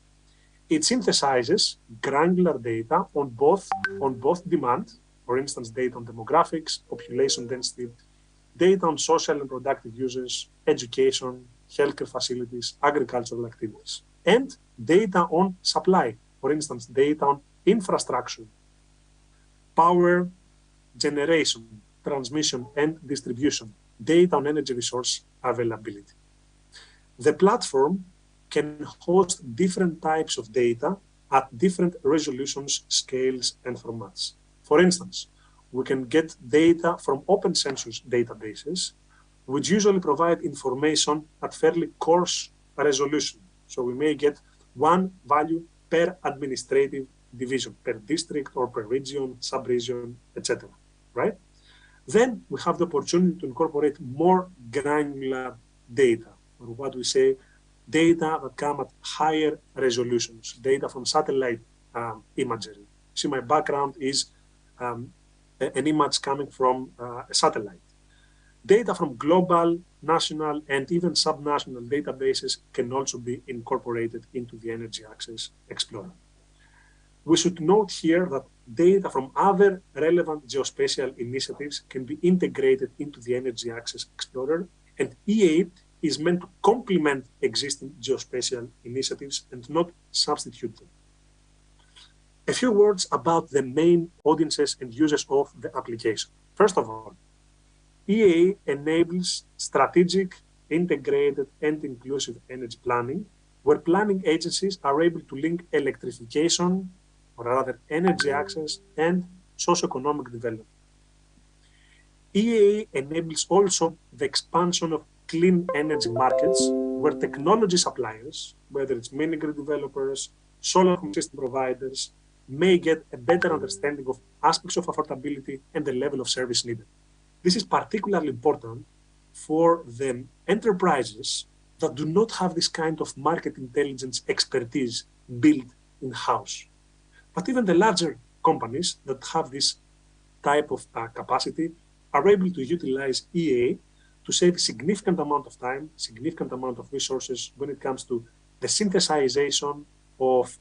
It synthesizes granular data on both demand, for instance, data on demographics, population density, data on social and productive uses, education, healthcare facilities, agricultural activities, and data on supply, for instance, data on infrastructure, power generation, transmission, and distribution, data on energy resource availability. The platform can host different types of data at different resolutions, scales, and formats. For instance, we can get data from open census databases, which usually provide information at fairly coarse resolution. So we may get one value per administrative division, per district or per region, sub-region, etc. Right? Then we have the opportunity to incorporate more granular data, or what we say, data that come at higher resolutions, data from satellite imagery. See, my background is an image coming from a satellite. Data from global, national, and even subnational databases can also be incorporated into the Energy Access Explorer. We should note here that data from other relevant geospatial initiatives can be integrated into the Energy Access Explorer, and EA is meant to complement existing geospatial initiatives and not substitute them. A few words about the main audiences and users of the application. First of all, EA enables strategic, integrated, and inclusive energy planning, where planning agencies are able to link electrification, or rather energy access, and socioeconomic development. EA enables also the expansion of clean energy markets, where technology suppliers, whether it's mini-grid developers, solar system providers, may get a better understanding of aspects of affordability and the level of service needed. This is particularly important for the enterprises that do not have this kind of market intelligence expertise built in-house. But even the larger companies that have this type of capacity are able to utilize EA to save a significant amount of time, significant amount of resources when it comes to the synthesization of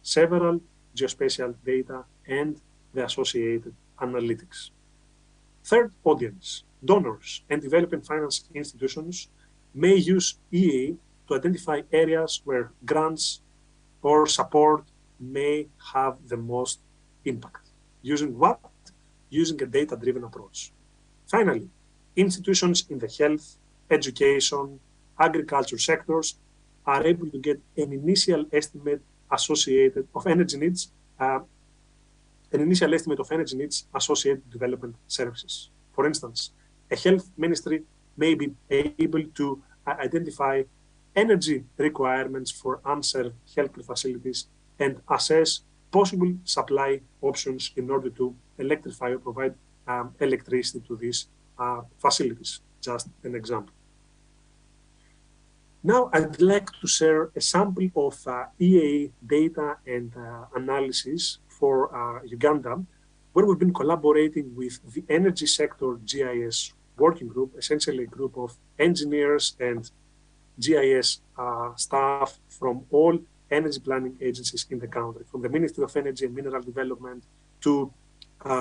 several geospatial data and the associated analytics. Third audience, donors and developing finance institutions may use EA to identify areas where grants or support may have the most impact. Using what? Using a data-driven approach. Finally, institutions in the health, education, agriculture sectors are able to get an initial estimate associated of energy needs, associated with development services. For instance, a health ministry may be able to identify energy requirements for unserved healthcare facilities and assess possible supply options in order to electrify or provide electricity to these facilities. Just an example. Now, I'd like to share a sample of EA data and analysis for Uganda, where we've been collaborating with the Energy Sector GIS Working Group, essentially a group of engineers and GIS staff from all energy planning agencies in the country, from the Ministry of Energy and Mineral Development to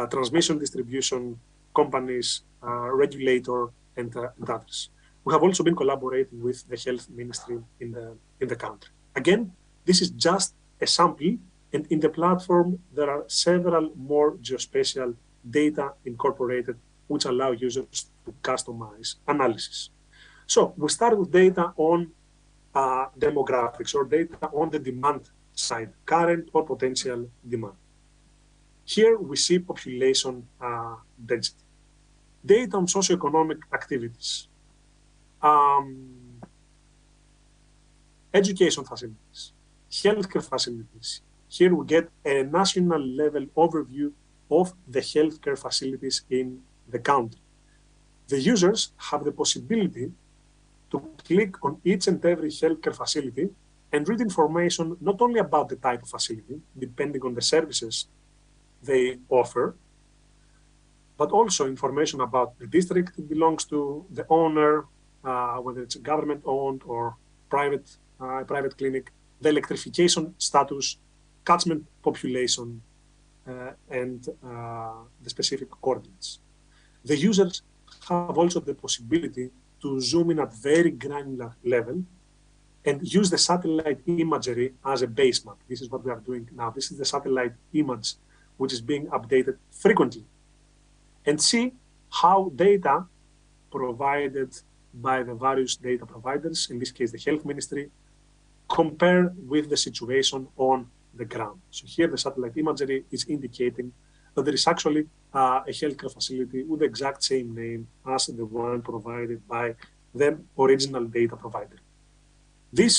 transmission distribution companies, regulator, and others. We have also been collaborating with the health ministry in the country. Again, this is just a sample, and in the platform, there are several more geospatial data incorporated, which allow users to customize analysis. So we start with data on demographics, or data on the demand side, current or potential demand. Here we see population density. Data on socioeconomic activities. Education facilities, healthcare facilities. Here we get a national level overview of the healthcare facilities in the country. The users have the possibility to click on each and every healthcare facility and read information not only about the type of facility, depending on the services they offer, but also information about the district it belongs to, the owner, whether it's government-owned or private clinic, the electrification status, catchment population, and the specific coordinates. The users have also the possibility to zoom in at very granular level and use the satellite imagery as a base map. This is what we are doing now. This is the satellite image which is being updated frequently, and see how data provided by the various data providers, in this case the health ministry, compare with the situation on the ground. So here the satellite imagery is indicating that there is actually a healthcare facility with the exact same name as the one provided by the original data provider. This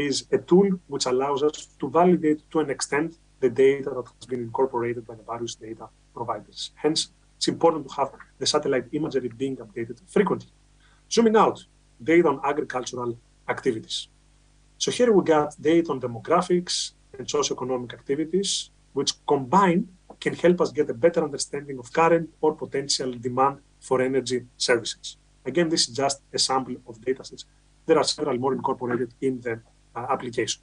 is a tool which allows us to validate to an extent the data that has been incorporated by the various data providers. Hence, it's important to have the satellite imagery being updated frequently. Zooming out, data on agricultural activities. So here we got data on demographics and socioeconomic activities, which combined can help us get a better understanding of current or potential demand for energy services. Again, this is just a sample of data sets. There are several more incorporated in the application.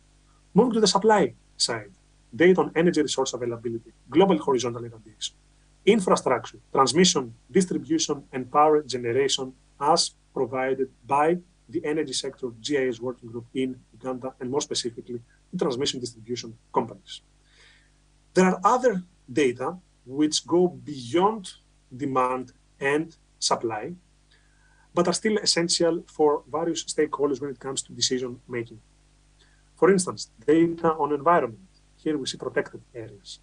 Moving to the supply side, data on energy resource availability, global horizontal irradiation, infrastructure, transmission, distribution, and power generation as provided by the energy sector GIS working group in Uganda, and more specifically, the transmission distribution companies. There are other data which go beyond demand and supply, but are still essential for various stakeholders when it comes to decision making. For instance, data on environment. Here we see protected areas.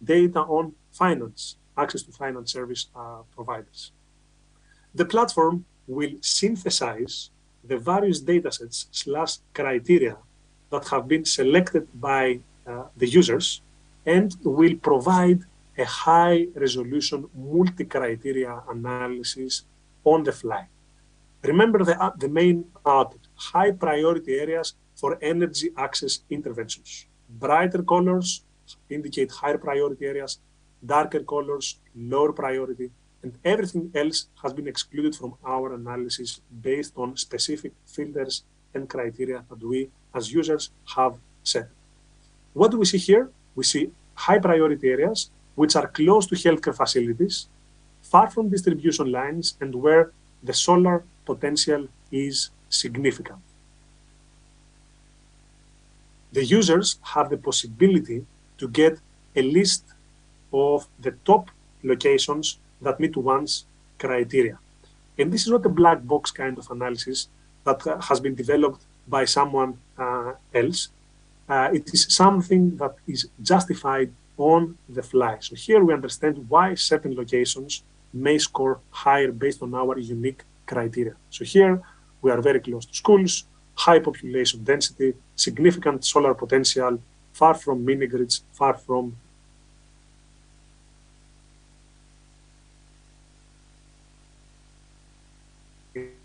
Data on finance, access to finance service providers. The platform will synthesize the various datasets / criteria that have been selected by the users and will provide a high resolution multi-criteria analysis on the fly. Remember the main output, high priority areas for energy access interventions. Brighter colors indicate higher priority areas, darker colors, lower priority, and everything else has been excluded from our analysis based on specific filters and criteria that we as users have set. What do we see here? We see high priority areas which are close to healthcare facilities, far from distribution lines, and where the solar potential is significant. The users have the possibility to get a list of the top locations that meet one's criteria. And this is not a black box kind of analysis that has been developed by someone else. It is something that is justified on the fly. So here we understand why certain locations may score higher based on our unique criteria. So here we are very close to schools, high population density, significant solar potential, far from mini grids, far from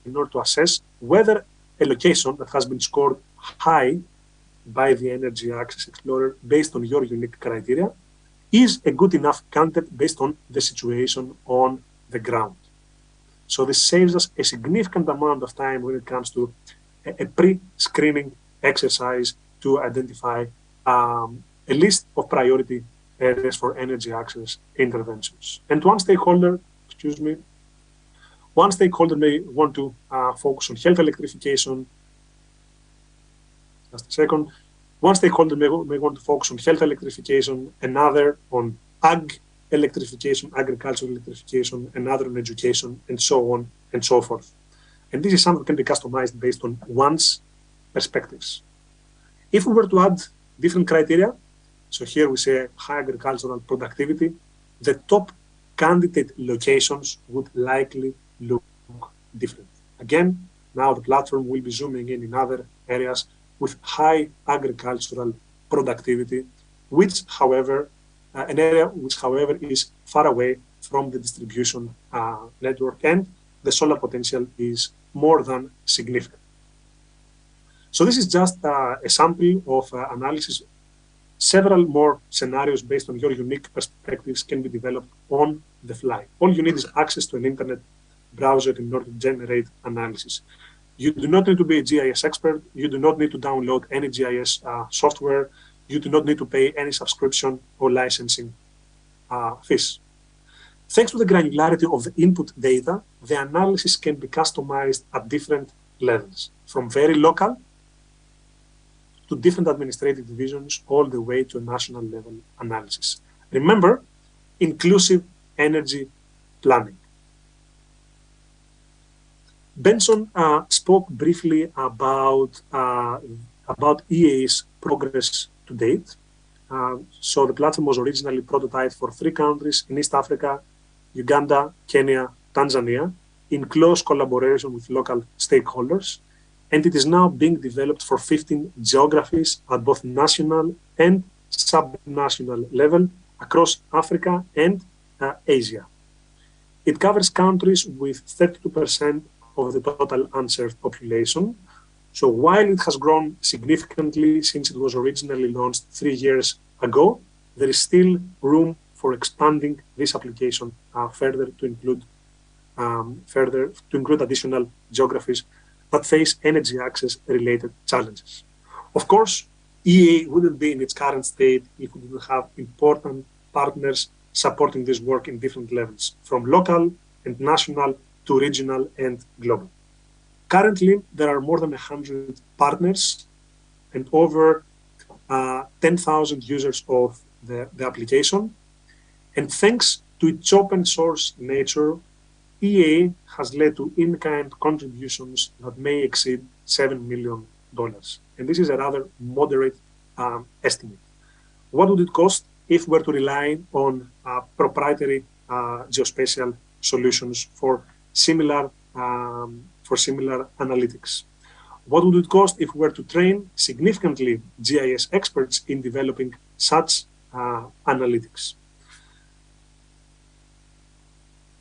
in order to assess whether a location that has been scored high by the Energy Access Explorer based on your unique criteria is a good enough candidate based on the situation on the ground. So this saves us a significant amount of time when it comes to a pre-screening exercise to identify a list of priority areas for energy access interventions. And one stakeholder, one stakeholder may want to focus on health electrification. Just a second. One stakeholder may want to focus on health electrification, another on ag electrification, agricultural electrification, another on education, and so on and so forth. And this is something that can be customized based on one's perspectives. If we were to add different criteria, so here we say high agricultural productivity, the top candidate locations would likely look different. Again, now the platform will be zooming in other areas with high agricultural productivity, which, however, an area which, however, is far away from the distribution network, and the solar potential is more than significant. So this is just a sample of analysis Several more scenarios based on your unique perspectives can be developed on the fly. All you need is access to an internet browser in order to generate analysis. You do not need to be a GIS expert. You do not need to download any GIS software. You do not need to pay any subscription or licensing fees. Thanks to the granularity of the input data, the analysis can be customized at different levels, from very local to different administrative divisions, all the way to a national level analysis. Remember, inclusive energy planning. Benson spoke briefly about EA's progress to date. So the platform was originally prototyped for 3 countries in East Africa, Uganda, Kenya, Tanzania, in close collaboration with local stakeholders. And it is now being developed for 15 geographies at both national and subnational level across Africa and Asia. It covers countries with 32% of the total unserved population. So while it has grown significantly since it was originally launched 3 years ago, there is still room for expanding this application further to include additional geographies that face energy access related challenges. Of course, EA wouldn't be in its current state if we didn't have important partners supporting this work in different levels, from local and national to regional and global. Currently, there are more than 100 partners and over 10,000 users of the application. And thanks to its open source nature, EA has led to in-kind contributions that may exceed $7 million. And this is a rather moderate estimate. What would it cost if we were to rely on proprietary geospatial solutions for similar analytics? What would it cost if we were to train significantly GIS experts in developing such analytics?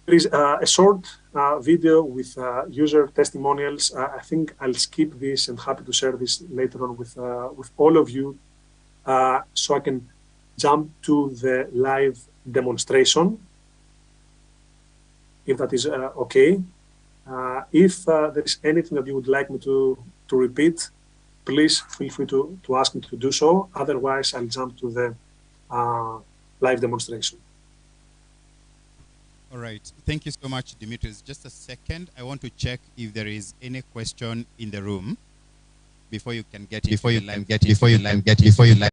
There is a short video with user testimonials. I think I'll skip this and happy to share this later on with all of you, so I can jump to the live demonstration, if that is okay. If there is anything that you would like me to repeat, please feel free to ask me to do so. Otherwise, I'll jump to the live demonstration. All right. Thank you so much, Dimitris. Just a second. I want to check if there is any question in the room before you can get into the live.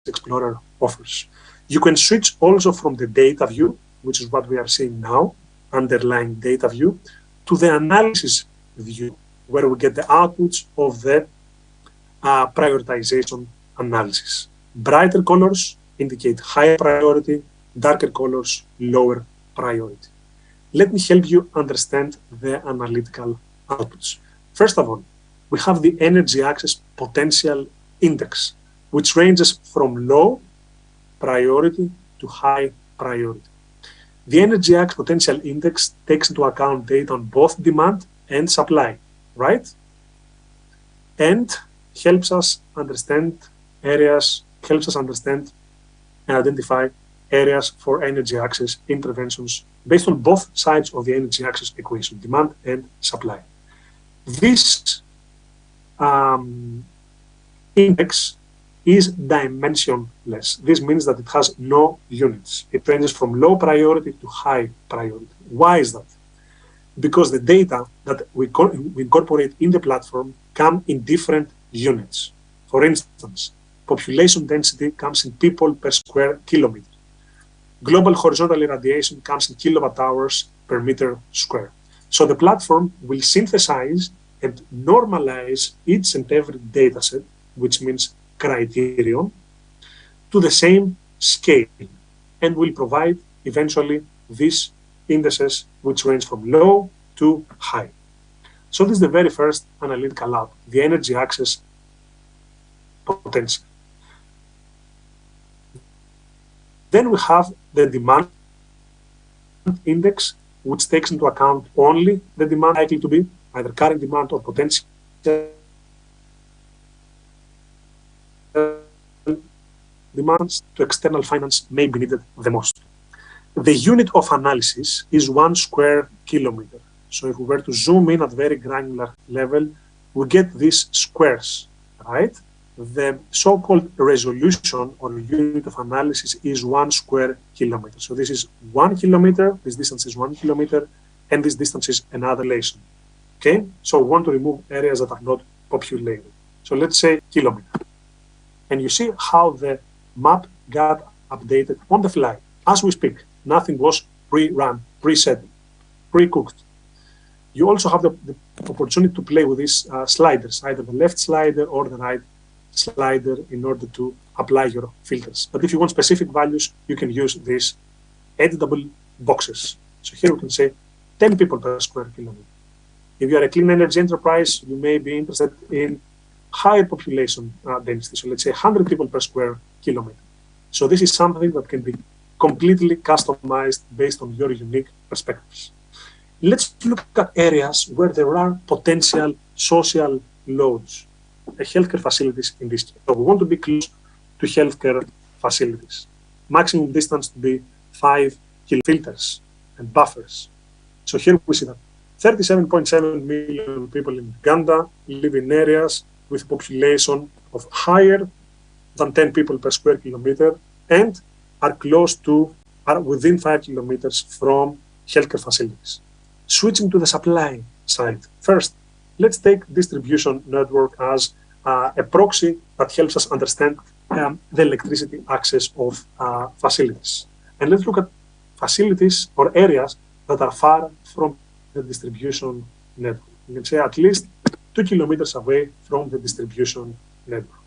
Explorer offers. You can switch also from the data view, which is what we are seeing now, underlying data view, to the analysis view, where we get the outputs of the prioritization analysis. Brighter colors indicate higher priority, darker colors, lower priority. Let me help you understand the analytical outputs. First of all, we have the energy access potential index, which ranges from low priority to high priority. The energy access potential index takes into account data on both demand and supply, right? And helps us understand and identify areas for energy access interventions based on both sides of the energy access equation, demand and supply. This index is dimensionless. This means that it has no units. It ranges from low priority to high priority. Why is that? Because the data that we incorporate in the platform come in different units. For instance, population density comes in people per square kilometer. Global horizontal irradiation comes in kilowatt hours per meter square. So the platform will synthesize and normalize each and every data set, which means criterion, to the same scale, and will provide eventually these indices which range from low to high. So this is the very first analytical output, the energy access potential. Then we have the demand index, which takes into account only the demand likely to be, either current demand or potential demands to external finance may be needed the most. The unit of analysis is 1 square kilometer. So if we were to zoom in at very granular level, we get these squares, right? The so-called resolution or unit of analysis is 1 square kilometer. So this is 1 kilometer, this distance is 1 kilometer, and this distance is another relation. Okay? So we want to remove areas that are not populated. So let's say kilometer. And you see how the map got updated on the fly. As we speak, nothing was pre-run, pre-set, pre-cooked. You also have the opportunity to play with these sliders, either the left slider or the right slider, in order to apply your filters. But if you want specific values, you can use these editable boxes. So here we can say 10 people per square kilometer. If you are a clean energy enterprise, you may be interested in higher population density. So let's say 100 people per square kilometer. So this is something that can be completely customized based on your unique perspectives. Let's look at areas where there are potential social loads, healthcare facilities in this case. So we want to be close to healthcare facilities. Maximum distance to be 5 filters and buffers. So here we see that 37.7 million people in Uganda live in areas with population of higher than 10 people per square kilometer and are within 5 kilometers from healthcare facilities. Switching to the supply side. First, let's take distribution network as a proxy that helps us understand the electricity access of facilities. And let's look at facilities or areas that are far from the distribution network. You can say at least 2 kilometers away from the distribution network.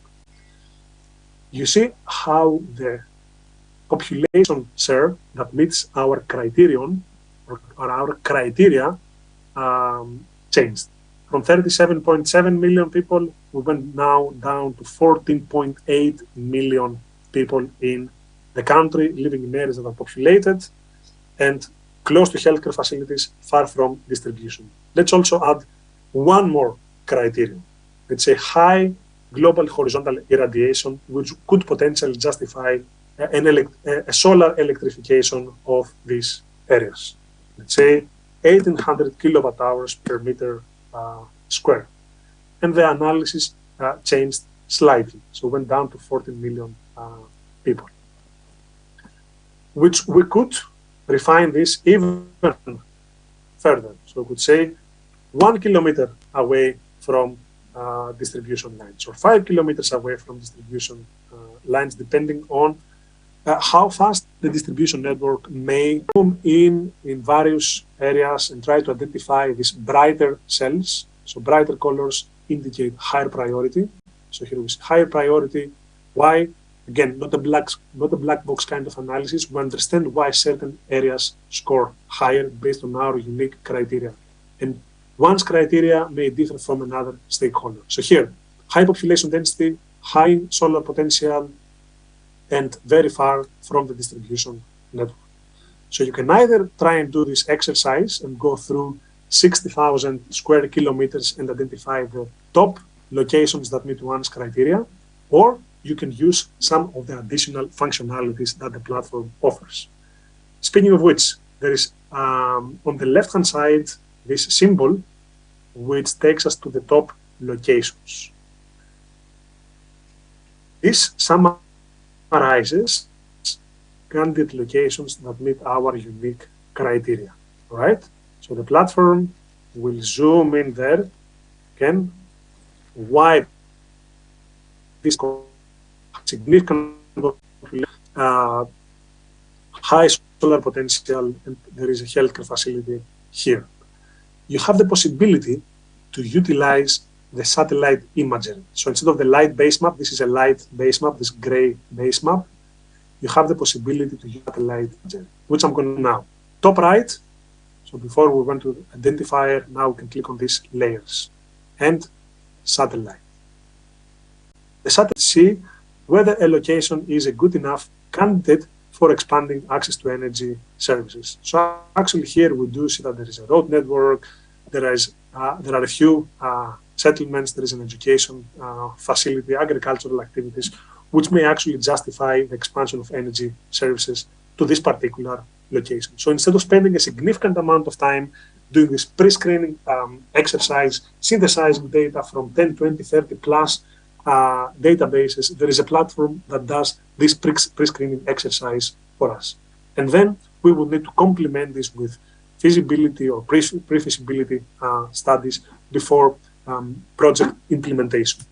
You see how the population share that meets our criterion or our criteria changed. From 37.7 million people, we went now down to 14.8 million people in the country living in areas that are populated and close to healthcare facilities, far from distribution. Let's also add one more criterion. Let's say high global horizontal irradiation, which could potentially justify a solar electrification of these areas. Let's say 1800 kilowatt hours per meter square. And the analysis changed slightly, so went down to 14 million people. Which we could refine this even further. So we could say 1 kilometer away from distribution lines or 5 kilometers away from distribution lines depending on how fast the distribution network may zoom in various areas and try to identify these brighter cells. So brighter colors indicate higher priority. So here we see higher priority. Why? Again, not a black box kind of analysis. We understand why certain areas score higher based on our unique criteria. And one's criteria may differ from another stakeholder. So here, high population density, high solar potential, and very far from the distribution network. So you can either try and do this exercise and go through 60,000 square kilometers and identify the top locations that meet one's criteria, or you can use some of the additional functionalities that the platform offers. Speaking of which, there is on the left-hand side this symbol which takes us to the top locations. This summarizes candidate locations that meet our unique criteria, all right? So the platform will zoom in there, again, why this significant high solar potential, and there is a healthcare facility here. You have the possibility to utilize the satellite imagery. So instead of the light base map, this is a light base map, this gray base map, you have the possibility to use satellite imagery, which I'm going to now. Top right, so before we went to identifier, now we can click on these layers and satellite. The satellite see whether a location is a good enough candidate for expanding access to energy services. So actually here we do see that there is a road network, there are a few settlements, there is an education facility, agricultural activities, which may actually justify the expansion of energy services to this particular location. So instead of spending a significant amount of time doing this pre-screening exercise, synthesizing data from 10, 20, 30 plus databases, there is a platform that does this pre-screening exercise for us. And then we will need to complement this with feasibility or pre-feasibility studies before project implementation.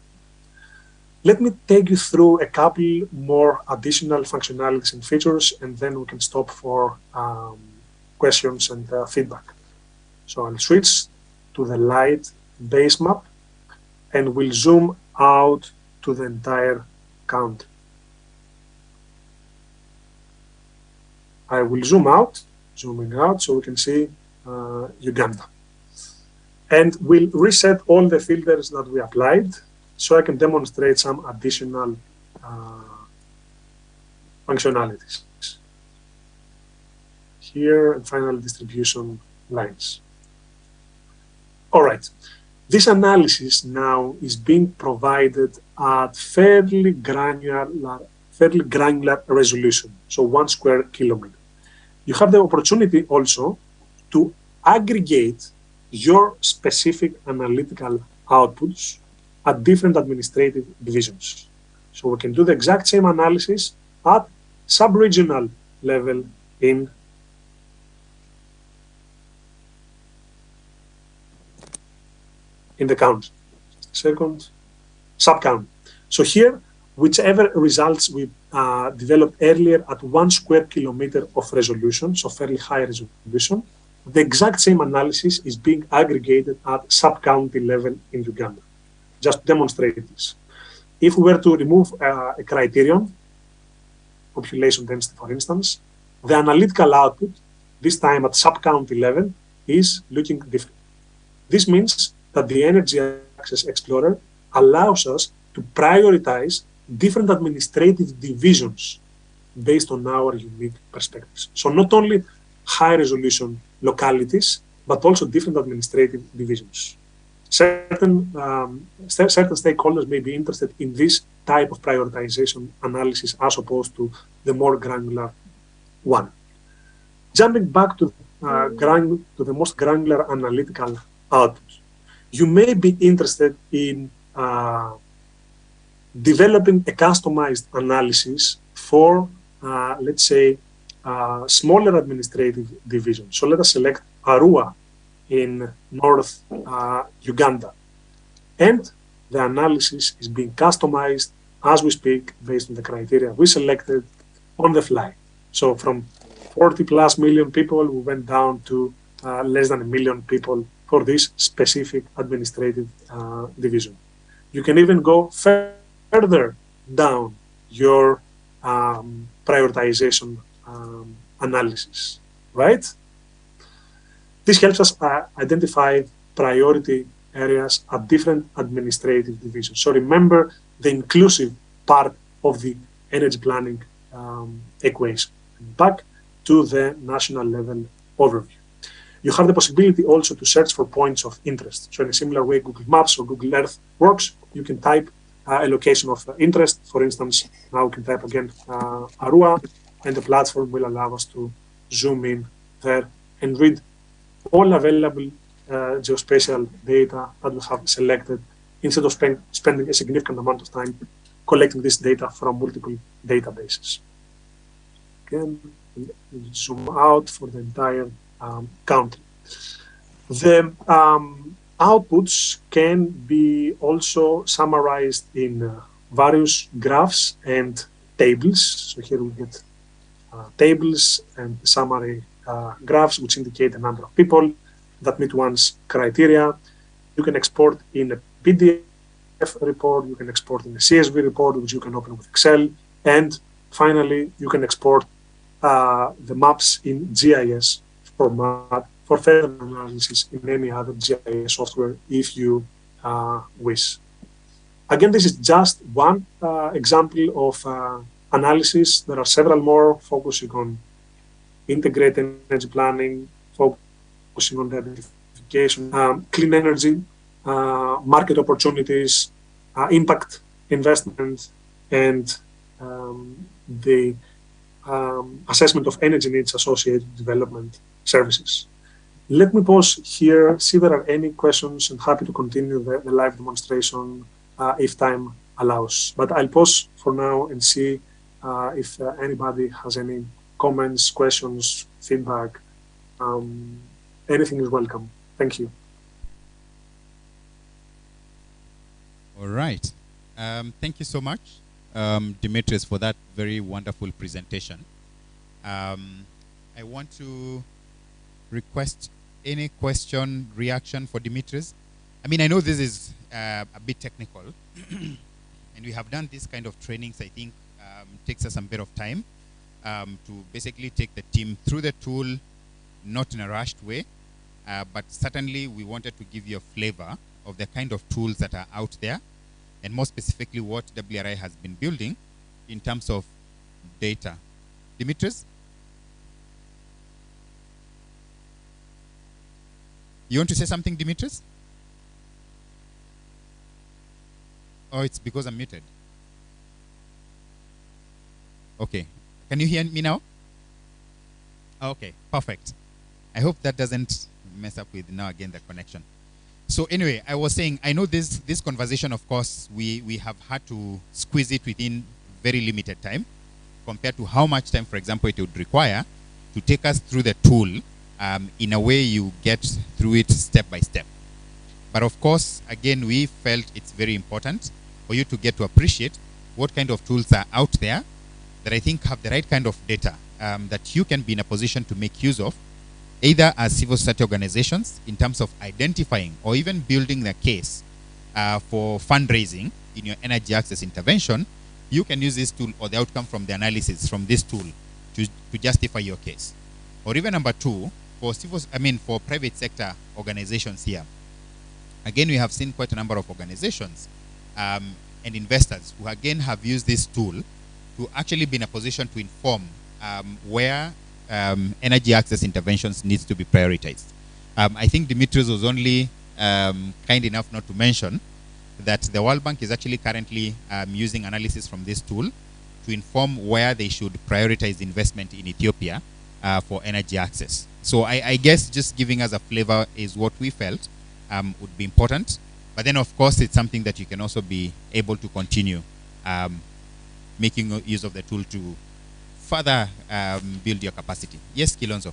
Let me take you through a couple more additional functionalities and features, and then we can stop for questions and feedback. So I'll switch to the light base map, and we'll zoom out to the entire country. I will zooming out so we can see Uganda. And we'll reset all the filters that we applied so I can demonstrate some additional functionalities. Here, and final distribution lines. All right. This analysis now is being provided at fairly granular resolution, so 1 square kilometer. You have the opportunity also to aggregate your specific analytical outputs at different administrative divisions. So we can do the exact same analysis at sub-regional level in the count. Second, sub-count. So here, whichever results we developed earlier at 1 square kilometer of resolution, so fairly high resolution, the exact same analysis is being aggregated at sub-county level in Uganda. Just to demonstrate this. If we were to remove a criterion, population density for instance, the analytical output, this time at sub-county level, is looking different. This means that the Energy Access Explorer allows us to prioritize different administrative divisions based on our unique perspectives. So not only high resolution localities, but also different administrative divisions. Certain stakeholders may be interested in this type of prioritization analysis as opposed to the more granular one. Jumping back to the most granular analytical output, you may be interested in developing a customized analysis for, let's say, smaller administrative divisions. So let us select Arua in North Uganda. And the analysis is being customized as we speak, based on the criteria we selected on the fly. So from 40 plus million people, we went down to less than 1 million people for this specific administrative division. You can even go further down your prioritization analysis, right? This helps us identify priority areas at different administrative divisions. So remember the inclusive part of the energy planning equation. Back to the national level overview. You have the possibility also to search for points of interest. So in a similar way Google Maps or Google Earth works, you can type a location of interest. For instance, now we can type again Arua, and the platform will allow us to zoom in there and read all available geospatial data that we have selected, instead of spending a significant amount of time collecting this data from multiple databases. Again, zoom out for the entire country. The outputs can be also summarized in various graphs and tables. So here we get tables and summary graphs, which indicate the number of people that meet one's criteria. You can export in a PDF report, you can export in a CSV report, which you can open with Excel, and finally, you can export the maps in GIS format for further analysis in any other GIS software if you wish. Again, this is just one example of analysis. There are several more focusing on integrated energy planning, focusing on the identification, clean energy, market opportunities, impact investment, and the assessment of energy needs associated with development services. Let me pause here, see if there are any questions, and happy to continue the live demonstration if time allows. But I'll pause for now and see if anybody has any comments, questions, feedback. Anything is welcome. Thank you. All right. Thank you so much, Dimitris, for that very wonderful presentation. I want to request any question, reaction for Dimitris. I mean, I know this is a bit technical, and we have done this kind of trainings, I think, takes us a bit of time to basically take the team through the tool, not in a rushed way, but certainly we wanted to give you a flavor of the kind of tools that are out there, and more specifically what WRI has been building in terms of data. Dimitris? You want to say something, Dimitris? Oh, it's because I'm muted. Okay. Can you hear me now? Okay, perfect. I hope that doesn't mess up with now again the connection. So anyway, I was saying, I know this conversation, of course, we have had to squeeze it within very limited time compared to how much time, for example, it would require to take us through the tool in a way you get through it step by step. But of course, again, we felt it's very important for you to get to appreciate what kind of tools are out there that I think have the right kind of data that you can be in a position to make use of, either as civil society organizations in terms of identifying or even building the case for fundraising in your energy access intervention. You can use this tool or the outcome from the analysis from this tool to justify your case. Or even number two, for private sector organizations here. Again, we have seen quite a number of organizations and investors who again have used this tool to actually be in a position to inform where energy access interventions needs to be prioritized. I think Dimitris was only kind enough not to mention that the World Bank is actually currently using analysis from this tool to inform where they should prioritize investment in Ethiopia for energy access. So I guess just giving us a flavor is what we felt would be important. But then, of course, it's something that you can also be able to continue making use of the tool to further build your capacity. Yes, Kilonzo.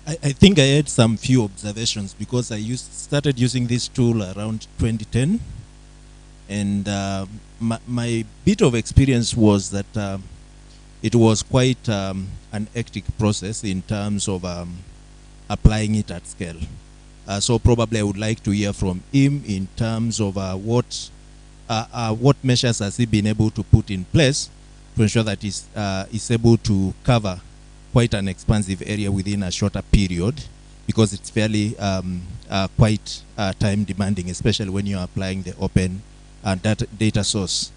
I think I had some few observations because I started using this tool around 2010, And my bit of experience was that it was quite an hectic process in terms of applying it at scale. So probably I would like to hear from him in terms of what measures has he been able to put in place to ensure that he's able to cover quite an expansive area within a shorter period, because it's fairly quite time demanding, especially when you're applying the open data source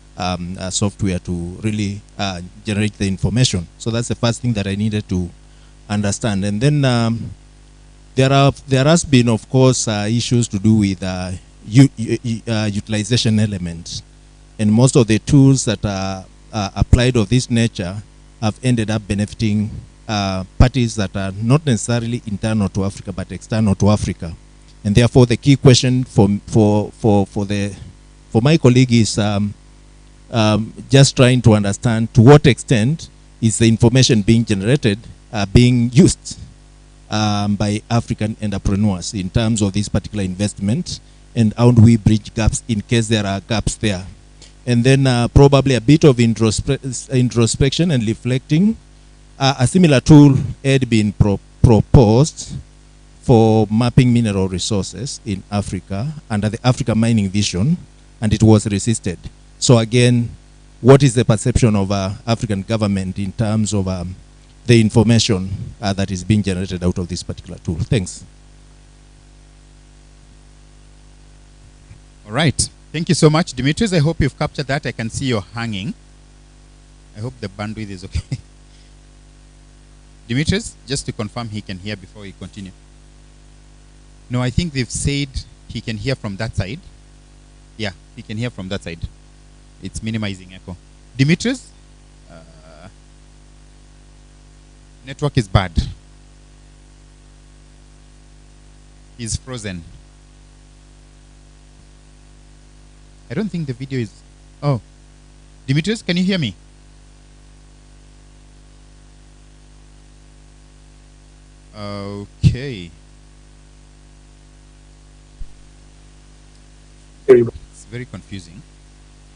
software to really generate the information. So that's the first thing that I needed to understand. And then there has been, of course, issues to do with utilization elements, and most of the tools that are applied of this nature have ended up benefiting parties that are not necessarily internal to Africa but external to Africa. And therefore, the key question for my colleague is just trying to understand to what extent is the information being generated being used by African entrepreneurs in terms of this particular investment, and how do we bridge gaps in case there are gaps there. And then probably a bit of introspection and reflecting. A similar tool had been proposed for mapping mineral resources in Africa under the Africa Mining Vision, and it was resisted. So again, what is the perception of African government in terms of the information that is being generated out of this particular tool? Thanks. All right. Thank you so much, Dimitris. I hope you've captured that. I can see you're hanging. I hope the bandwidth is okay. Dimitris, just to confirm he can hear before we continue. No, I think they've said he can hear from that side. Yeah, he can hear from that side. It's minimizing echo. Dimitris, network is bad. He's frozen. I don't think the video is... Oh. Dimitris, can you hear me? Okay. It's very confusing.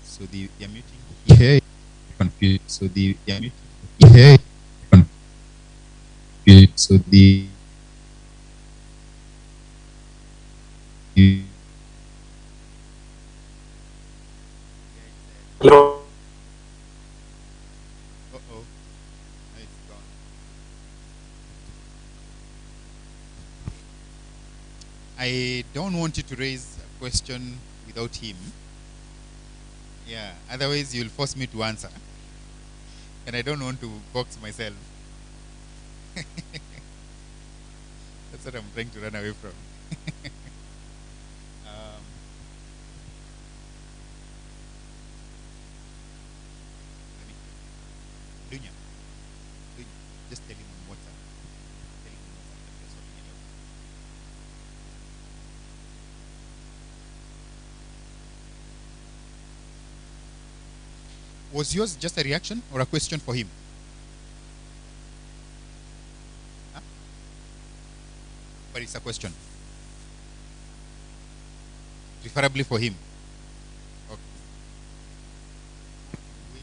So they're muting. Okay. Confused. So they're muting. Okay. Confused. So the... Hello. Uh-oh. It's gone. I don't want you to raise a question without him. Yeah, otherwise you'll force me to answer. And I don't want to box myself. That's what I'm trying to run away from. Dunya, just tell him on WhatsApp. Tell him on WhatsApp that we're sorting it out. Was yours just a reaction or a question for him? Huh? But it's a question. Preferably for him. Okay. Wait.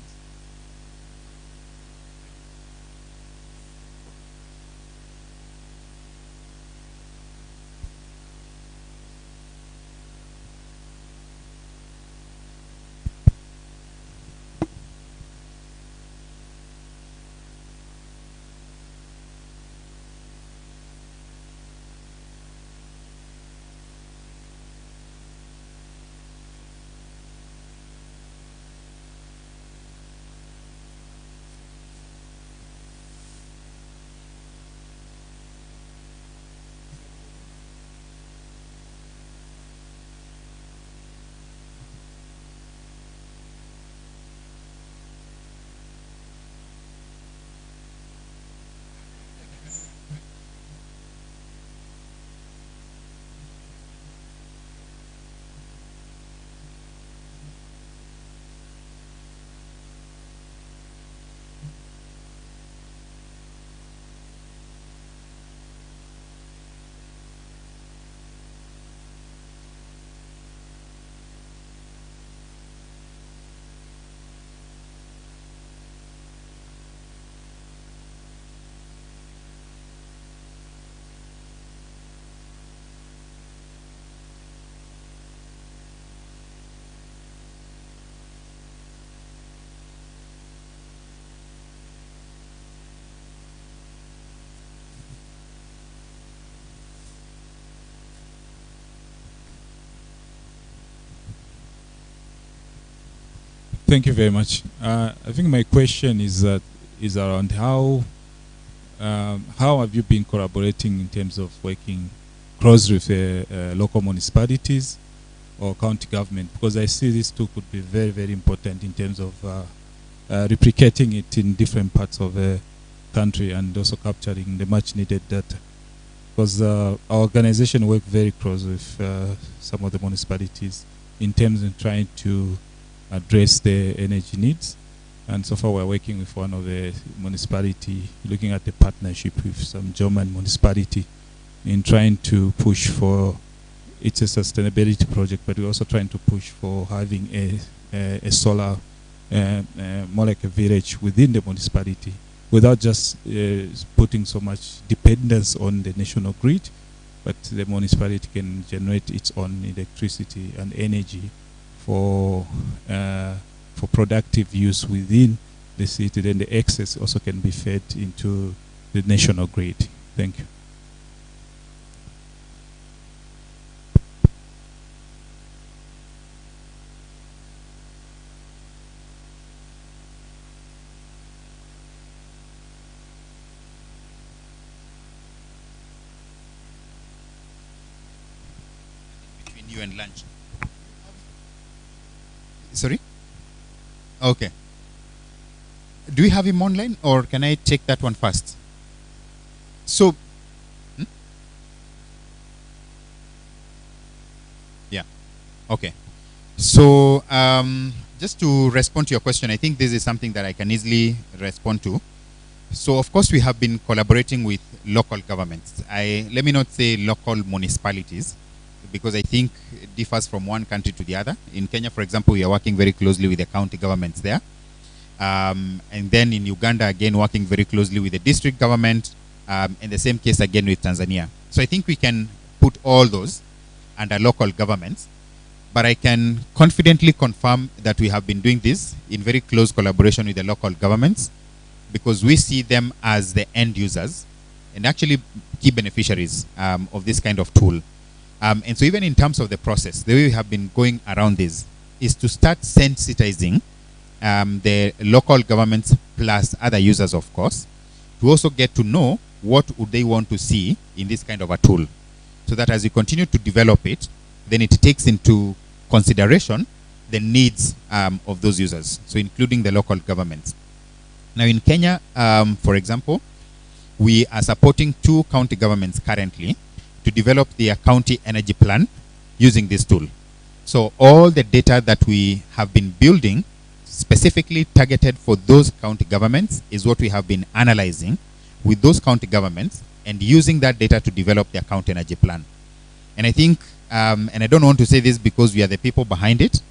Thank you very much. I think my question is around how have you been collaborating in terms of working close with local municipalities or county government? Because I see these two could be very, very important in terms of replicating it in different parts of the country and also capturing the much needed data. Because our organization work very close with some of the municipalities in terms of trying to address their energy needs. And so far we're working with one of the municipality, looking at the partnership with some German municipality in trying to push for, it's a sustainability project, but we're also trying to push for having a solar, more like a village within the municipality, without just putting so much dependence on the national grid, but the municipality can generate its own electricity and energy for productive use within the city. Then the excess also can be fed into the national grid. Thank you. Between you and lunch. Sorry? Okay. Do we have him online, or can I take that one first? So, yeah. Okay. So, just to respond to your question, I think this is something that I can easily respond to. So, of course, we have been collaborating with local governments. Let me not say local municipalities, because I think it differs from one country to the other. In Kenya, for example, we are working very closely with the county governments there. And then in Uganda, again, working very closely with the district government. In the same case, again, with Tanzania. So I think we can put all those under local governments. But I can confidently confirm that we have been doing this in very close collaboration with the local governments, because we see them as the end users and actually key beneficiaries of this kind of tool. And so even in terms of the process, the way we have been going around this is to start sensitizing the local governments plus other users, of course, to also get to know what would they want to see in this kind of a tool. So that as you continue to develop it, then it takes into consideration the needs of those users, so including the local governments. Now in Kenya, for example, we are supporting 2 county governments currently to develop their county energy plan using this tool. So all the data that we have been building specifically targeted for those county governments is what we have been analyzing with those county governments and using that data to develop their county energy plan. And I think, and I don't want to say this because we are the people behind it,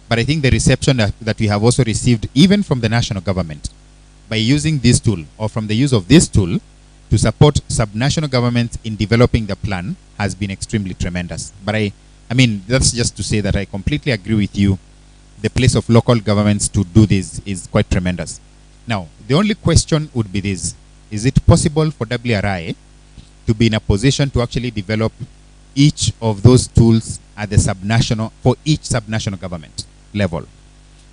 but I think the reception that we have also received even from the national government by using this tool, or from the use of this tool to support subnational governments in developing the plan, has been extremely tremendous. But I mean, that's just to say that I completely agree with you. The place of local governments to do this is quite tremendous. Now, the only question would be this: is it possible for WRI to be in a position to actually develop each of those tools at the subnational, for each subnational government level?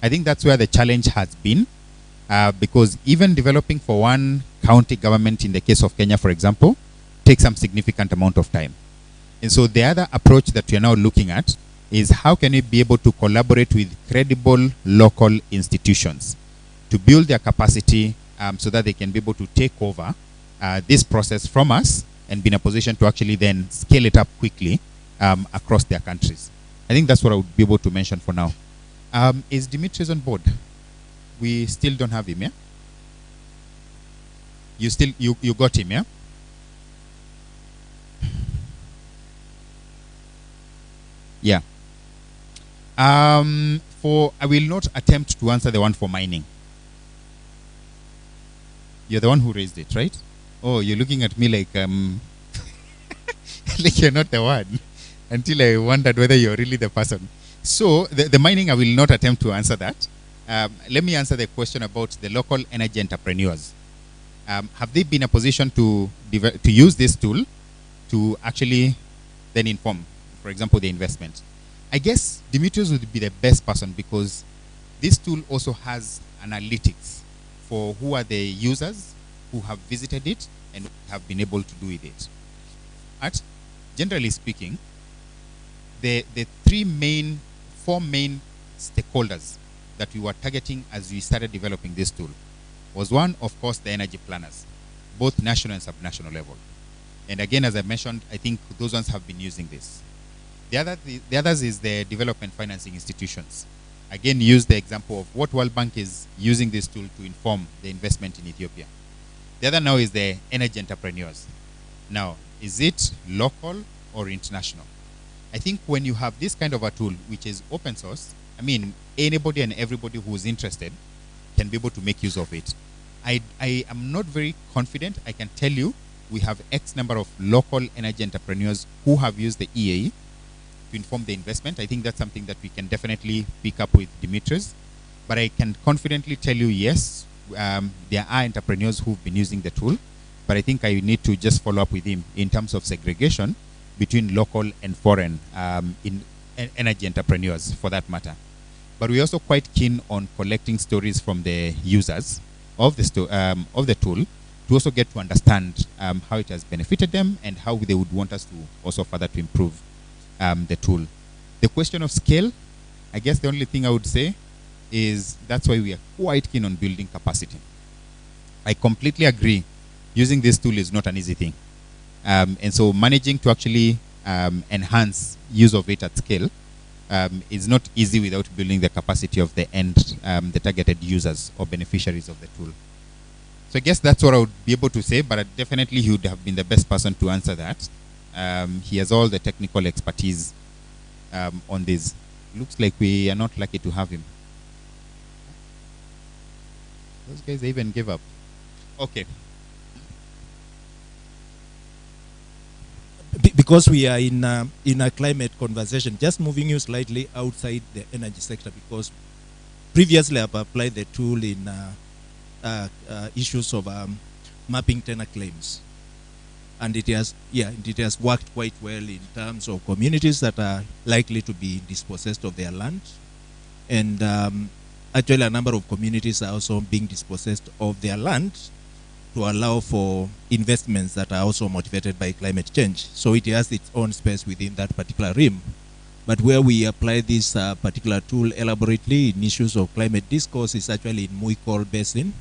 I think that's where the challenge has been, because even developing for one county government, in the case of Kenya, for example, takes some significant amount of time. And so the other approach that we are now looking at is how can we be able to collaborate with credible local institutions to build their capacity so that they can be able to take over this process from us and be in a position to actually then scale it up quickly across their countries. I think that's what I would be able to mention for now. Is Dimitrios on board? We still don't have him, yeah? You got him, yeah? Yeah. I will not attempt to answer the one for mining. You're the one who raised it, right? Oh, you're looking at me like like you're not the one, until I wondered whether you're really the person. So the mining, I will not attempt to answer that. Let me answer the question about the local energy entrepreneurs. Have they been in a position to use this tool to actually then inform, for example, the investment? I guess Dimitrios would be the best person, because this tool also has analytics for who are the users who have visited it and have been able to do with it. But generally speaking, the four main stakeholders that we were targeting as we started developing this tool was one, of course, the energy planners, both national and subnational level. And again, as I mentioned, I think those ones have been using this. The others is the development financing institutions. Again, use the example of what World Bank is using this tool to inform the investment in Ethiopia. The other now is the energy entrepreneurs. Now, is it local or international? I think when you have this kind of a tool, which is open source, I mean, anybody and everybody who is interested can be able to make use of it. I am not very confident. I can tell you we have X number of local energy entrepreneurs who have used the EAE to inform the investment. I think that's something that we can definitely pick up with Dimitri's. But I can confidently tell you, yes, there are entrepreneurs who've been using the tool. But I think I need to just follow up with him in terms of segregation between local and foreign in energy entrepreneurs, for that matter. But we're also quite keen on collecting stories from the users of the tool to also get to understand how it has benefited them and how they would want us to also further to improve the tool. The question of scale, I guess the only thing I would say is that's why we are quite keen on building capacity. I completely agree. Using this tool is not an easy thing. And so managing to actually enhance use of it at scale is not easy without building the capacity of the the targeted users or beneficiaries of the tool. So I guess that's what I would be able to say, but definitely he would have been the best person to answer that. He has all the technical expertise on this. Looks like we are not lucky to have him. Those guys even gave up. Okay. Because we are in a climate conversation, just moving you slightly outside the energy sector, because previously I've applied the tool in issues of mapping tenure claims, and it has worked quite well in terms of communities that are likely to be dispossessed of their land, and actually a number of communities are also being dispossessed of their land to allow for investments that are also motivated by climate change. So it has its own space within that particular realm. But where we apply this particular tool elaborately in issues of climate discourse is actually in Muikol Basin,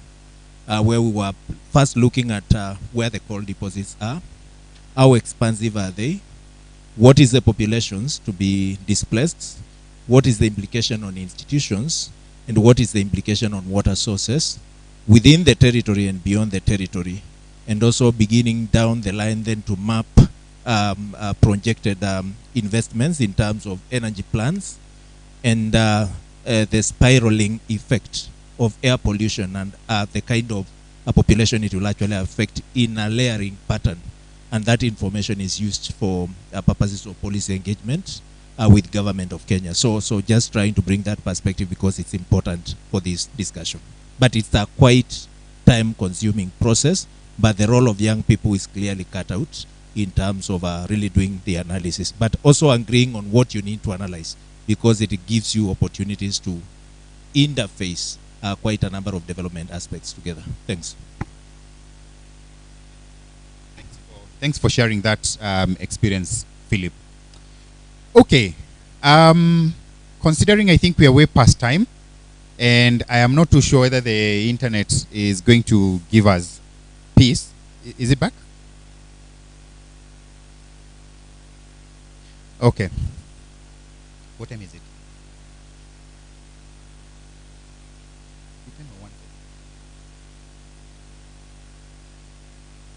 where we were first looking at where the coal deposits are, how expansive are they, what is the populations to be displaced, what is the implication on institutions, and what is the implication on water sources within the territory and beyond the territory, and also beginning down the line then to map projected investments in terms of energy plans and the spiraling effect of air pollution and the kind of population it will actually affect in a layering pattern. And that information is used for purposes of policy engagement with government of Kenya. So just trying to bring that perspective because it's important for this discussion. But it's a quite time-consuming process, but the role of young people is clearly cut out in terms of really doing the analysis, but also agreeing on what you need to analyze, because it gives you opportunities to interface quite a number of development aspects together. Thanks. Thanks for sharing that experience, Philip. Okay. Considering I think we are way past time, and I am not too sure whether the internet is going to give us peace. Is it back? Okay. What time is it?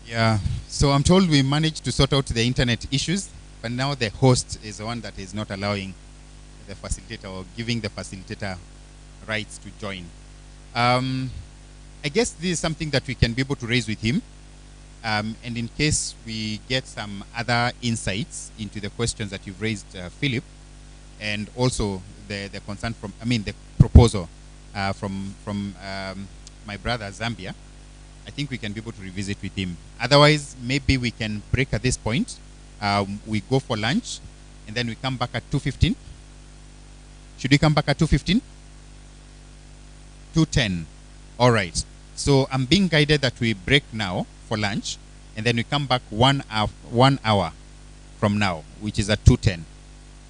Yeah, so I'm told we managed to sort out the internet issues, but now the host is the one that is not allowing the facilitator or giving the facilitator rights to join. I guess this is something that we can be able to raise with him. And in case we get some other insights into the questions that you've raised, Philip, and also the concern from, the proposal from my brother Zambia, I think we can be able to revisit with him. Otherwise, maybe we can break at this point. We go for lunch, and then we come back at 2:15. Should we come back at 2:15? 2:10. All right. So I'm being guided that we break now for lunch, and then we come back 1 hour from now, which is at 2:10.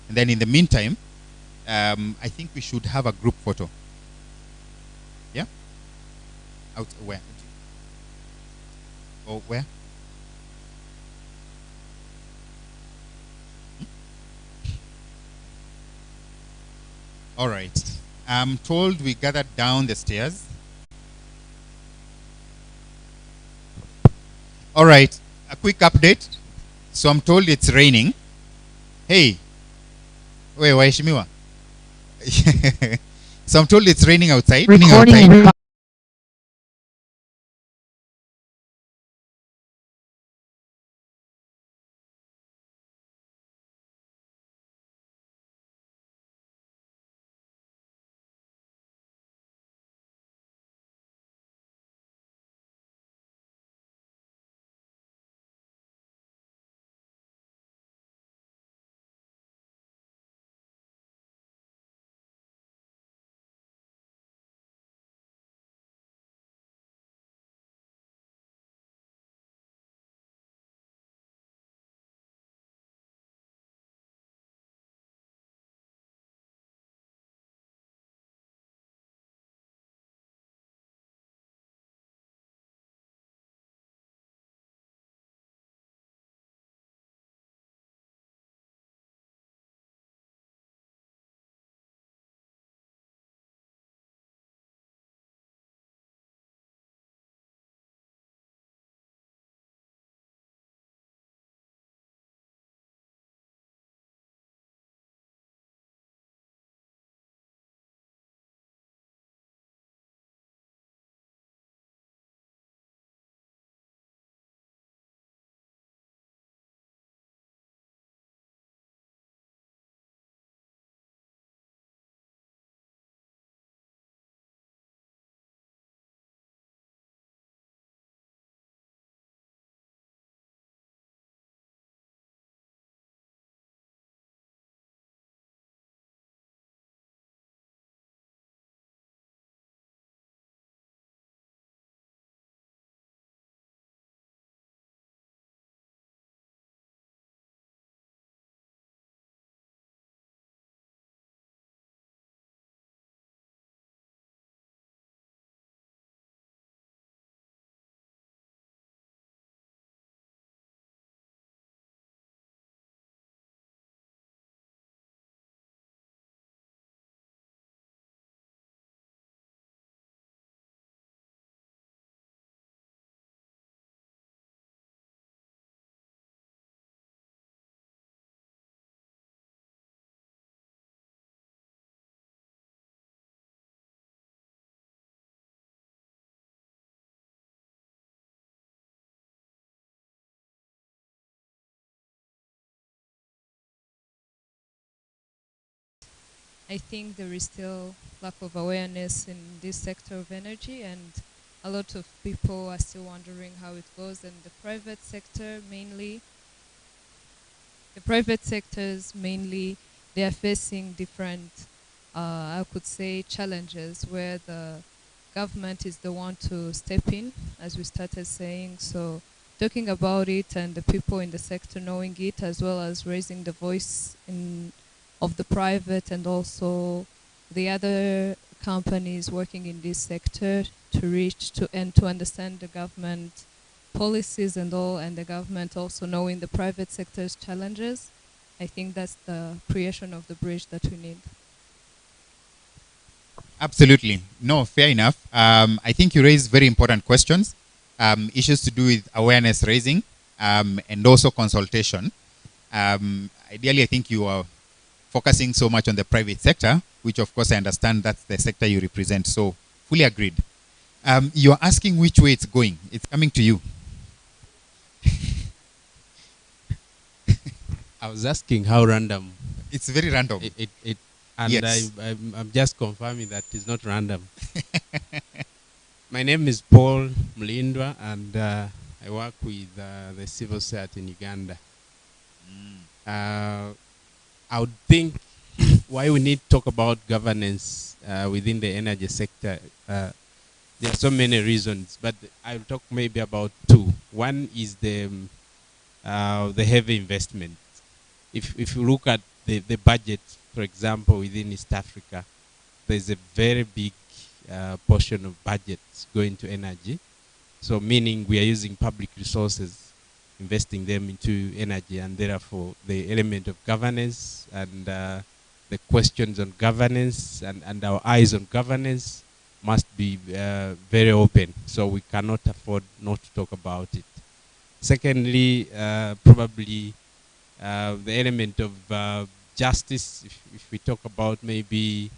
And then in the meantime, I think we should have a group photo. Yeah? Out where? Oh, where? All right. I'm told we gathered down the stairs. All right. A quick update. So I'm told it's raining. Hey. Wait, waheshimiwa. So I'm told it's raining outside. Recording. I think there is still lack of awareness in this sector of energy, and a lot of people are still wondering how it goes. And the private sector mainly, they are facing different, I could say, challenges where the government is the one to step in, as we started saying. So talking about it and the people in the sector knowing it, as well as raising the voice of the private and also the other companies working in this sector to reach to and to understand the government policies and all, and the government also knowing the private sector's challenges. I think that's the creation of the bridge that we need. Absolutely. No, fair enough. I think you raised very important questions, issues to do with awareness raising and also consultation. Ideally, I think you are focusing so much on the private sector, which of course I understand that's the sector you represent. So fully agreed. You're asking which way it's going. It's coming to you. I was asking how random. It's very random. And yes. I'm just confirming that it's not random. My name is Paul Mlindwa, and I work with the civil society in Uganda. I would think why we need to talk about governance within the energy sector. There are so many reasons, but I'll talk maybe about two. One is the heavy investment. If you look at the budget, for example, within East Africa, there's a very big portion of budget going to energy. So meaning we are using public resources, investing them into energy, and therefore the element of governance and the questions on governance and our eyes on governance must be very open. So we cannot afford not to talk about it. Secondly, probably the element of justice, if we talk about maybe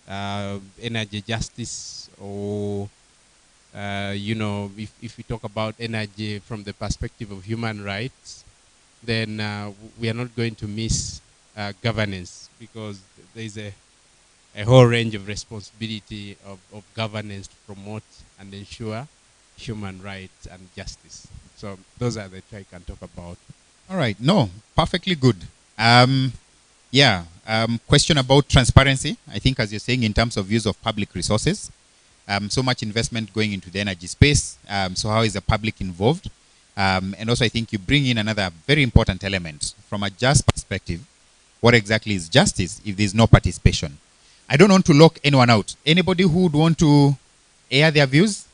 energy justice, or you know, if we talk about energy from the perspective of human rights, then we are not going to miss governance, because there is a whole range of responsibility of governance to promote and ensure human rights and justice. So those are the two I can talk about. All right. No, perfectly good. Question about transparency. I think, as you're saying, in terms of use of public resources, so much investment going into the energy space. So how is the public involved? And also, I think you bring in another very important element from a just perspective. What exactly is justice if there's no participation? I don't want to lock anyone out. Anybody who would want to air their views?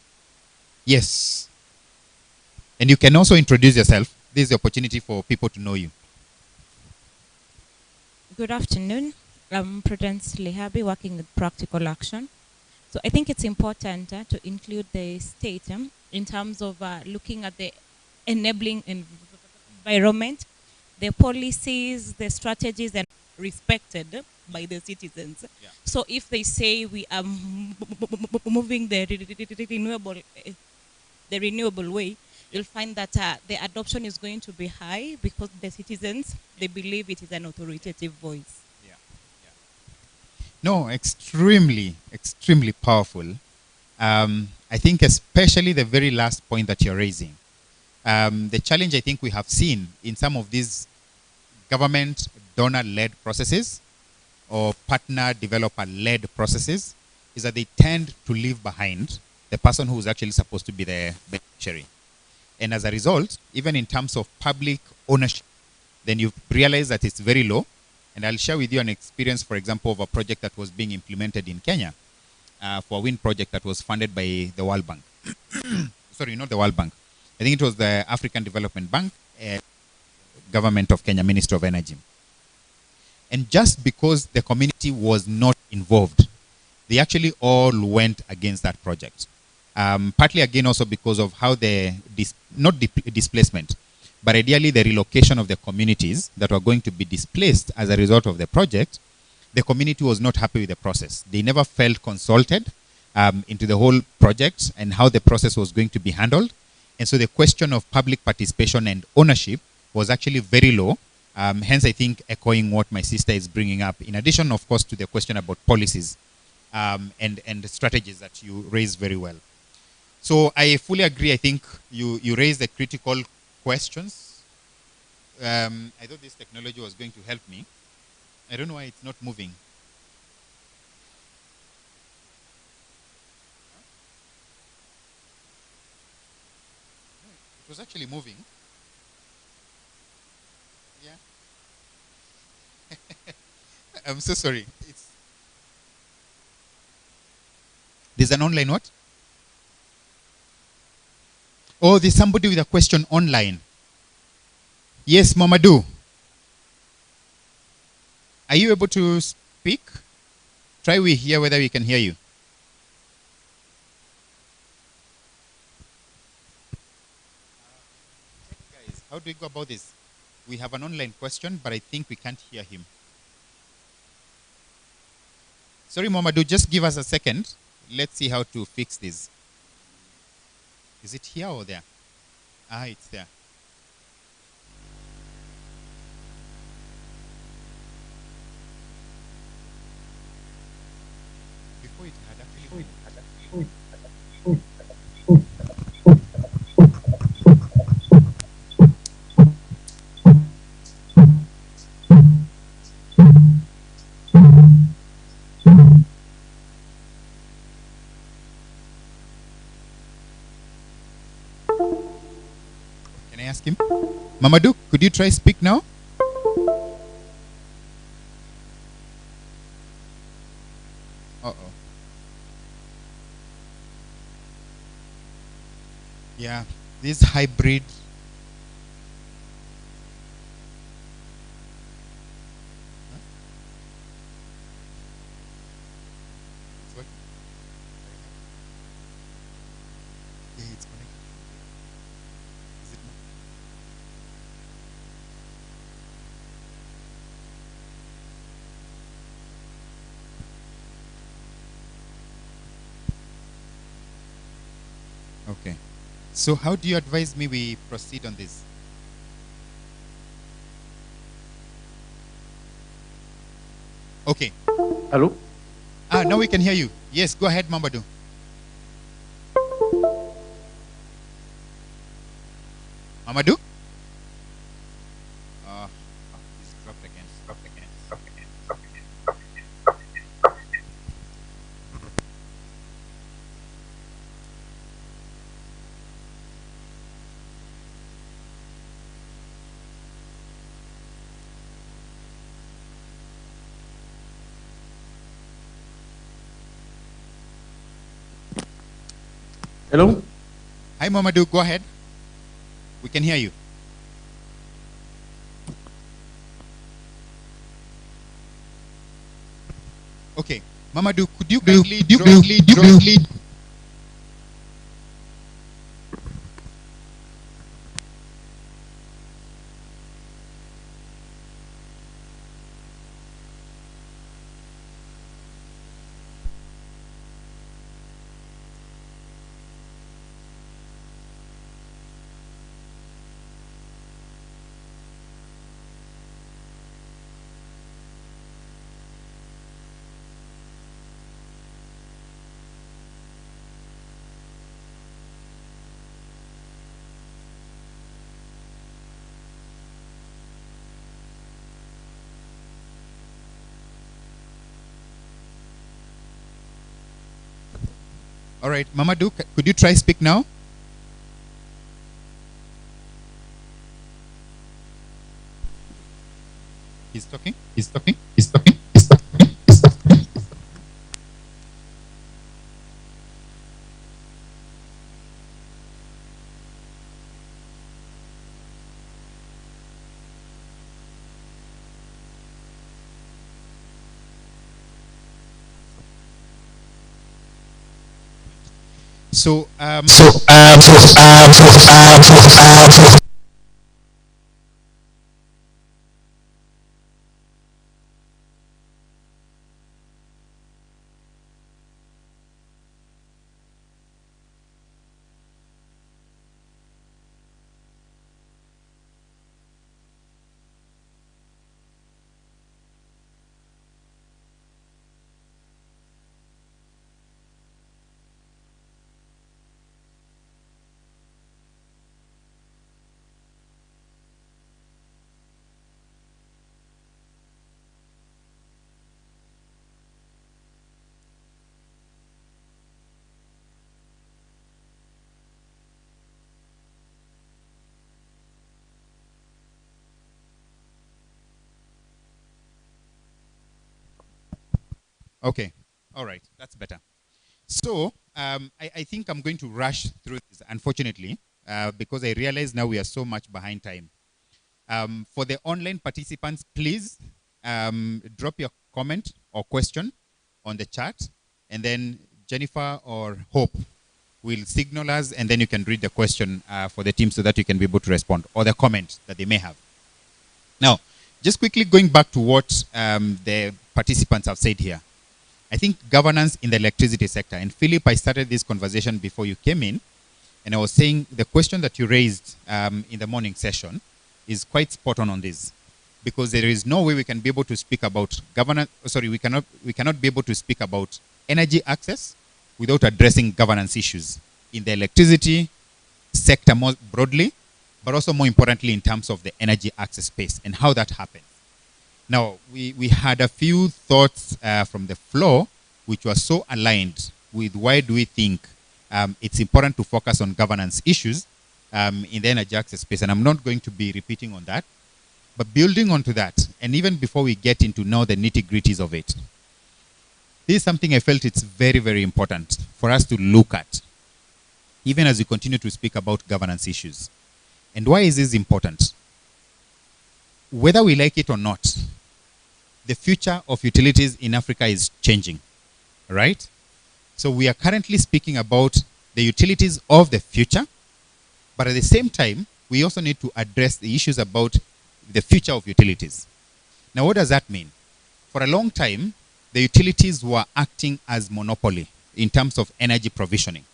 Yes. And you can also introduce yourself. This is the opportunity for people to know you. Good afternoon. I'm Prudence Lehabi, working with Practical Action. So I think it's important to include the state in terms of looking at the enabling environment, the policies, the strategies, and respected by the citizens. Yeah. So if they say we are moving the renewable way, you'll find that the adoption is going to be high because the citizens, they believe it is an authoritative voice. Yeah. Yeah. No, extremely, extremely powerful. I think especially the very last point that you're raising. The challenge I think we have seen in some of these government donor-led processes or partner developer-led processes is that they tend to leave behind the person who is actually supposed to be the beneficiary. And as a result, even in terms of public ownership, then you realize that it's very low. And I'll share with you an experience, for example, of a project that was being implemented in Kenya for a wind project that was funded by the World Bank. Sorry, not the World Bank. I think it was the African Development Bank, Government of Kenya, Ministry of Energy. And just because the community was not involved, they actually all went against that project. Partly again also because of how the, not displacement, but ideally the relocation of the communities that were going to be displaced as a result of the project. The community was not happy with the process. They never felt consulted into the whole project and how the process was going to be handled. And so the question of public participation and ownership was actually very low. Hence, I think, echoing what my sister is bringing up, in addition, of course, to the question about policies and the strategies that you raised very well. So I fully agree. I think you raised the critical questions. I thought this technology was going to help me. I don't know why it's not moving. It was actually moving. Yeah. I'm so sorry. There's an online what? Oh, there's somebody with a question online. Yes, Mamadou. Are you able to speak? Try we hear whether we can hear you. Guys, how do we go about this? We have an online question, but I think we can't hear him. Sorry, Mamadou, just give us a second. Let's see how to fix this. Is it here or there? Ah, it's there. Before it had actually... ask him. Mamadou, could you try speak now? Uh-oh. Yeah, this hybrid. It's working. Yeah, it's connected. Is it not? Okay. So how do you advise me we proceed on this? Okay. Hello? Now we can hear you. Yes, go ahead, Mamadou. Mamadou? He's dropped again. Dropped again. Dropped again. Dropped again. Dropped again. Dropped again. Dropped again. Hello? Hi, Mamadou. Go ahead. We can hear you. Okay. Mamadou, could you kindly drop All right, Mamadou, could you try speak now? He's talking. He's talking. He's talking. He's talking. He's talking. So, okay. All right. That's better. So, I think I'm going to rush through this, unfortunately, because I realize now we are so much behind time. For the online participants, please drop your comment or question on the chat, and then Jennifer or Hope will signal us, and then you can read the question for the team so that you can be able to respond, or the comment that they may have. Now, just quickly going back to what the participants have said here. I think governance in the electricity sector, and Philip, I started this conversation before you came in, and I was saying the question that you raised in the morning session is quite spot on this, because there is no way we can be able to speak about governance. Sorry, we cannot be able to speak about energy access without addressing governance issues in the electricity sector more broadly, but also more importantly in terms of the energy access space and how that happens. Now, we had a few thoughts from the floor which were so aligned with why do we think it's important to focus on governance issues in the energy access space, and I'm not going to be repeating on that. But building onto that, and even before we get into now the nitty-gritties of it, this is something I felt it's very, very important for us to look at, even as we continue to speak about governance issues. And why is this important? Whether we like it or not, the future of utilities in Africa is changing, right? So we are currently speaking about the utilities of the future, but at the same time, we also need to address the issues about the future of utilities. Now, what does that mean? For a long time, the utilities were acting as monopoly in terms of energy provisioning.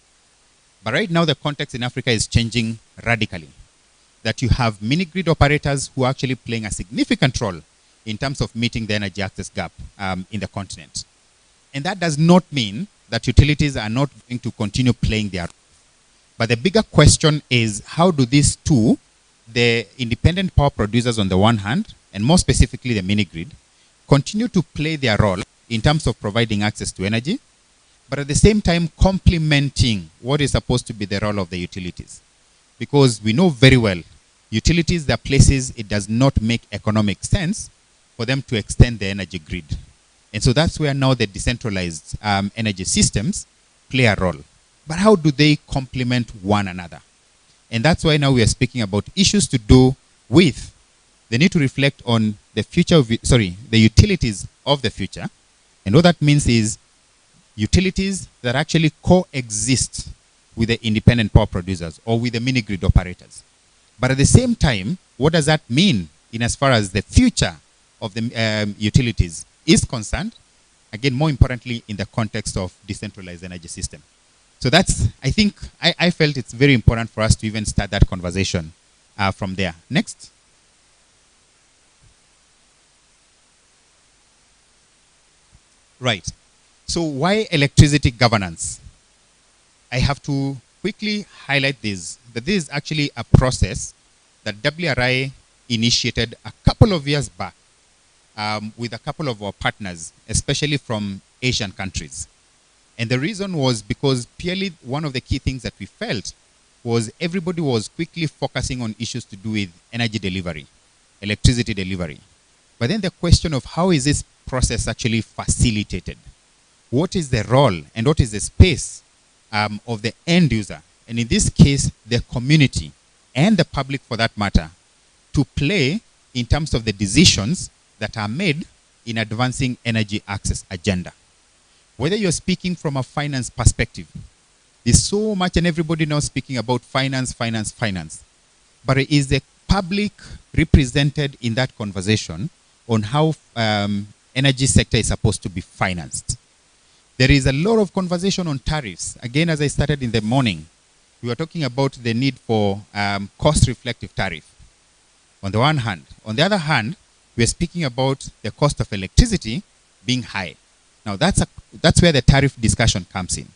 But right now, the context in Africa is changing radically. That you have mini-grid operators who are actually playing a significant role in terms of meeting the energy access gap in the continent. And that does not mean that utilities are not going to continue playing their role. But the bigger question is, how do these two, the independent power producers on the one hand, and more specifically the mini-grid, continue to play their role in terms of providing access to energy, but at the same time complementing what is supposed to be the role of the utilities. Because we know very well, utilities, there are places it does not make economic sense for them to extend the energy grid. And so that's where now the decentralized energy systems play a role. But how do they complement one another? And that's why now we are speaking about issues to do with the need to reflect on the future of, the utilities of the future. And what that means is utilities that actually coexist with the independent power producers or with the mini-grid operators. But at the same time, what does that mean in as far as the future of the utilities is concerned? Again, more importantly, in the context of decentralized energy system. So that's, I think, I felt it's very important for us to even start that conversation from there. Next. Right. So why electricity governance? I have to quickly highlight this, that this is actually a process that WRI initiated a couple of years back with a couple of our partners, especially from Asian countries. And the reason was because purely one of the key things that we felt was everybody was quickly focusing on issues to do with energy delivery, electricity delivery. But then the question of how is this process actually facilitated? What is the role and what is the space of the end user, and in this case, the community and the public for that matter, to play in terms of the decisions that are made in advancing energy access agenda? Whether you're speaking from a finance perspective, there's so much and everybody now speaking about finance, finance, finance. But is the public represented in that conversation on how energy sector is supposed to be financed? There is a lot of conversation on tariffs. Again, as I started in the morning, we were talking about the need for cost-reflective tariff on the one hand. On the other hand, we're speaking about the cost of electricity being high. Now, that's where the tariff discussion comes in.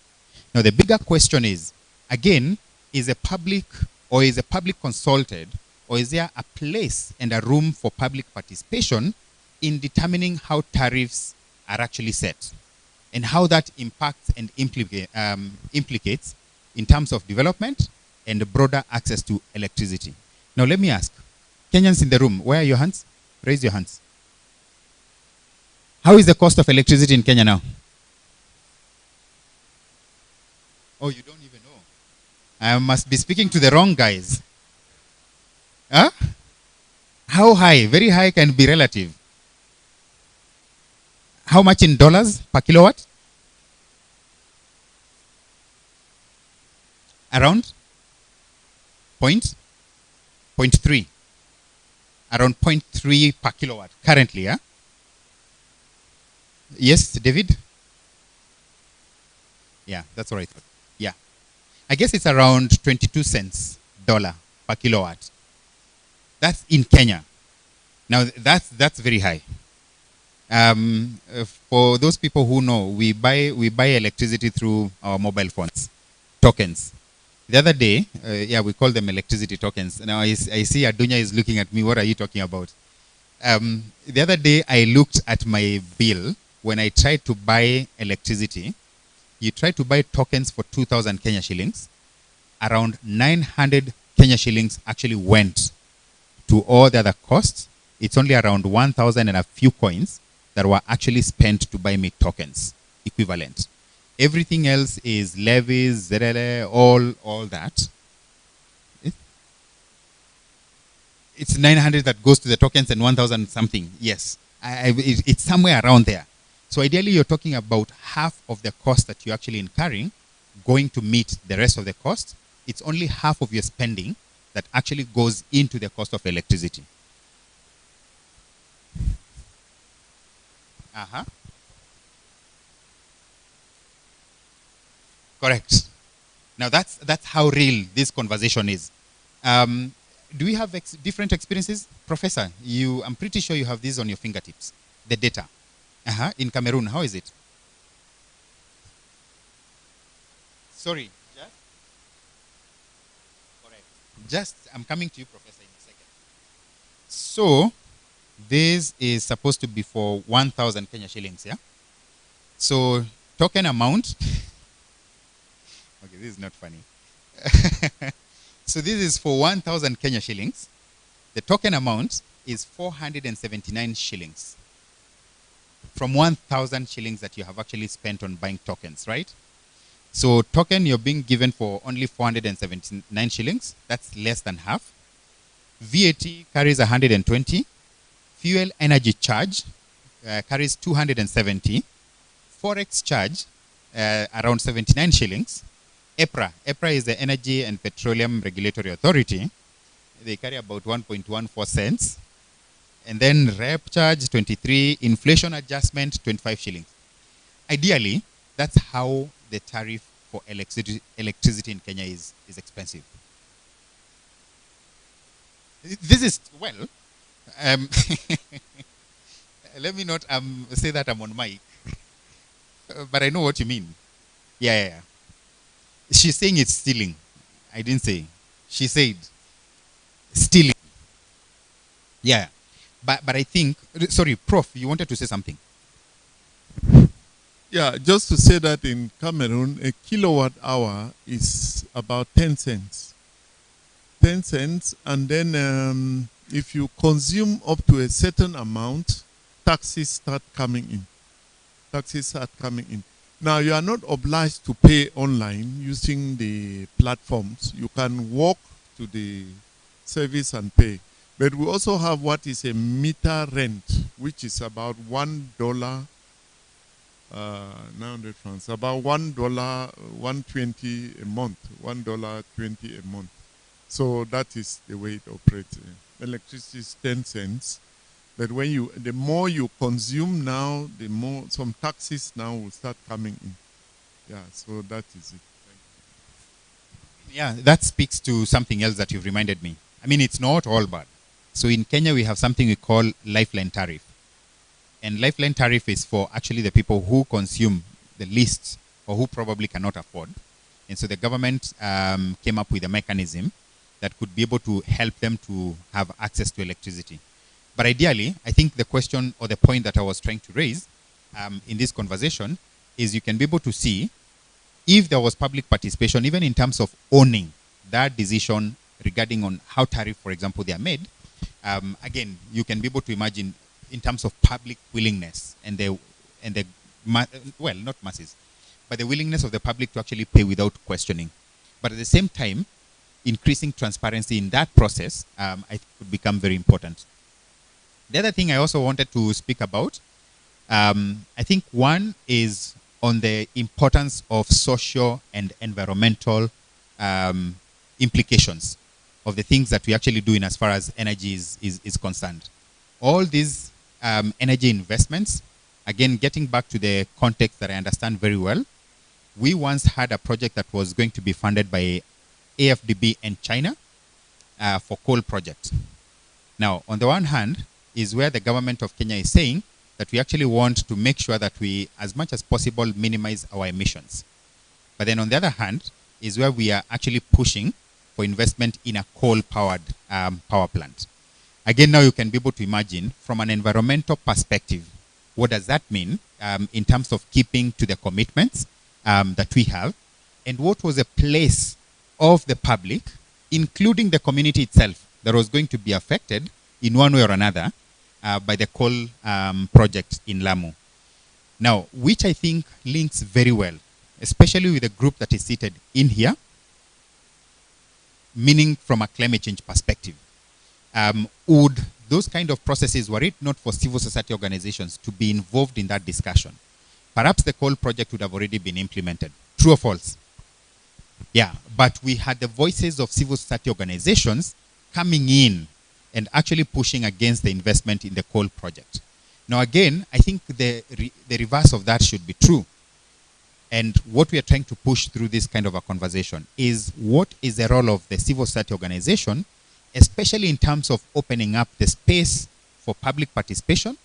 Now, the bigger question is, again, is the public consulted, or is there a place and a room for public participation in determining how tariffs are actually set and how that impacts and implicates in terms of development and broader access to electricity? Now, let me ask, Kenyans in the room, where are your hands? Raise your hands. How is the cost of electricity in Kenya now? Oh, you don't even know. I must be speaking to the wrong guys. Huh? How high? Very high can be relative. How much in dollars per kilowatt? Around 0.3. Around 0.3 per kilowatt currently, yeah? Yes, David? Yeah, that's what I thought. Yeah. I guess it's around 22 cents dollar per kilowatt. That's in Kenya. Now, that's very high. For those people who know, we buy electricity through our mobile phones, tokens. The other day, we call them electricity tokens. Now, I see Adunya is looking at me. What are you talking about? The other day, I looked at my bill when I tried to buy electricity. You try to buy tokens for 2,000 Kenya shillings, around 900 Kenya shillings actually went to all the other costs, it's only around 1,000 and a few coins that were actually spent to buy me tokens equivalent. Everything else is levies, ZLA, all that. It's 900 that goes to the tokens and 1,000 something. Yes, it's somewhere around there. So ideally, you're talking about half of the cost that you're actually incurring going to meet the rest of the cost. It's only half of your spending that actually goes into the cost of electricity. Correct. Now that's how real this conversation is. Do we have different experiences? Professor, I'm pretty sure you have these on your fingertips, the data. In Cameroon, how is it? Sorry. Correct. I'm coming to you, Professor, in a second. So, this is supposed to be for 1,000 Kenya shillings, yeah? So, token amount. Okay, this is not funny. So, this is for 1,000 Kenya shillings. The token amount is 479 shillings. From 1,000 shillings that you have actually spent on buying tokens, right? So token you're being given for only 479 shillings. That's less than half. VAT carries 120. Fuel energy charge carries 270. Forex charge around 79 shillings. EPRA is the Energy and Petroleum Regulatory Authority. They carry about 1.14 cents. And then rep charge 23, inflation adjustment 25 shillings. Ideally, that's how the tariff for electricity in Kenya is expensive. This is, well, let me not say that I'm on mic, but I know what you mean. Yeah. She's saying it's stealing. I didn't say. She said stealing. Yeah. But I think, sorry, Prof, you wanted to say something. Yeah, just to say that in Cameroon, a kilowatt hour is about 10 cents. 10 cents, and then if you consume up to a certain amount, taxes start coming in. Now, you are not obliged to pay online using the platforms. You can walk to the service and pay. But we also have what is a meter rent, which is about $1, 900 francs, about $1, 120 a month, $1.20 a month. So that is the way it operates. Electricity is 10 cents. But the more you consume now, the more some taxes now will start coming in. Yeah, so that is it. Yeah, that speaks to something else that you've reminded me. I mean, it's not all bad. So in Kenya, we have something we call lifeline tariff. And lifeline tariff is for actually the people who consume the least or who probably cannot afford. And so the government came up with a mechanism that could be able to help them to have access to electricity. But ideally, I think the question or the point that I was trying to raise in this conversation is you can be able to see if there was public participation, even in terms of owning that decision regarding on how tariff, for example, they are made. Again, you can be able to imagine in terms of public willingness and the well, not masses, but the willingness of the public to actually pay without questioning. But at the same time, increasing transparency in that process, I think would become very important. The other thing I also wanted to speak about, I think one is on the importance of social and environmental implications of the things that we actually do in as far as energy is concerned. All these energy investments, again, getting back to the context that I understand very well, we once had a project that was going to be funded by AFDB and China for coal projects. Now, on the one hand, is where the government of Kenya is saying that we actually want to make sure that we, as much as possible, minimize our emissions. But then on the other hand, is where we are actually pushing for investment in a coal-powered power plant. Again, now you can be able to imagine from an environmental perspective, what does that mean in terms of keeping to the commitments that we have, and what was the place of the public including the community itself that was going to be affected in one way or another by the coal project in Lamu. Now, which I think links very well, especially with the group that is seated in here, meaning from a climate change perspective. Would those kind of processes, were it not for civil society organizations to be involved in that discussion, perhaps the coal project would have already been implemented. True or false? Yeah, but we had the voices of civil society organizations coming in and actually pushing against the investment in the coal project. Now again, I think the reverse of that should be true. And what we are trying to push through this kind of a conversation is what is the role of the civil society organization, especially in terms of opening up the space for public participation,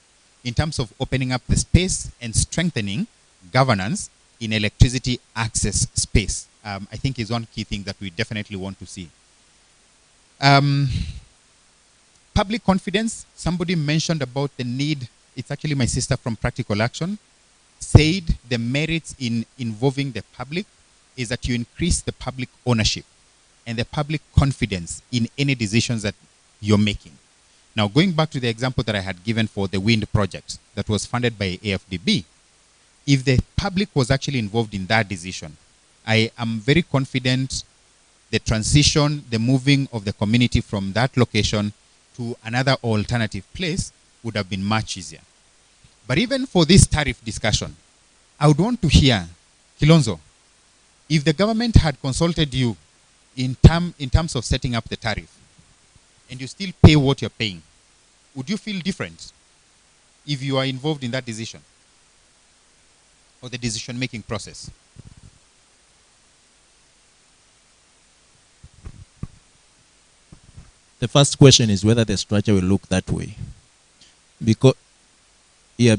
in terms of opening up the space and strengthening governance in electricity access space. I think is one key thing that we definitely want to see. Public confidence, somebody mentioned about the need, it's actually my sister from Practical Action, said the merits in involving the public is that you increase the public ownership and the public confidence in any decisions that you're making. Now, going back to the example that I had given for the wind project that was funded by AFDB, if the public was actually involved in that decision, I am very confident the transition, the moving of the community from that location to another alternative place would have been much easier. But even for this tariff discussion, I would want to hear, Kilonzo, if the government had consulted you in terms of setting up the tariff, and you still pay what you're paying, would you feel different if you are involved in that decision or the decision-making process? The first question is whether the structure will look that way. Because you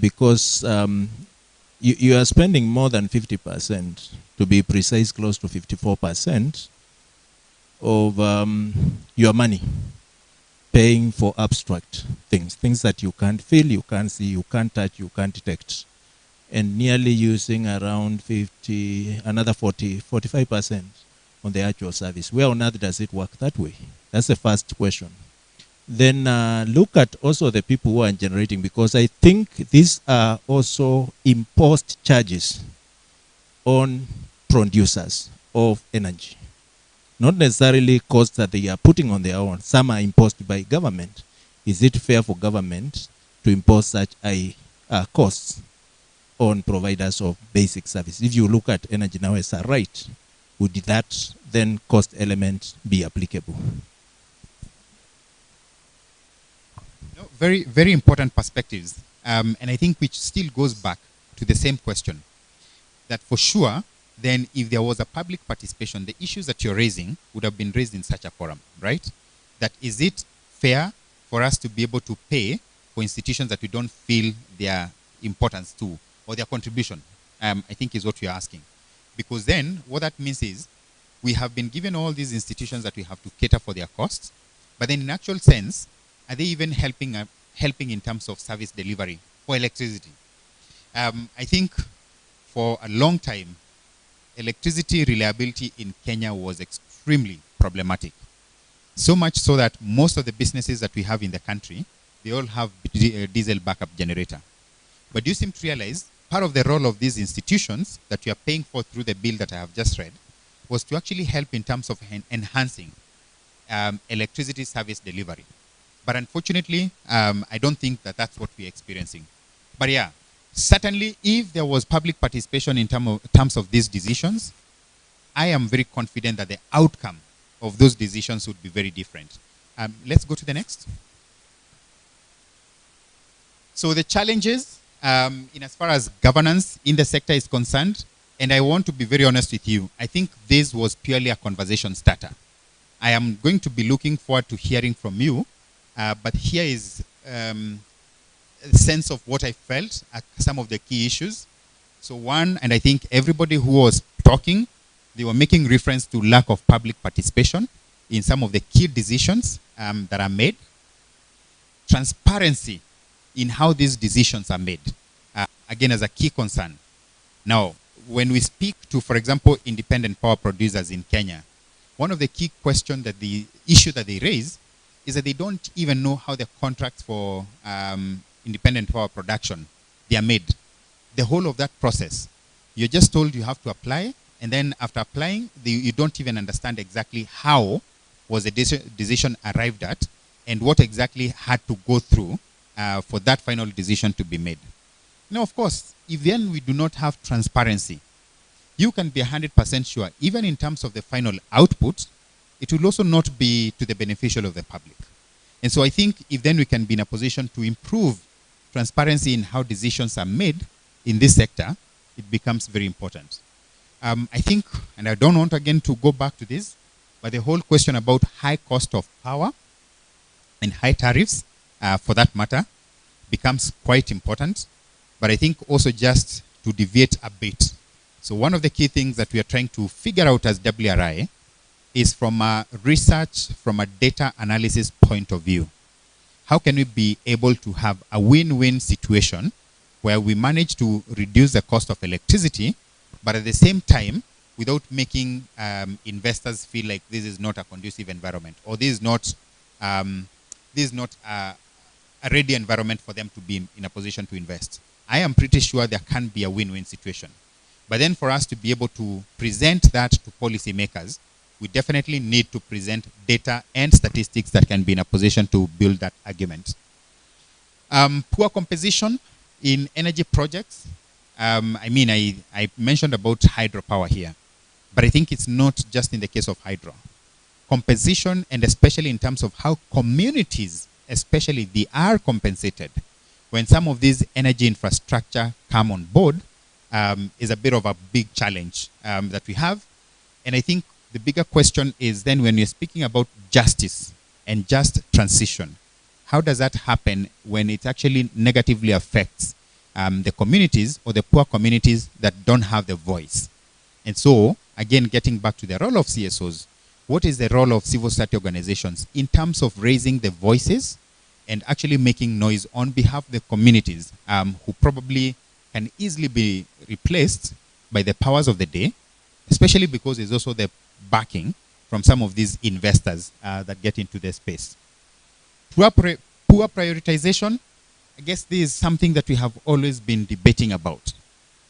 are spending more than 50%, to be precise, close to 54% of your money paying for abstract things that you can't feel, you can't see, you can't touch, you can't detect, and nearly using around 45% on the actual service. Where on earth does it work that way? That's the first question. Then look at also the people who are generating, because I think these are also imposed charges on producers of energy. Not necessarily costs that they are putting on their own. Some are imposed by government. Is it fair for government to impose such costs on providers of basic service? If you look at energy now as a right, would that then cost element be applicable? No, very, very important perspectives. And I think which still goes back to the same question. That for sure, then if there was a public participation, the issues that you're raising would have been raised in such a forum, right? That is it fair for us to be able to pay for institutions that we don't feel their importance to, or their contribution, I think is what you're asking. Because then what that means is we have been given all these institutions that we have to cater for their costs, but then in actual sense, are they even helping in terms of service delivery for electricity? I think for a long time, electricity reliability in Kenya was extremely problematic. So much so that most of the businesses that we have in the country, they all have diesel backup generator. But you seem to realize part of the role of these institutions that you are paying for through the bill that I have just read was to actually help in terms of enhancing electricity service delivery. But unfortunately, I don't think that that's what we're experiencing. But yeah, certainly if there was public participation in terms of these decisions, I am very confident that the outcome of those decisions would be very different. Let's go to the next. So the challenges in as far as governance in the sector is concerned, and I want to be very honest with you, I think this was purely a conversation starter. I am going to be looking forward to hearing from you, but here is a sense of what I felt at some of the key issues. So one, and I think everybody who was talking, they were making reference to lack of public participation in some of the key decisions that are made. Transparency in how these decisions are made, again, as a key concern. Now, when we speak to, for example, independent power producers in Kenya, one of the key questions that the issue that they raise is that they don't even know how the contracts for independent power production, they are made. The whole of that process, you're just told you have to apply, and then after applying, you don't even understand exactly how was the decision arrived at and what exactly had to go through for that final decision to be made. Now, of course, if then we do not have transparency, you can be 100% sure, even in terms of the final output, it will also not be to the beneficial of the public. And so I think if then we can be in a position to improve transparency in how decisions are made in this sector, it becomes very important. I think, and I don't want again to go back to this, but the whole question about high cost of power and high tariffs, for that matter, becomes quite important. But I think also just to deviate a bit. So one of the key things that we are trying to figure out as WRI is from a research, from a data analysis point of view. How can we be able to have a win-win situation where we manage to reduce the cost of electricity, but at the same time, without making investors feel like this is not a conducive environment, or this is not a ready environment for them to be in a position to invest. I am pretty sure there can be a win-win situation. But then for us to be able to present that to policymakers, we definitely need to present data and statistics that can be in a position to build that argument. Poor composition in energy projects. I mentioned about hydropower here, but I think it's not just in the case of hydro. Composition, and especially in terms of how communities, especially they are compensated when some of these energy infrastructure come on board, is a bit of a big challenge that we have. And I think the bigger question is then when you're speaking about justice and just transition, how does that happen when it actually negatively affects the communities or the poor communities that don't have the voice? And so, again, getting back to the role of CSOs, what is the role of civil society organizations in terms of raising the voices and actually making noise on behalf of the communities who probably can easily be replaced by the powers of the day, especially because there's also the backing from some of these investors that get into the space. Poor prioritization, I guess this is something that we have always been debating about.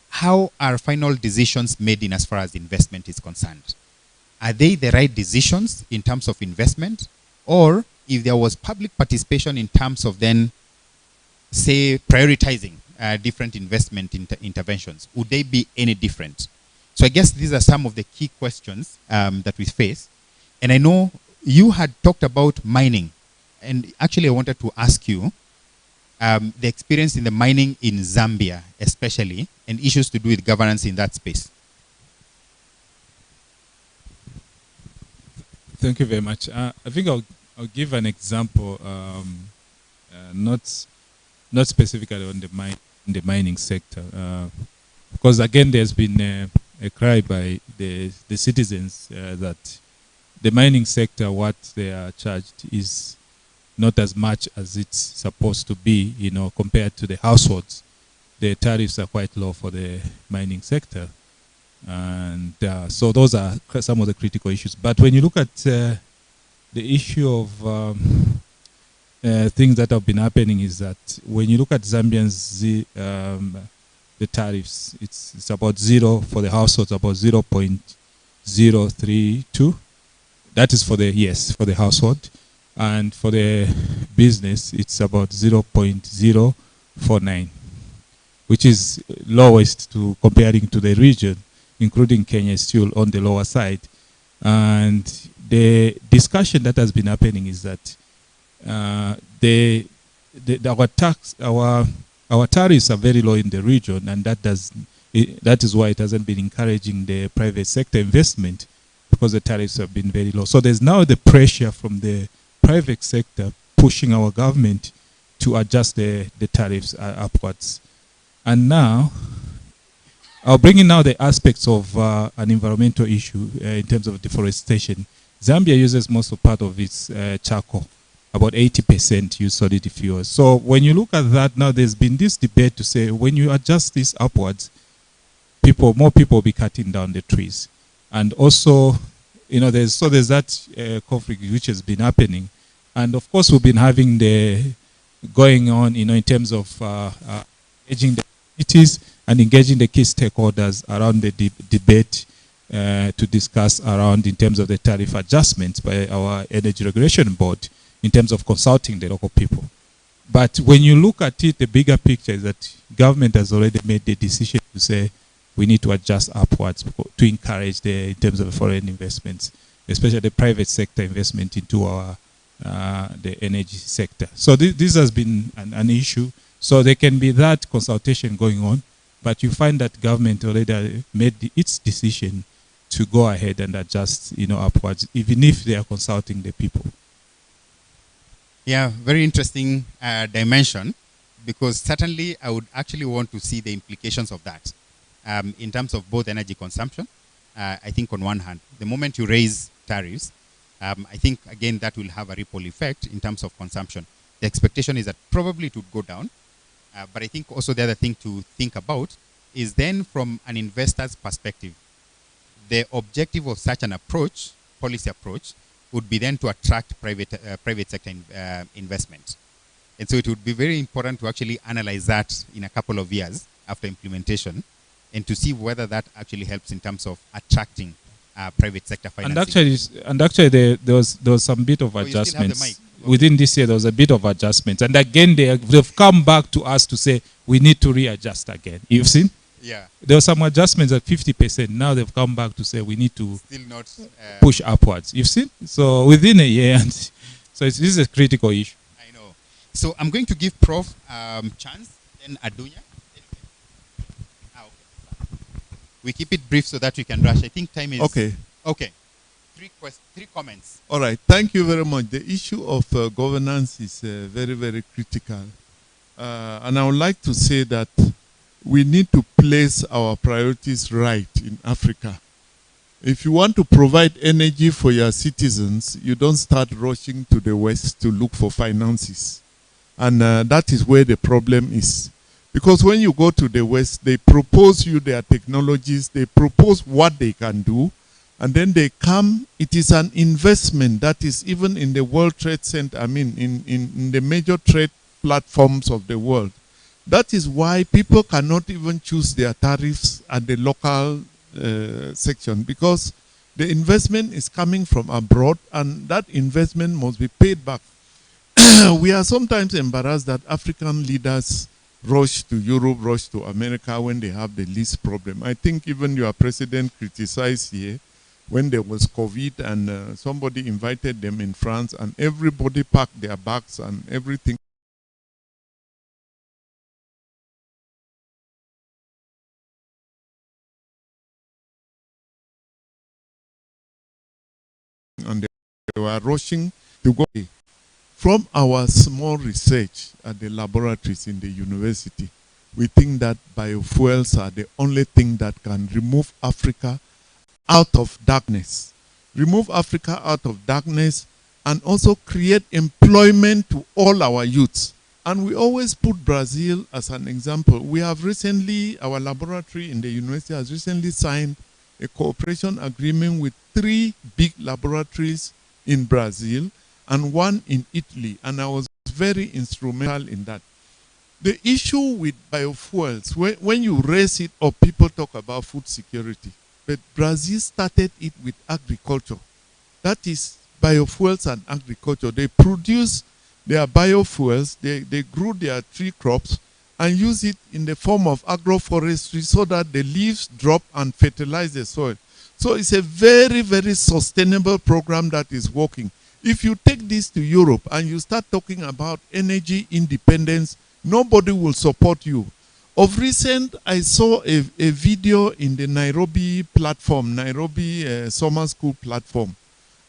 How are final decisions made in as far as investment is concerned? Are they the right decisions in terms of investment? Or if there was public participation in terms of then, say, prioritizing different investment interventions, would they be any different? So I guess these are some of the key questions that we face. And I know you had talked about mining. And actually I wanted to ask you the experience in the mining in Zambia, especially, and issues to do with governance in that space. Thank you very much. I think I'll give an example, not specifically on the mining sector, because again there's been a cry by the citizens that the mining sector, what they are charged is not as much as it's supposed to be, compared to the households. The tariffs are quite low for the mining sector. And so those are some of the critical issues. But when you look at the issue of things that have been happening is that when you look at Zambians, the tariffs, it's about zero for the households, about 0.032. That is for the household. And for the business, it's about 0.049, which is lowest comparing to the region, including Kenya, is still on the lower side. And the discussion that has been happening is that our tariffs are very low in the region, and that is why it hasn't been encouraging the private sector investment, because the tariffs have been very low. So there's now the pressure from the private sector pushing our government to adjust the tariffs upwards. And now, I'll bring in now the aspects of an environmental issue in terms of deforestation. Zambia uses most of part of its charcoal. About 80% use solid fuels. So when you look at that now, there's been this debate to say when you adjust this upwards, more people will be cutting down the trees. And also You know, there's that conflict which has been happening. And of course, we've been having the going on, you know, in terms of engaging the communities and engaging the key stakeholders around the debate to discuss around in terms of the tariff adjustments by our Energy Regulation Board in terms of consulting the local people. But when you look at it, the bigger picture is that government has already made the decision to say we need to adjust upwards to encourage in terms of foreign investments, especially the private sector investment into our the energy sector. So this has been an issue. So there can be that consultation going on, but you find that government already made its decision to go ahead and adjust, you know, upwards, even if they are consulting the people. Yeah, very interesting dimension, because certainly I would actually want to see the implications of that in terms of both energy consumption. I think on one hand, the moment you raise tariffs, I think, again, that will have a ripple effect in terms of consumption. The expectation is that probably it would go down. But I think also the other thing to think about is then from an investor's perspective, the objective of such an approach, policy approach, would be then to attract private sector investment. And so it would be very important to actually analyze that in a couple of years after implementation and to see whether that actually helps in terms of attracting private sector financing. And actually there was some bit of adjustments. Within this year, there was a bit of adjustments. And again, they've come back to us to say, we need to readjust again. You've seen? Yeah. There were some adjustments at 50%. Now they've come back to say, we need to still not push upwards. You've seen? So within a year, and so this is a critical issue. I know. So I'm going to give Prof. Chance, then Adunya. We keep it brief so that we can rush. I think time is... Okay. Okay. Three comments. All right. Thank you very much. The issue of governance is very, very critical. And I would like to say that we need to place our priorities right in Africa. If you want to provide energy for your citizens, you don't start rushing to the West to look for finances. And that is where the problem is. Because when you go to the West, they propose you their technologies, they propose what they can do, and then they come. It is an investment that is even in the World Trade Center, I mean, in the major trade platforms of the world. That is why people cannot even choose their tariffs at the local section, because the investment is coming from abroad, and that investment must be paid back. We are sometimes embarrassed that African leaders rush to Europe, rush to America when they have the least problem. I think even your president criticized here when there was COVID and somebody invited them in France and everybody packed their bags and everything. And they were rushing to go. From our small research at the laboratories in the university, we think that biofuels are the only thing that can remove Africa out of darkness. Remove Africa out of darkness and also create employment to all our youths. And we always put Brazil as an example. We have recently, our laboratory in the university has recently signed a cooperation agreement with 3 big laboratories in Brazil and 1 in Italy, and I was very instrumental in that. The issue with biofuels, when you raise it up, people talk about food security, but Brazil started it with agriculture. That is biofuels and agriculture. They produce their biofuels, they grew their tree crops and use it in the form of agroforestry so that the leaves drop and fertilize the soil. So it's a very, very sustainable program that is working. If you take this to Europe and you start talking about energy independence, nobody will support you. Of recent, I saw a video in the Nairobi platform, Nairobi summer school platform.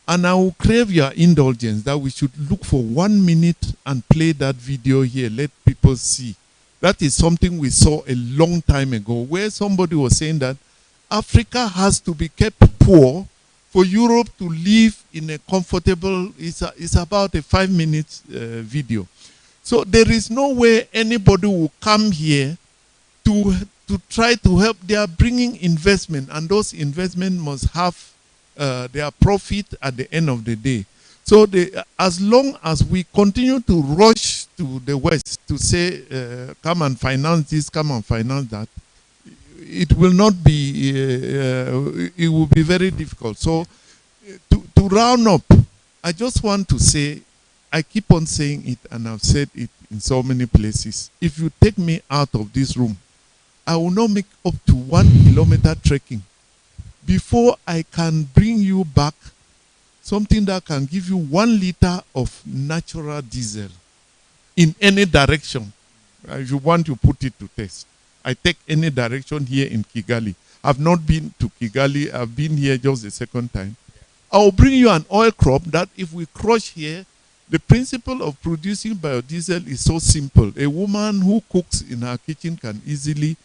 And I will crave your indulgence that we should look for 1 minute and play that video here, let people see. That is something we saw a long time ago, where somebody was saying that Africa has to be kept poor for Europe to live in a comfortable, it's about a 5-minute video. So there is no way anybody will come here to try to help. They are bringing investment, and those investment must have their profit at the end of the day. So as long as we continue to rush to the West to say, come and finance this, come and finance that, it will not be, it will be very difficult. So to round up, I just want to say, I keep on saying it, and I've said it in so many places. If you take me out of this room, I will not make up to 1 kilometer trekking before I can bring you back something that can give you 1 liter of natural diesel in any direction. If you want to put it to test, I take any direction here in Kigali. I've not been to Kigali. I've been here just the second time. I'll bring you an oil crop that if we crush here, the principle of producing biodiesel is so simple. A woman who cooks in her kitchen can easily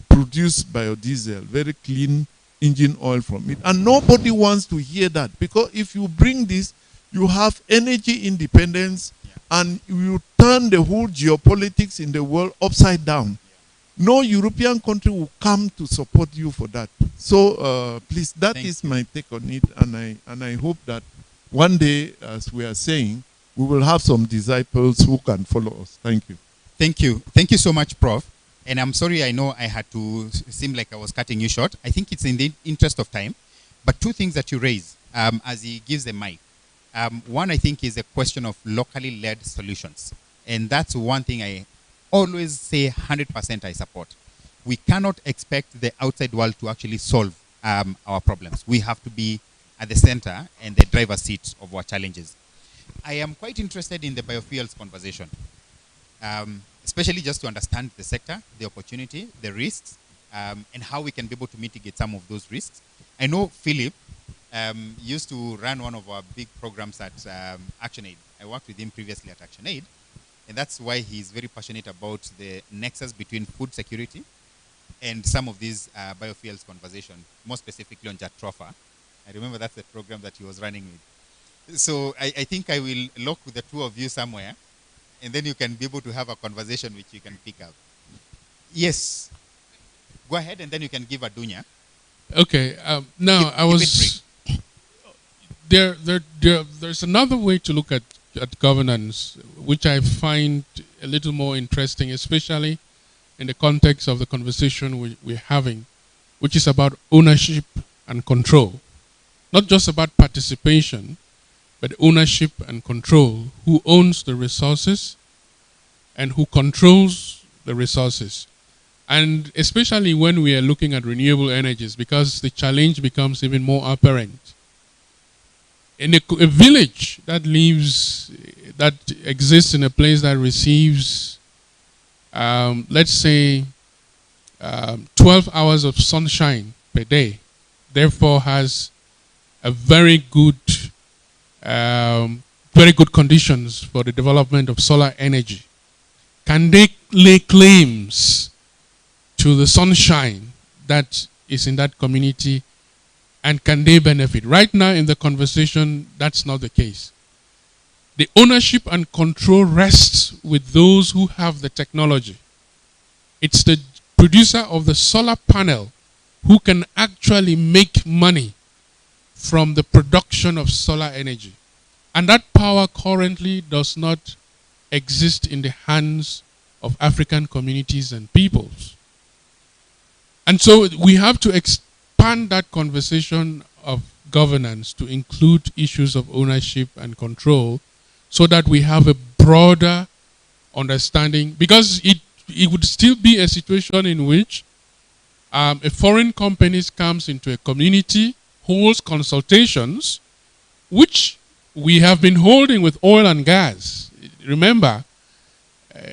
produce biodiesel, very clean engine oil from it. And nobody wants to hear that, because if you bring this, you have energy independence, and you turn the whole geopolitics in the world upside down. No European country will come to support you for that. So please, that is my take on it, and I hope that one day, as we are saying, we will have some disciples who can follow us. Thank you. Thank you. Thank you so much, Prof. And I'm sorry, I know I had to seem like I was cutting you short. I think it's in the interest of time. But 2 things that you raise as he gives the mic. One, I think, is a question of locally led solutions. And that's one thing I always say 100% I support. We cannot expect the outside world to actually solve our problems. We have to be at the center and the driver's seat of our challenges. I am quite interested in the biofuels conversation, especially just to understand the sector, the opportunity, the risks, and how we can be able to mitigate some of those risks. I know Philip used to run one of our big programs at ActionAid. I worked with him previously at ActionAid, and that's why he's very passionate about the nexus between food security and some of these biofuels conversation, more specifically on Jatropha. I remember that's the program that he was running with. So I think I will lock with the 2 of you somewhere, and then you can be able to have a conversation which you can pick up. Yes. Go ahead, and then you can give Adunya. Okay. Now, I was... There's another way to look at governance, which I find a little more interesting, especially in the context of the conversation we're having, which is about ownership and control. Not just about participation, but ownership and control. Who owns the resources and who controls the resources? And especially when we are looking at renewable energies, because the challenge becomes even more apparent. In a village that exists in a place that receives, let's say, 12 hours of sunshine per day, therefore has a very good conditions for the development of solar energy. Can they lay claims to the sunshine that is in that community, and can they benefit? Right now in the conversation, that's not the case. The ownership and control rests with those who have the technology. It's the producer of the solar panel who can actually make money from the production of solar energy. And that power currently does not exist in the hands of African communities and peoples. And so we have to expand that conversation of governance to include issues of ownership and control, so that we have a broader understanding, because it would still be a situation in which a foreign company comes into a community, holds consultations, which we have been holding with oil and gas. Remember,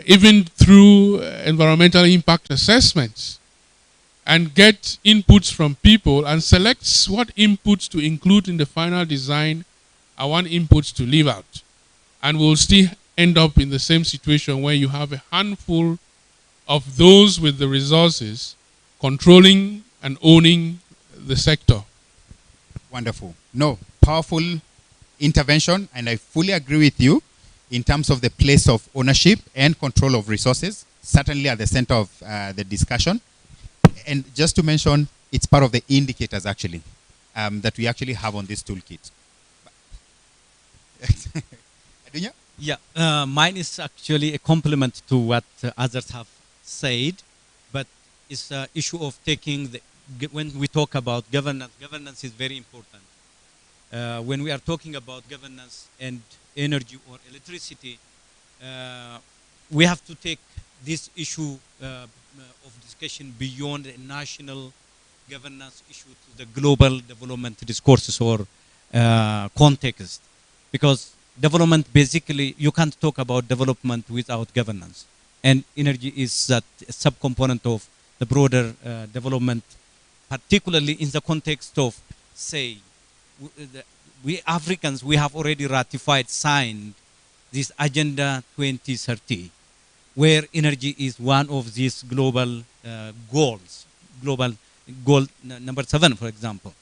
even through environmental impact assessments, and get inputs from people and selects what inputs to include in the final design and what inputs to leave out. And we'll still end up in the same situation where you have a handful of those with the resources controlling and owning the sector. Wonderful. No, powerful intervention, and I fully agree with you in terms of the place of ownership and control of resources, certainly at the center of the discussion. And just to mention, it's part of the indicators actually. that we actually have on this toolkit. Adunya? Yeah, mine is actually a complement to what others have said, but it's an issue of taking when we talk about governance, governance is very important. When we are talking about governance and energy or electricity, we have to take this issue of discussion beyond a national governance issue to the global development discourses or context. Because development, basically, you can't talk about development without governance. And energy is that subcomponent of the broader development, particularly in the context of, say, we Africans, we have already ratified, signed this Agenda 2030, where energy is one of these global goals, global goal number 7, for example.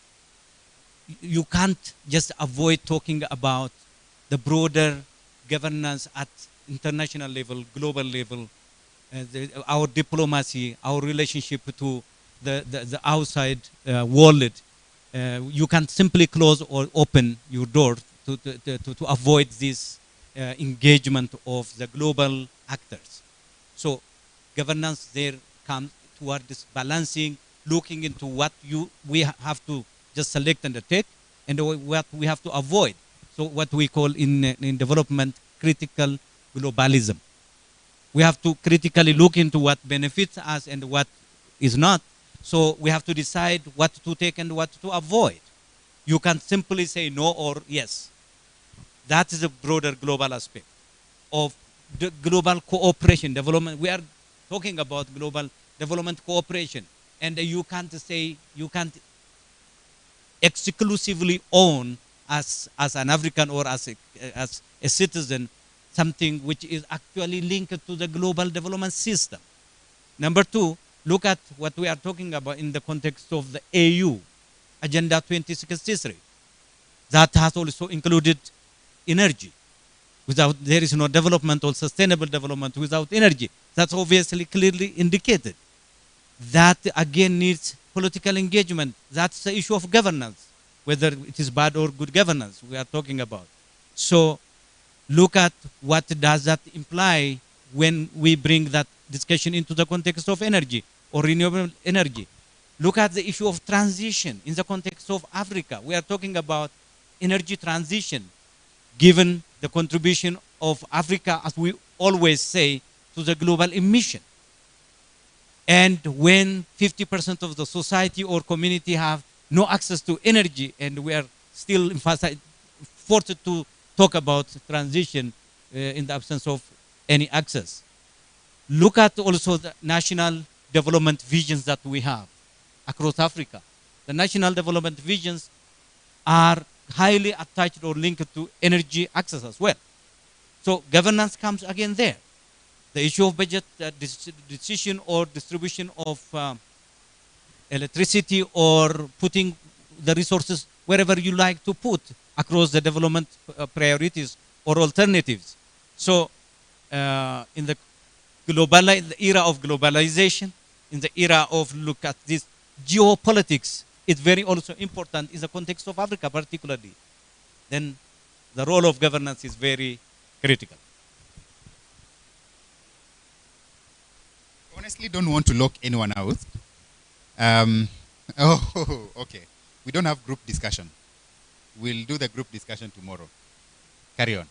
You can't just avoid talking about the broader governance at international level, global level, our diplomacy, our relationship to the outside world. You can't simply close or open your door to avoid this engagement of the global actors. So governance there comes toward this balancing, looking into what we have to just select and take, and what we have to avoid. So what we call in development critical globalism. We have to critically look into what benefits us and what is not. So we have to decide what to take and what to avoid. You can't simply say no or yes. That is a broader global aspect of the global cooperation, development. We are talking about global development cooperation. And you can't say, you can't exclusively own as an African or as a citizen something which is actually linked to the global development system. Number 2, look at what we are talking about in the context of the AU, Agenda 2063. That has also included energy. Without, there is no development or sustainable development without energy. That's obviously clearly indicated. That again needs political engagement. That's the issue of governance, whether it is bad or good governance we are talking about. So look at what does that imply when we bring that discussion into the context of energy or renewable energy. Look at the issue of transition in the context of Africa. We are talking about energy transition, given the contribution of Africa, as we always say, to the global emission. And when 50% of the society or community have no access to energy, and we are still forced to talk about transition in the absence of any access. Look at also the national development visions that we have across Africa. The national development visions are highly attached or linked to energy access as well. So governance comes again there. The issue of budget decision or distribution of electricity or putting the resources wherever you like to put across the development priorities or alternatives. So in the era of globalization, in the era of look at this geopolitics, it's very also important in the context of Africa particularly. Then the role of governance is very critical. Honestly, don't want to lock anyone out. Okay. We don't have group discussion. We'll do the group discussion tomorrow. Carry on.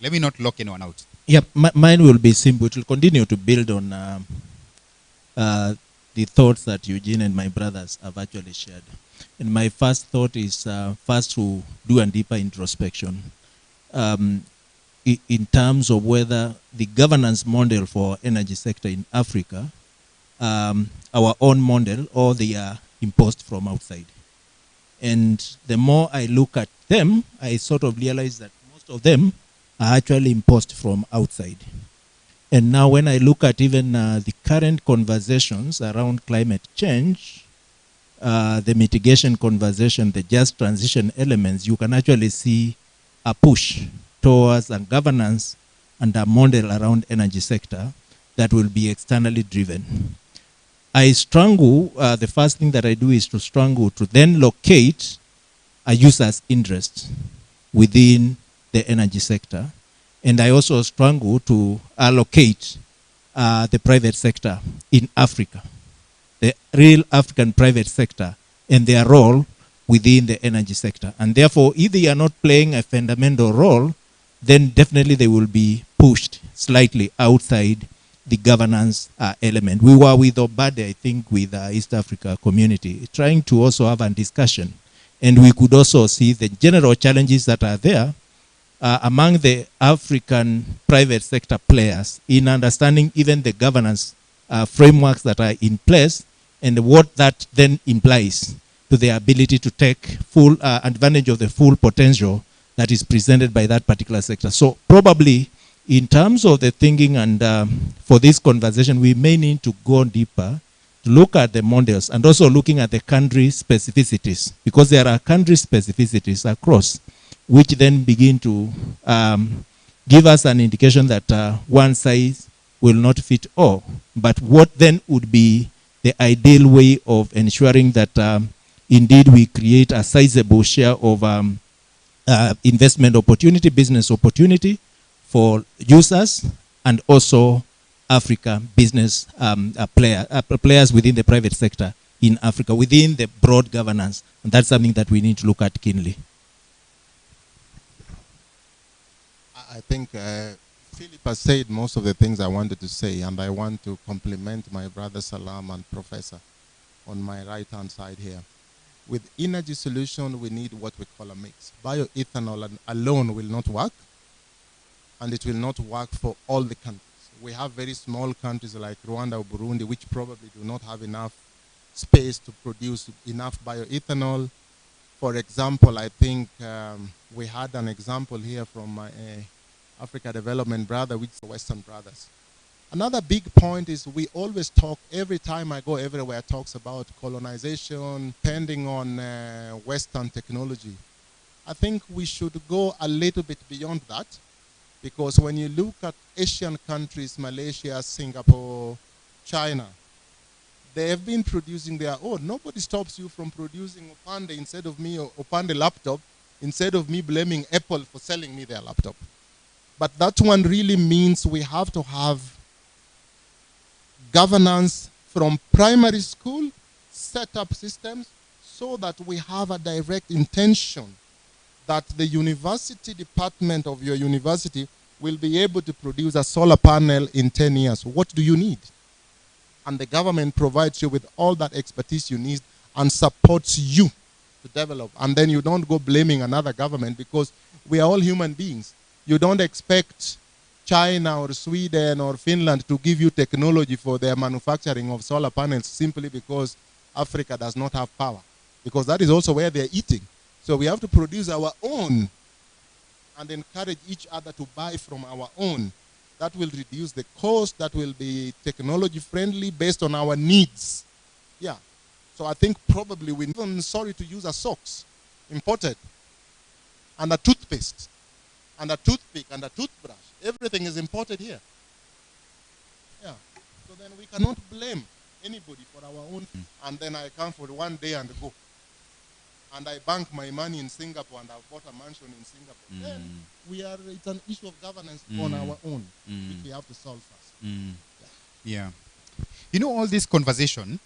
Let me not lock anyone out. Yeah, mine will be simple. It will continue to build on the thoughts that Eugene and my brothers have actually shared. And my first thought is first to do a deeper introspection in terms of whether the governance model for energy sector in Africa, our own model, or they are imposed from outside. And the more I look at them, I sort of realize that most of them are actually imposed from outside. And now when I look at even the current conversations around climate change, the mitigation conversation, the just transition elements, you can actually see a push towards a governance and a model around energy sector that will be externally driven. I strangle, the first thing that I do is to strangle, to then locate a user's interest within the energy sector. And I also strangle to allocate the private sector in Africa, the real African private sector and their role within the energy sector. And therefore, if they are not playing a fundamental role, then definitely they will be pushed slightly outside the governance element. We were with Obade, I think, with East Africa community, trying to also have a discussion. And we could also see the general challenges that are there among the African private sector players in understanding even the governance frameworks that are in place and what that then implies to their ability to take full advantage of the full potential that is presented by that particular sector. So probably in terms of the thinking and for this conversation, we may need to go deeper to look at the models and also looking at the country specificities, because there are country specificities across, which then begin to give us an indication that one size will not fit all. But what then would be the ideal way of ensuring that indeed we create a sizable share of investment opportunity, business opportunity for users and also Africa business players within the private sector in Africa, within the broad governance. And that's something that we need to look at keenly. I think Philip has said most of the things I wanted to say, and I want to compliment my brother Salam and Professor on my right-hand side here. With energy solution, we need what we call a mix. Bioethanol alone will not work, and it will not work for all the countries. We have very small countries like Rwanda or Burundi, which probably do not have enough space to produce enough bioethanol. For example, I think we had an example here from my Africa Development brother, which is the Western Brothers. Another big point is we always talk, every time I go everywhere, talks about colonization, depending on Western technology. I think we should go a little bit beyond that, because when you look at Asian countries, Malaysia, Singapore, China, they have been producing their own. Nobody stops you from producing Opande instead of me, or Opande laptop, instead of me blaming Apple for selling me their laptop. But that one really means we have to have governance from primary school, set up systems so that we have a direct intention that the university department of your university will be able to produce a solar panel in 10 years. What do you need? And the government provides you with all that expertise you need and supports you to develop. And then you don't go blaming another government, because we are all human beings. You don't expect China or Sweden or Finland to give you technology for their manufacturing of solar panels simply because Africa does not have power, because that is also where they're eating. So we have to produce our own and encourage each other to buy from our own. That will reduce the cost, that will be technology friendly based on our needs. Yeah. So I think probably we're even sorry to use a socks, imported, and a toothpaste, and a toothpick, and a toothbrush. Everything is imported here. Yeah. So then we cannot blame anybody for our own. And then I come for one day and go. And I bank my money in Singapore, and I've bought a mansion in Singapore. Then it's an issue of governance on our own, which we have to solve first. Yeah. You know, all this conversation,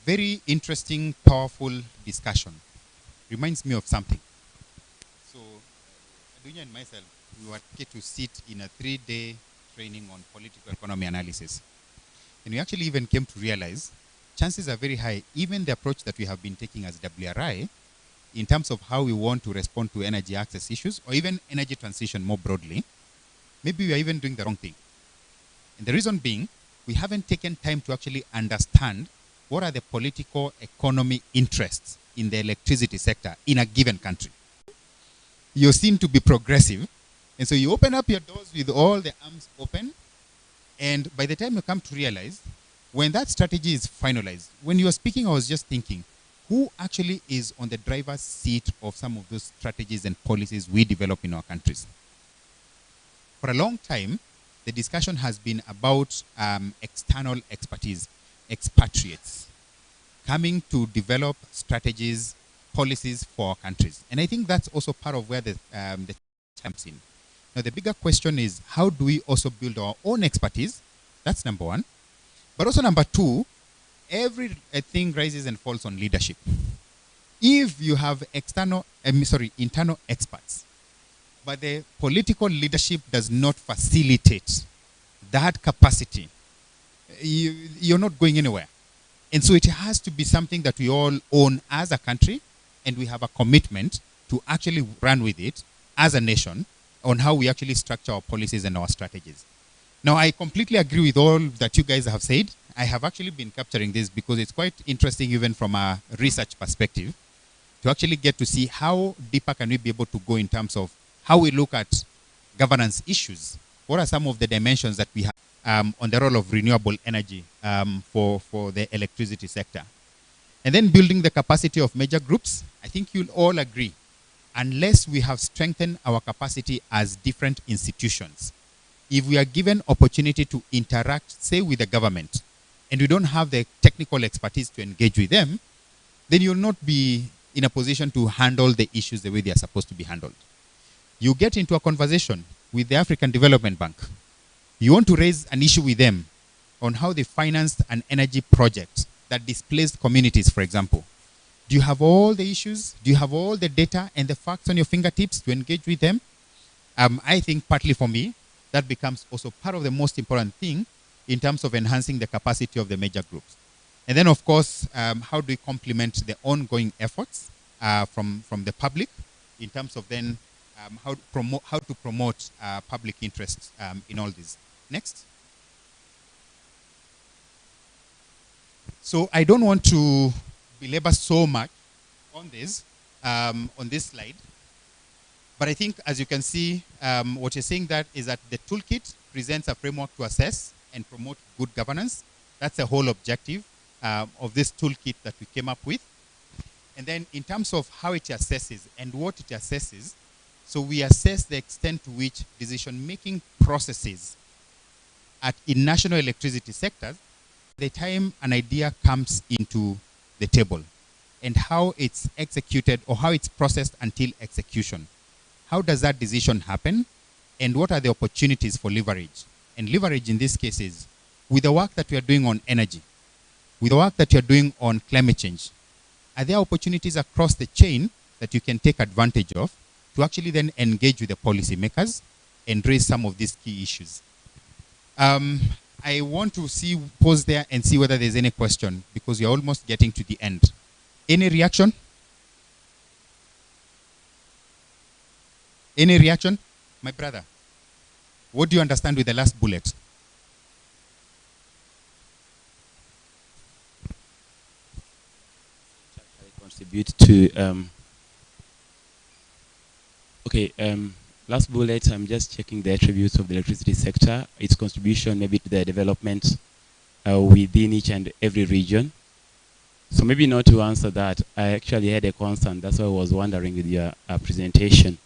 very interesting, powerful discussion, reminds me of something. So, Adunya and myself, we were get to sit in a 3-day training on political economy analysis. And we actually even came to realize chances are very high, even the approach that we have been taking as WRI, in terms of how we want to respond to energy access issues, or even energy transition more broadly, maybe we are even doing the wrong thing. And the reason being, we haven't taken time to actually understand what are the political economy interests in the electricity sector in a given country. You seem to be progressive, and so you open up your doors with all the arms open, and by the time you come to realize, when that strategy is finalized, when you were speaking, I was just thinking, who actually is on the driver's seat of some of those strategies and policies we develop in our countries? For a long time, the discussion has been about external expertise. expatriates coming to develop strategies, policies for our countries. And I think that's also part of where the comes in. Now, the bigger question is, how do we also build our own expertise? That's number one. But also number two, everything rises and falls on leadership. If you have internal experts, but the political leadership does not facilitate that capacity, you're not going anywhere. And so it has to be something that we all own as a country, and we have a commitment to actually run with it as a nation on how we actually structure our policies and our strategies. Now, I completely agree with all that you guys have said. I have actually been capturing this because it's quite interesting even from a research perspective to actually get to see how deeper can we be able to go in terms of how we look at governance issues. What are some of the dimensions that we have on the role of renewable energy for the electricity sector? And then building the capacity of major groups. I think you'll all agree, unless we have strengthened our capacity as different institutions, if we are given opportunity to interact, say, with the government, and we don't have the technical expertise to engage with them, then you'll not be in a position to handle the issues the way they are supposed to be handled. You get into a conversation with the African Development Bank. You want to raise an issue with them on how they financed an energy project that displaced communities, for example. Do you have all the issues? Do you have all the data and the facts on your fingertips to engage with them? I think partly for me, that becomes also part of the most important thing in terms of enhancing the capacity of the major groups. And then, of course, how do we complement the ongoing efforts from the public in terms of then how to promote public interest in all this. Next. So I don't want to belabor so much on this slide, but I think, as you can see, what you're saying that is that the toolkit presents a framework to assess and promote good governance. That's the whole objective of this toolkit that we came up with. And then in terms of how it assesses and what it assesses, so we assess the extent to which decision-making processes in national electricity sectors, the time an idea comes into the table, and how it's executed or how it's processed until execution. How does that decision happen? And what are the opportunities for leverage? And leverage in this case is, with the work that we are doing on energy, with the work that you're doing on climate change, are there opportunities across the chain that you can take advantage of to actually then engage with the policymakers and raise some of these key issues? I want to pause there and see whether there's any question, because you're almost getting to the end. Any reaction? Any reaction? My brother, what do you understand with the last bullet? Contribute to last bullet, I'm just checking the attributes of the electricity sector, its contribution maybe to the development within each and every region. So maybe not to answer that, I actually had a concern. That's why I was wondering with your presentation.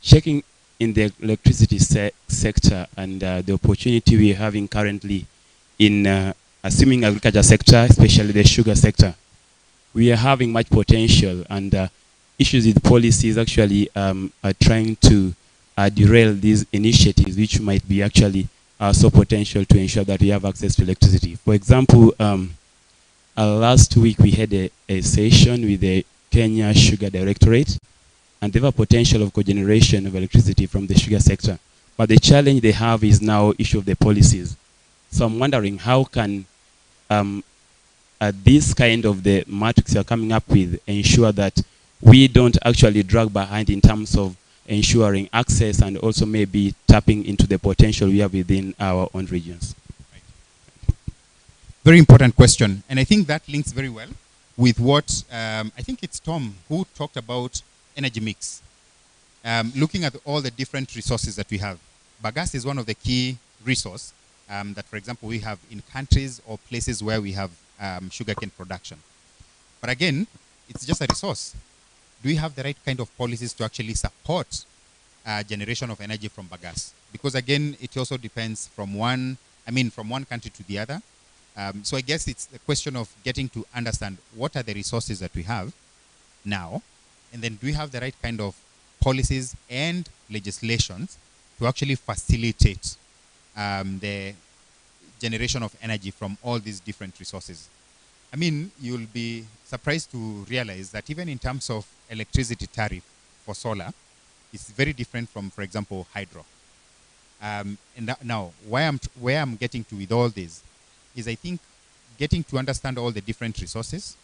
Checking in the electricity sector and the opportunity we're having currently in assuming agriculture sector, especially the sugar sector, we are having much potential, and issues with policies actually are trying to derail these initiatives, which might be actually so potential to ensure that we have access to electricity. For example, last week we had a session with the Kenya Sugar Directorate, and they have a potential of cogeneration of electricity from the sugar sector. But the challenge they have is now issue of the policies. So I'm wondering, how can this kind of the matrix you're coming up with ensure that we don't actually drag behind in terms of ensuring access and also maybe tapping into the potential we have within our own regions? Very important question. And I think that links very well with what, I think it's Tom who talked about energy mix. Looking at all the different resources that we have. Bagasse is one of the key resources that, for example, we have in countries or places where we have sugarcane production. But again, it's just a resource. Do we have the right kind of policies to actually support generation of energy from bagasse? Because again, it also depends from one country to the other. So I guess it's the question of getting to understand what are the resources that we have now, and then do we have the right kind of policies and legislations to actually facilitate the generation of energy from all these different resources. I mean, you'll be surprised to realize that even in terms of electricity tariff for solar, it's very different from, for example, hydro. And now, where I'm getting to with all this is, I think, getting to understand all the different resources,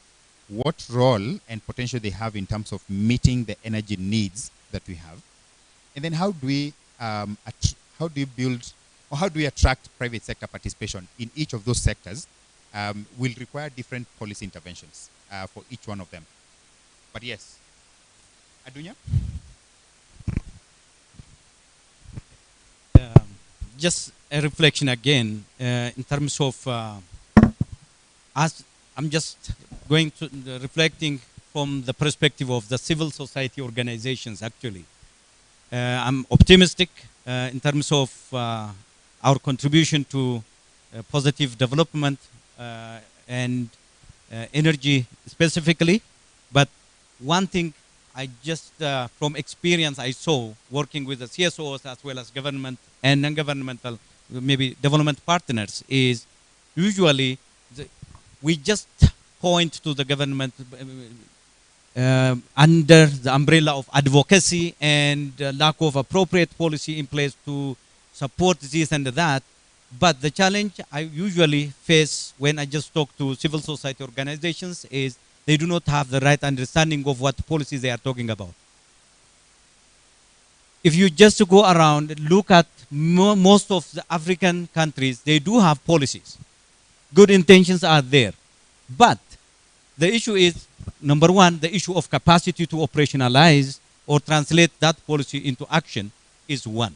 what role and potential they have in terms of meeting the energy needs that we have, and then how do we build, or how do we attract private sector participation in each of those sectors, will require different policy interventions for each one of them. But yes, Adunya? Just a reflection again in terms of as I'm just going to reflecting from the perspective of the civil society organizations. Actually, I'm optimistic in terms of our contribution to positive development and energy specifically. But one thing I just, from experience, I saw working with the CSOs as well as government and non-governmental, maybe development partners, is usually we just point to the government under the umbrella of advocacy and lack of appropriate policy in place to support this and that. But the challenge I usually face when I just talk to civil society organizations is they do not have the right understanding of what policies they are talking about. If you just go around, look at most of the African countries, they do have policies. Good intentions are there. But the issue is, number one, the issue of capacity to operationalize or translate that policy into action is one.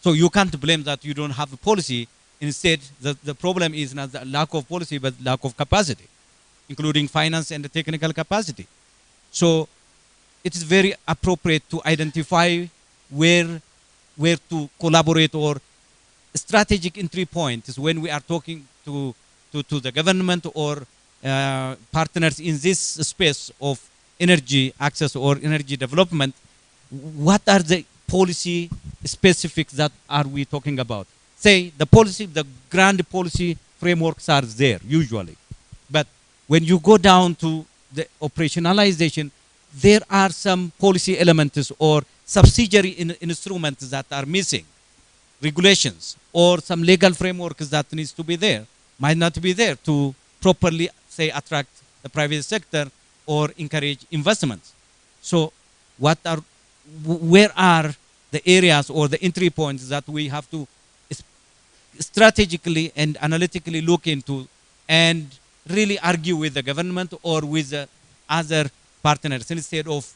So you can't blame that you don't have a policy. Instead, the problem is not the lack of policy, but lack of capacity, including finance and the technical capacity. So it is very appropriate to identify where to collaborate, or strategic entry point is when we are talking to the government or partners in this space of energy access or energy development. What are the policy specifics that are we talking about? Say the policy, the grand policy frameworks are there usually, but when you go down to the operationalization, there are some policy elements or subsidiary instruments that are missing, regulations or some legal frameworks that needs to be there, might not be there to properly, say, attract the private sector or encourage investments. So where are the areas or the entry points that we have to strategically and analytically look into and really argue with the government or with the other partners, instead of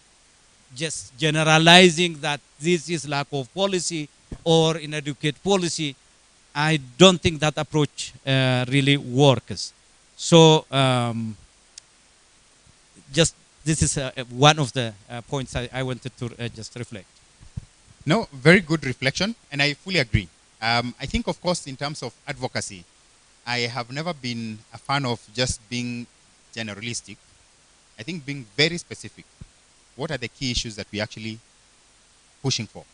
just generalizing that this is lack of policy or inadequate policy? I don't think that approach really works. So just this is one of the points I wanted to just reflect. No, very good reflection, and I fully agree. I think, of course, in terms of advocacy, I have never been a fan of just being generalistic. I think being very specific. What are the key issues that we're actually pushing for?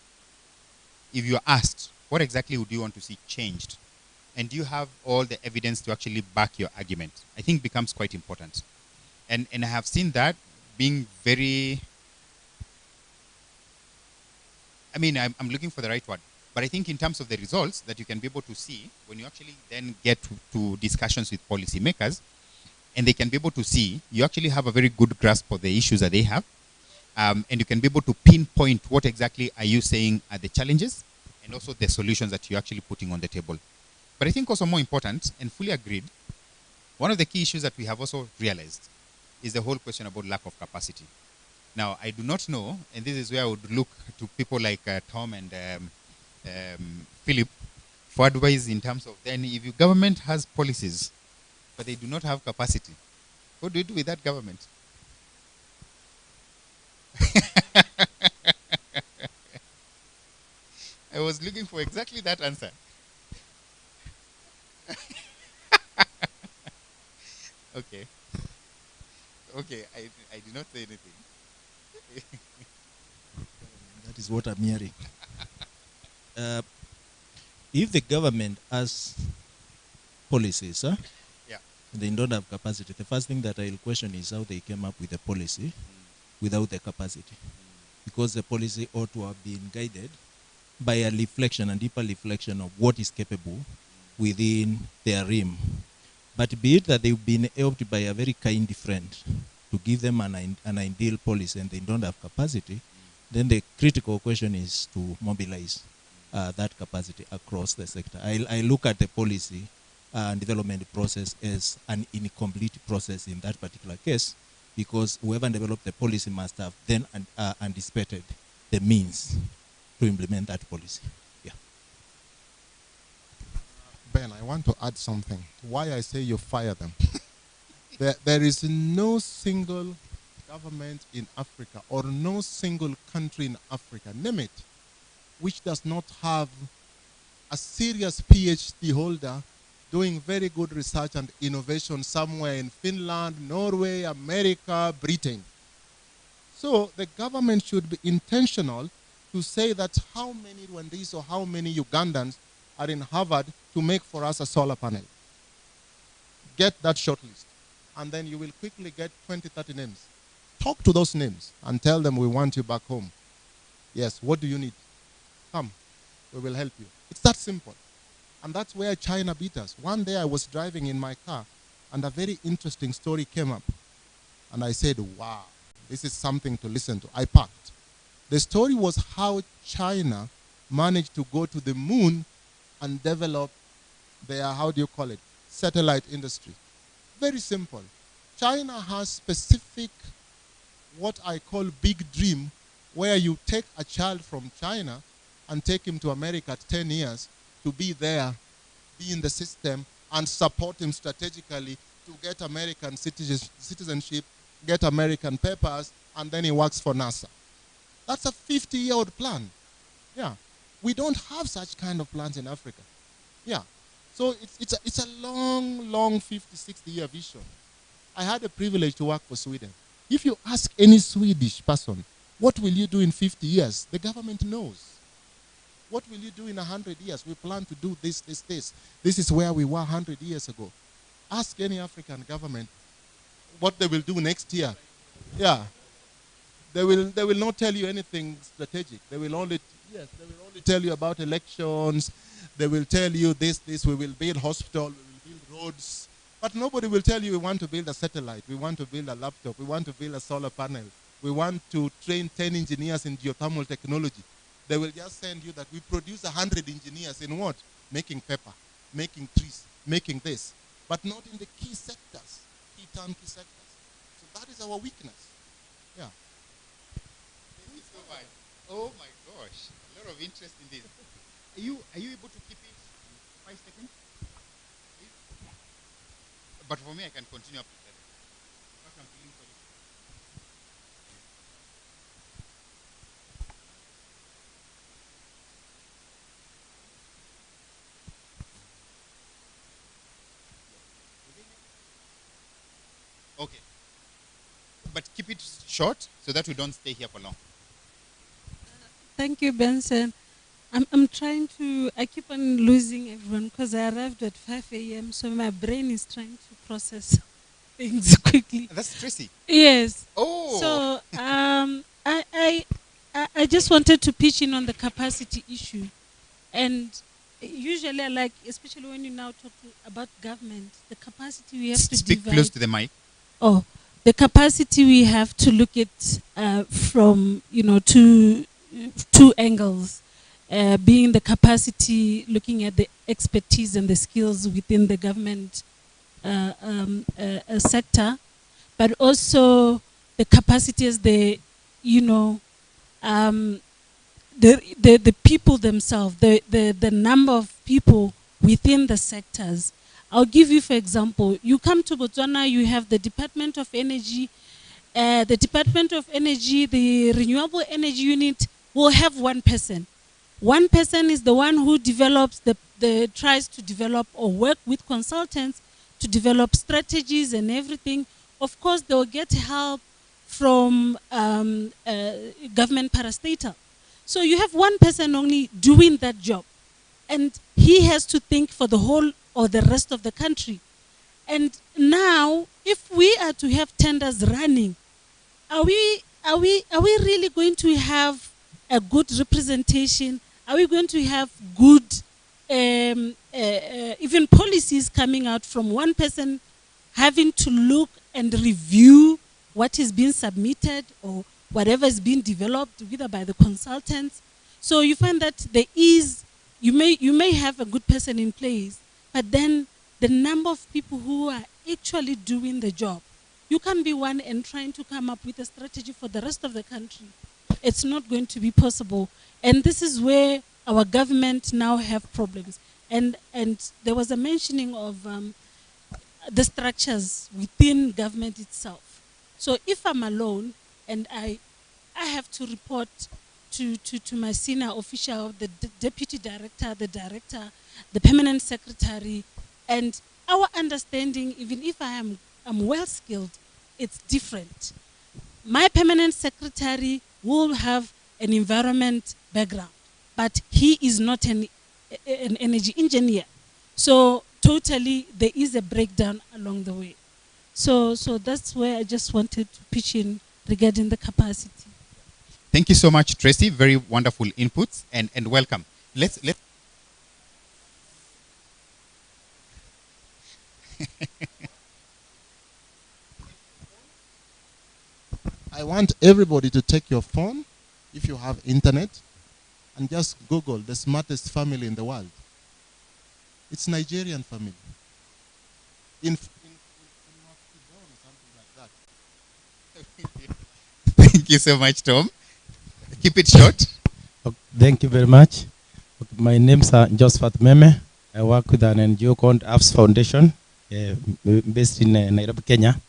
If you're asked, what exactly would you want to see changed? And do you have all the evidence to actually back your argument? I think becomes quite important. And I have seen that being very, I mean, I'm looking for the right word. But I think in terms of the results that you can be able to see when you actually then get to discussions with policymakers, and they can be able to see, you actually have a very good grasp of the issues that they have. And you can be able to pinpoint what exactly are you saying are the challenges and also the solutions that you're actually putting on the table. But I think also more important, and fully agreed, one of the key issues that we have also realized is the whole question about lack of capacity. Now, I do not know, and this is where I would look to people like Tom and Philip for advice in terms of, then if your government has policies, but they do not have capacity, what do you do with that government? I was looking for exactly that answer. Okay. Okay, I did not say anything. That is what I'm hearing. If the government has policies, Yeah. and they don't have capacity, the first thing that I'll question is how they came up with a policy without the capacity. Because the policy ought to have been guided by a reflection, a deeper reflection of what is capable within their realm. But be it that they've been helped by a very kind friend to give them an ideal policy and they don't have capacity, then the critical question is to mobilize that capacity across the sector. I look at the policy and development process as an incomplete process in that particular case, because whoever developed the policy must have then anticipated the means to implement that policy. Yeah. Ben, I want to add something. Why I say you fire them. There is no single government in Africa or no single country in Africa, name it, which does not have a serious PhD holder doing very good research and innovation somewhere in Finland, Norway, America, Britain. So the government should be intentional to say that how many Rwandese or how many Ugandans are in Harvard to make for us a solar panel. Get that short list. And then you will quickly get 20, 30 names. Talk to those names and tell them we want you back home. Yes, what do you need? Come, we will help you. It's that simple. And that's where China beat us. One day I was driving in my car and a very interesting story came up. And I said, wow, this is something to listen to. I parked. The story was how China managed to go to the moon and develop their, how do you call it, satellite industry. Very simple. China has specific, what I call big dream, where you take a child from China and take him to America at 10 years to be there, be in the system, and support him strategically to get American citizenship, get American papers, and then he works for NASA. That's a 50-year-old plan. Yeah. We don't have such kind of plans in Africa. Yeah. So it's a long 50, 60-year vision. I had the privilege to work for Sweden. If you ask any Swedish person, what will you do in 50 years? The government knows. What will you do in 100 years? We plan to do this, this, this. This is where we were 100 years ago. Ask any African government what they will do next year. Yeah. They will not tell you anything strategic. They will only tell you about elections. They will tell you this, we will build hospital, we will build roads. But nobody will tell you we want to build a satellite, we want to build a laptop, we want to build a solar panel, we want to train 10 engineers in geothermal technology. They will just send you that we produce 100 engineers in what? Making paper, making trees, making this. But not in the key sectors, key turnkey sectors. So that is our weakness. Yeah. Thank you so much. Oh my gosh, a lot of interest in this. Are you able to keep it 5 seconds? Please? But for me, I can continue up to 7. What I'm feeling for you. Okay. But keep it short so that we don't stay here for long. Thank you, Benson. I'm trying to, I keep on losing everyone because I arrived at 5 a.m. so my brain is trying to process things quickly. That's Tracy. Yes. Oh. So I just wanted to pitch in on the capacity issue. And usually I like, especially when you now talk about government, the capacity we have to Speak divide. close to the mic. Oh, the capacity we have to look at from, two angles. Being the capacity, looking at the expertise and the skills within the government sector, but also the capacity as the people themselves, the number of people within the sectors. I'll give you, for example, you come to Botswana, you have the Department of Energy. The Department of Energy, the Renewable Energy Unit will have one person. One person is the one who develops, tries to develop or work with consultants to develop strategies and everything. Of course, they will get help from government parastatal. So you have one person only doing that job, and he has to think for the whole or the rest of the country. And now, if we are to have tenders running, are we really going to have a good representation? Are we going to have good even policies coming out from one person having to look and review what is being submitted or whatever is being developed, either by the consultants? So you find that there is, you may have a good person in place, but then the number of people who are actually doing the job, you can't be one and trying to come up with a strategy for the rest of the country. It's not going to be possible. And this is where our government now have problems. And there was a mentioning of the structures within government itself. So if I'm alone and I have to report to my senior official, the deputy director, the director, the permanent secretary, and our understanding, even if I'm well skilled, it's different. My permanent secretary will have an environment background, but he is not an energy engineer. So totally there is a breakdown along the way. So that's where I just wanted to pitch in regarding the capacity. Thank you so much, Tracy. Very wonderful inputs, and welcome. Let's I want everybody to take your phone, if you have internet, and just Google the smartest family in the world. It's Nigerian family. Thank you so much, Tom. Keep it short. Okay, thank you very much. Okay, my name is Josephat Meme. I work with an NGO called AFS Foundation, based in Nairobi, Kenya.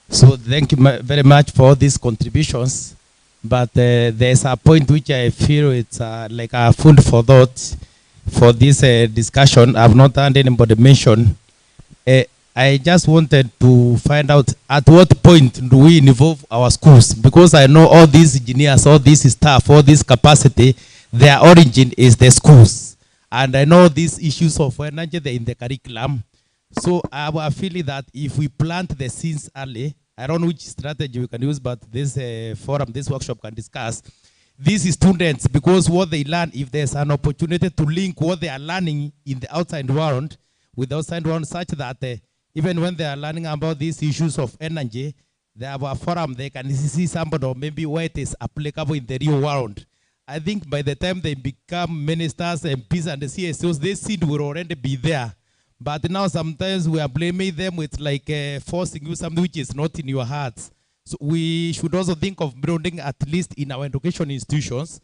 So thank you very much for all these contributions. But there's a point which I feel it's like a food for thought for this discussion. I've not heard anybody mention. I just wanted to find out at what point do we involve our schools? Because I know all these engineers, all this staff, all this capacity, their origin is the schools. And I know these issues of energy in the curriculum. So I feel that if we plant the seeds early, I don't know which strategy we can use, but this forum, this workshop can discuss. These students, because what they learn, if there's an opportunity to link what they are learning in the outside world with the outside world, such that even when they are learning about these issues of energy, they have a forum, they can see somebody or maybe where it is applicable in the real world. I think by the time they become ministers, MPs, and the CSOs, this seed will already be there. But now sometimes we are blaming them with like forcing you something which is not in your hearts. So we should also think of building at least in our education institutions,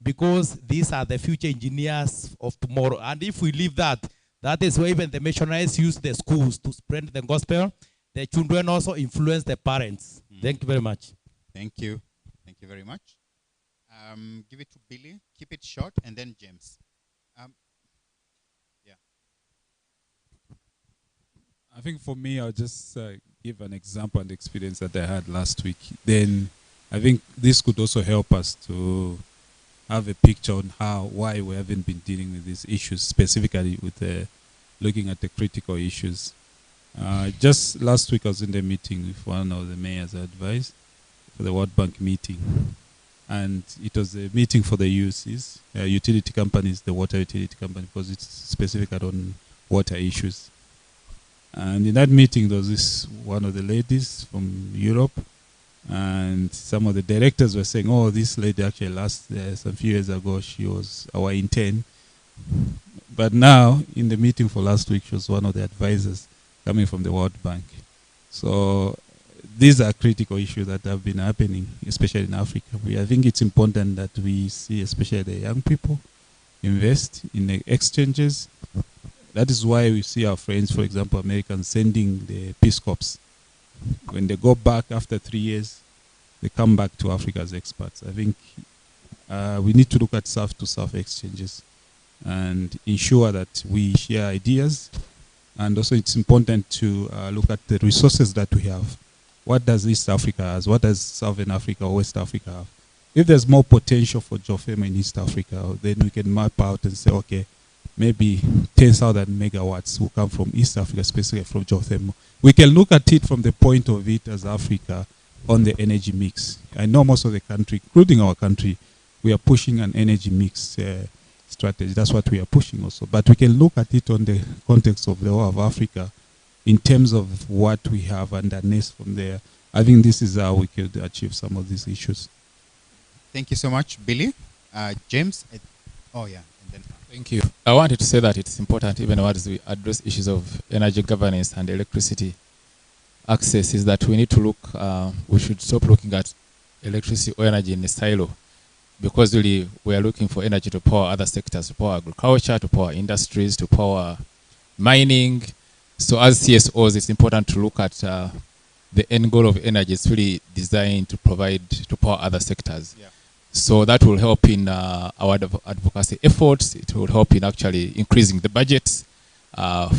because these are the future engineers of tomorrow. And if we leave that, that is where even the missionaries use the schools to spread the gospel. The children also influence the parents. Thank you very much. Thank you. Thank you very much. Give it to Billy. Keep it short, and then James. I think for me, I'll just give an example and experience that I had last week. Then I think this could also help us to have a picture on why we haven't been dealing with these issues, specifically with looking at the critical issues. Just last week, I was in the meeting with one of the mayors advised for the World Bank meeting. And it was a meeting for the UCs, utility companies, the water utility company, because it's specific on water issues. And in that meeting, there was one of the ladies from Europe, and some of the directors were saying, oh, this lady actually some few years ago, she was our intern. But now, in the meeting for last week, she was one of the advisors coming from the World Bank. So these are critical issues that have been happening, especially in Africa. I think it's important that we see, especially the young people, invest in the exchanges. That is why we see our friends, for example, Americans, sending the Peace Corps. When they go back after 3 years, they come back to Africa as experts. I think we need to look at South-to-South exchanges and ensure that we share ideas And also it's important to look at the resources that we have. What does East Africa have? What does Southern Africa or West Africa have? If there's more potential for geothermal in East Africa, then we can map out and say, okay, maybe 10,000 megawatts will come from East Africa, specifically from geothermal. We can look at it from the point of it as Africa on the energy mix. I know most of the country, including our country, we are pushing an energy mix strategy. That's what we are pushing also. But we can look at it on the context of the whole of Africa in terms of what we have underneath from there. I think this is how we could achieve some of these issues. Thank you so much, Billy. James? Oh, yeah. And then thank you. I wanted to say that it's important, even as we address issues of energy governance and electricity access, is that we need to look, we should stop looking at electricity or energy in a silo, because really we are looking for energy to power other sectors, to power agriculture, to power industries, to power mining. So as CSOs, it's important to look at the end goal of energy is really designed to provide, to power other sectors. Yeah. So that will help in our advocacy efforts. It will help in actually increasing the budgets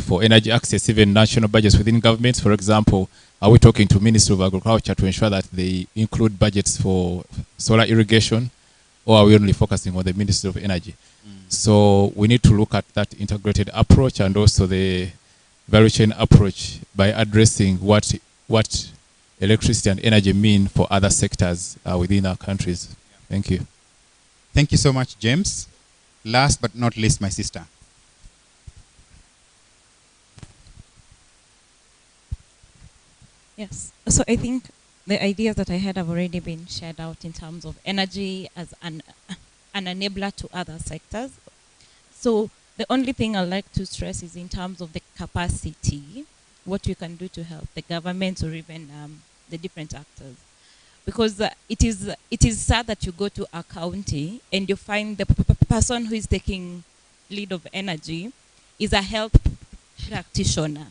for energy access, even national budgets within governments. For example, are we talking to Ministry of Agriculture to ensure that they include budgets for solar irrigation, or are we only focusing on the Ministry of Energy? So we need to look at that integrated approach and also the value chain approach by addressing what electricity and energy mean for other sectors within our countries. Thank you. Thank you so much, James. Last but not least, my sister. Yes. So I think the ideas that I had have already been shared out in terms of energy as an enabler to other sectors. So the only thing I'd like to stress is in terms of the capacity, what you can do to help the government or even the different actors. Because it is sad that you go to a county and you find the person who is taking lead of energy is a health practitioner.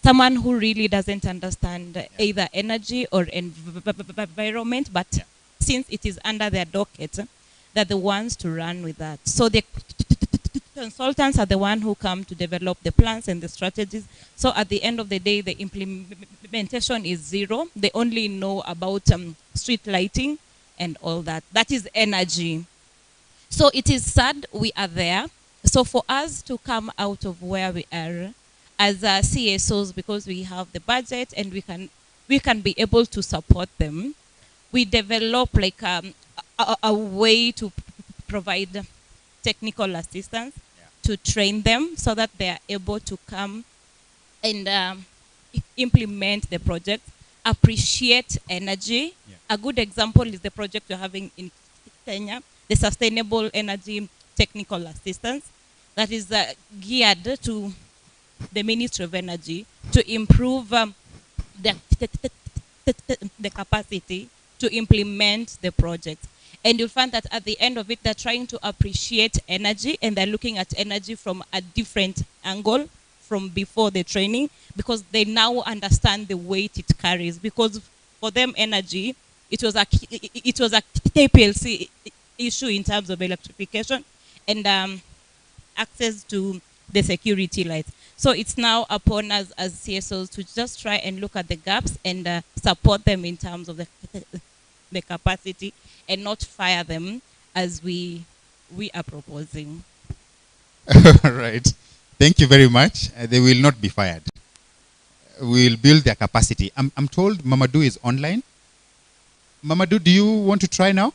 Someone who really doesn't understand either energy or environment, but since it is under their docket, they're the ones to run with that. So the consultants are the ones who come to develop the plans and the strategies. So at the end of the day, the implementation is zero. They only know about street lighting and all that. That is energy. So it is sad we are there. So for us to come out of where we are as CSOs, because we have the budget and we can be able to support them, we develop like a way to provide technical assistance to train them so that they are able to come and implement the project, appreciate energy. A good example is the project we're having in Kenya, the Sustainable Energy Technical Assistance, that is geared to the Ministry of Energy to improve the capacity to implement the project. And you'll find that at the end of it, they're trying to appreciate energy, and they're looking at energy from a different angle from before the training, because they now understand the weight it carries. Because for them, energy, it was a KPLC issue in terms of electrification and access to the security lights. So it's now upon us as CSOs to just try and look at the gaps and support them in terms of the capacity, and not fire them as we are proposing. All right. Thank you very much. They will not be fired. We will build their capacity. I'm told Mamadou is online. Mamadou, do you want to try now?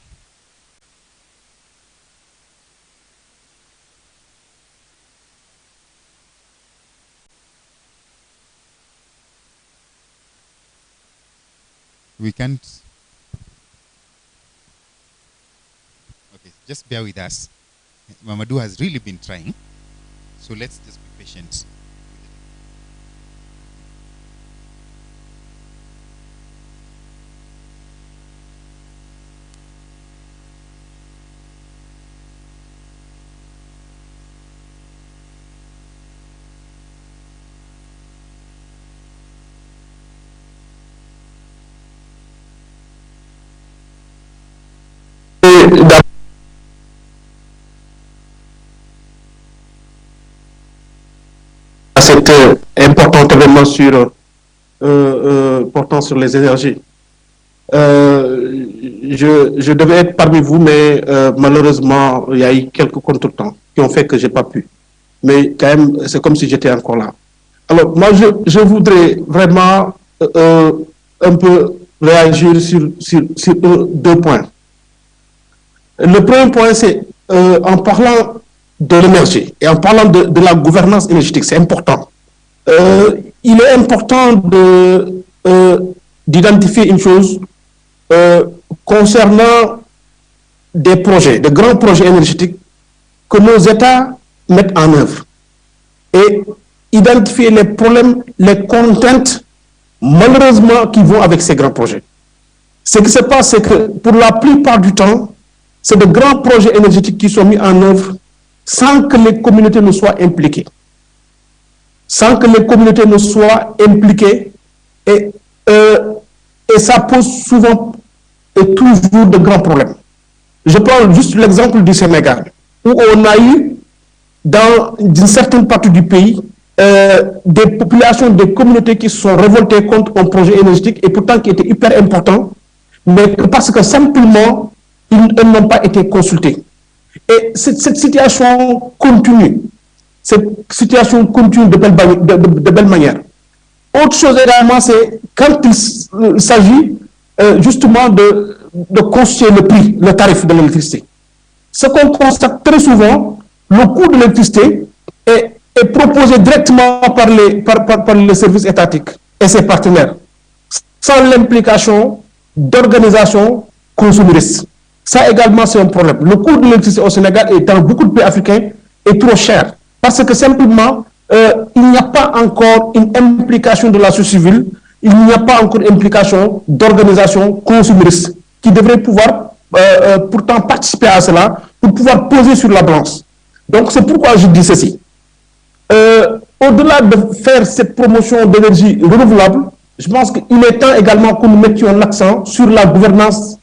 We can't. Okay, just bear with us. Mamadou has really been trying. So let's just be patient. Cette notamment sur portant sur les énergies. Je devais être parmi vous, mais malheureusement, il y a eu quelques contretemps qui ont fait que je n'ai pas pu. Mais quand même, c'est comme si j'étais encore là. Alors, moi, je voudrais vraiment un peu réagir sur deux points. Le premier point, c'est en parlant de l'énergie et en parlant de la gouvernance énergétique, c'est important. Il est important d'identifier une chose concernant des projets, de grands projets énergétiques que nos États mettent en œuvre et identifier les problèmes, les contraintes, malheureusement, qui vont avec ces grands projets. Ce qui se passe, c'est que pour la plupart du temps, c'est de grands projets énergétiques qui sont mis en œuvre sans que les communautés ne soient impliquées. Sans que les communautés ne soient impliquées et ça pose souvent et toujours de grands problèmes. Je prends juste l'exemple du Sénégal, où on a eu, dans une certaine partie du pays, des populations, des communautés qui se sont révoltées contre un projet énergétique et pourtant qui était hyper important, mais parce que simplement, ils n'ont pas été consultés. Et cette situation continue. Cette situation continue de belle manière. Autre chose également, c'est quand il s'agit justement de constituer le prix, le tarif de l'électricité. Ce qu'on constate très souvent, le coût de l'électricité est proposé directement par les services étatiques et ses partenaires, sans l'implication d'organisations consuméristes. Ça également, c'est un problème. Le coût de l'électricité au Sénégal et dans beaucoup de pays africains est trop cher parce que simplement, il n'y a pas encore une implication de la société civile, il n'y a pas encore une implication d'organisations consuméristes qui devraient pouvoir pourtant participer à cela pour pouvoir poser sur la balance. Donc, c'est pourquoi je dis ceci. Au-delà de faire cette promotion d'énergie renouvelable, je pense qu'il est temps également que nous mettions l'accent sur la gouvernance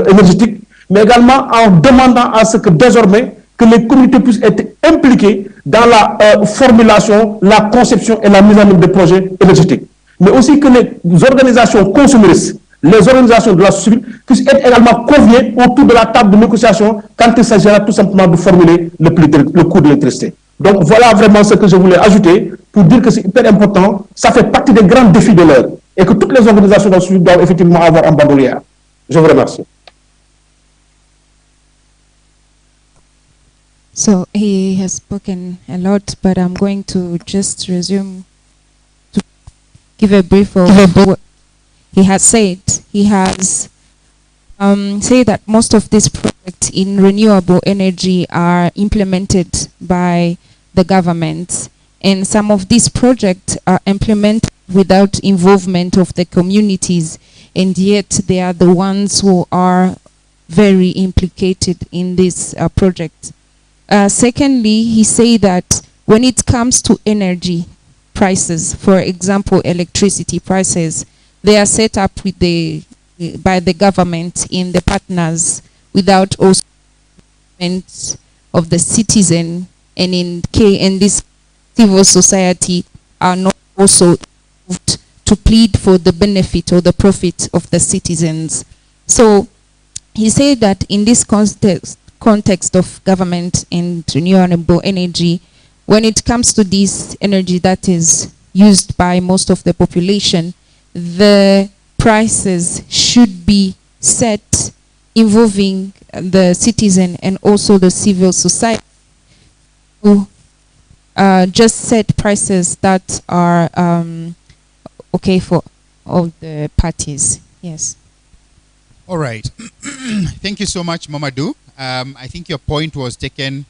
énergétique, mais également en demandant à ce que désormais, que les communautés puissent être impliquées dans la formulation, la conception et la mise en œuvre des projets énergétiques. Mais aussi que les organisations consuméristes, les organisations de la société civile puissent être également conviées autour de la table de négociation quand il s'agira tout simplement de formuler le coût de l'électricité. Donc voilà vraiment ce que je voulais ajouter pour dire que c'est hyper important, ça fait partie des grands défis de l'heure et que toutes les organisations de la société doivent effectivement avoir un bandolier. Je vous remercie. So he has spoken a lot, but I'm going to just resume to give a brief of what he has said. He has said that most of these projects in renewable energy are implemented by the government, and some of these projects are implemented without involvement of the communities, and yet they are the ones who are very implicated in this project. Secondly, he said that when it comes to energy prices, for example, electricity prices, they are set up with by the government in the partners without also of the citizen, and in this civil society are not also involved to plead for the benefit or the profit of the citizens. So he said that in this context of government and renewable energy, when it comes to this energy that is used by most of the population, the prices should be set involving the citizen and also the civil society to just set prices that are okay for all the parties. Yes. All right. Thank you so much, Mamadou. I think your point was taken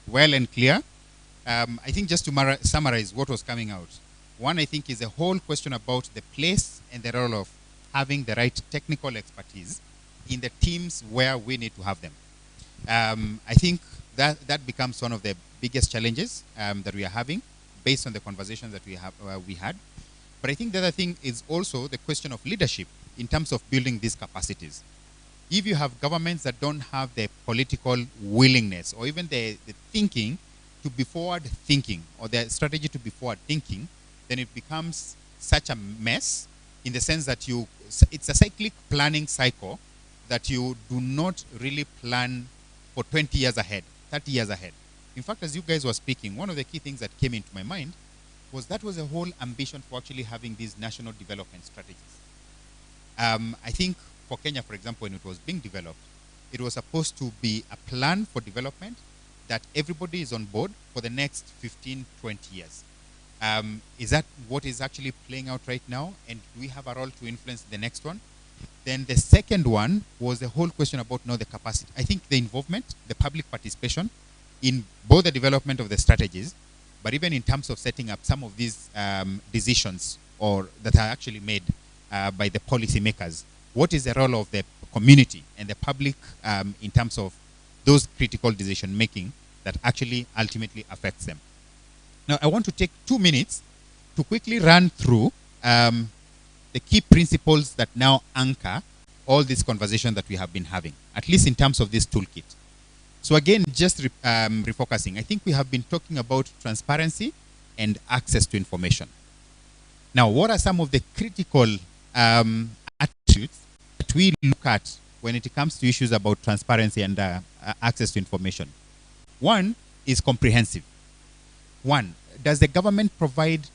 well and clear. I think just to summarize what was coming out. One, I think, is a whole question about the place and the role of having the right technical expertise in the teams where we need to have them. I think that becomes one of the biggest challenges that we are having based on the conversations that we had. But I think the other thing is also the question of leadership in terms of building these capacities. If you have governments that don't have the political willingness or even the thinking to be forward thinking or the strategy to be forward thinking, then it becomes such a mess in the sense that it's a cyclic planning cycle that you do not really plan for 20 years ahead, 30 years ahead. In fact, as you guys were speaking, one of the key things that came into my mind was that was a whole ambition for actually having these national development strategies. I think for Kenya, for example, when it was being developed, it was supposed to be a plan for development that everybody is on board for the next 15, 20 years. Is that what is actually playing out right now? And do we have a role to influence the next one? Then the second one was the whole question about now the capacity. I think the involvement, the public participation in both the development of the strategies, but even in terms of setting up some of these decisions or that are actually made by the policymakers. What is the role of the community and the public in terms of those critical decision making that actually ultimately affects them? Now, I want to take 2 minutes to quickly run through the key principles that now anchor all this conversation that we have been having, at least in terms of this toolkit. So again, just refocusing, I think we have been talking about transparency and access to information. Now, what are some of the critical attributes that we look at when it comes to issues about transparency and access to information? One is comprehensive. One, does the government provide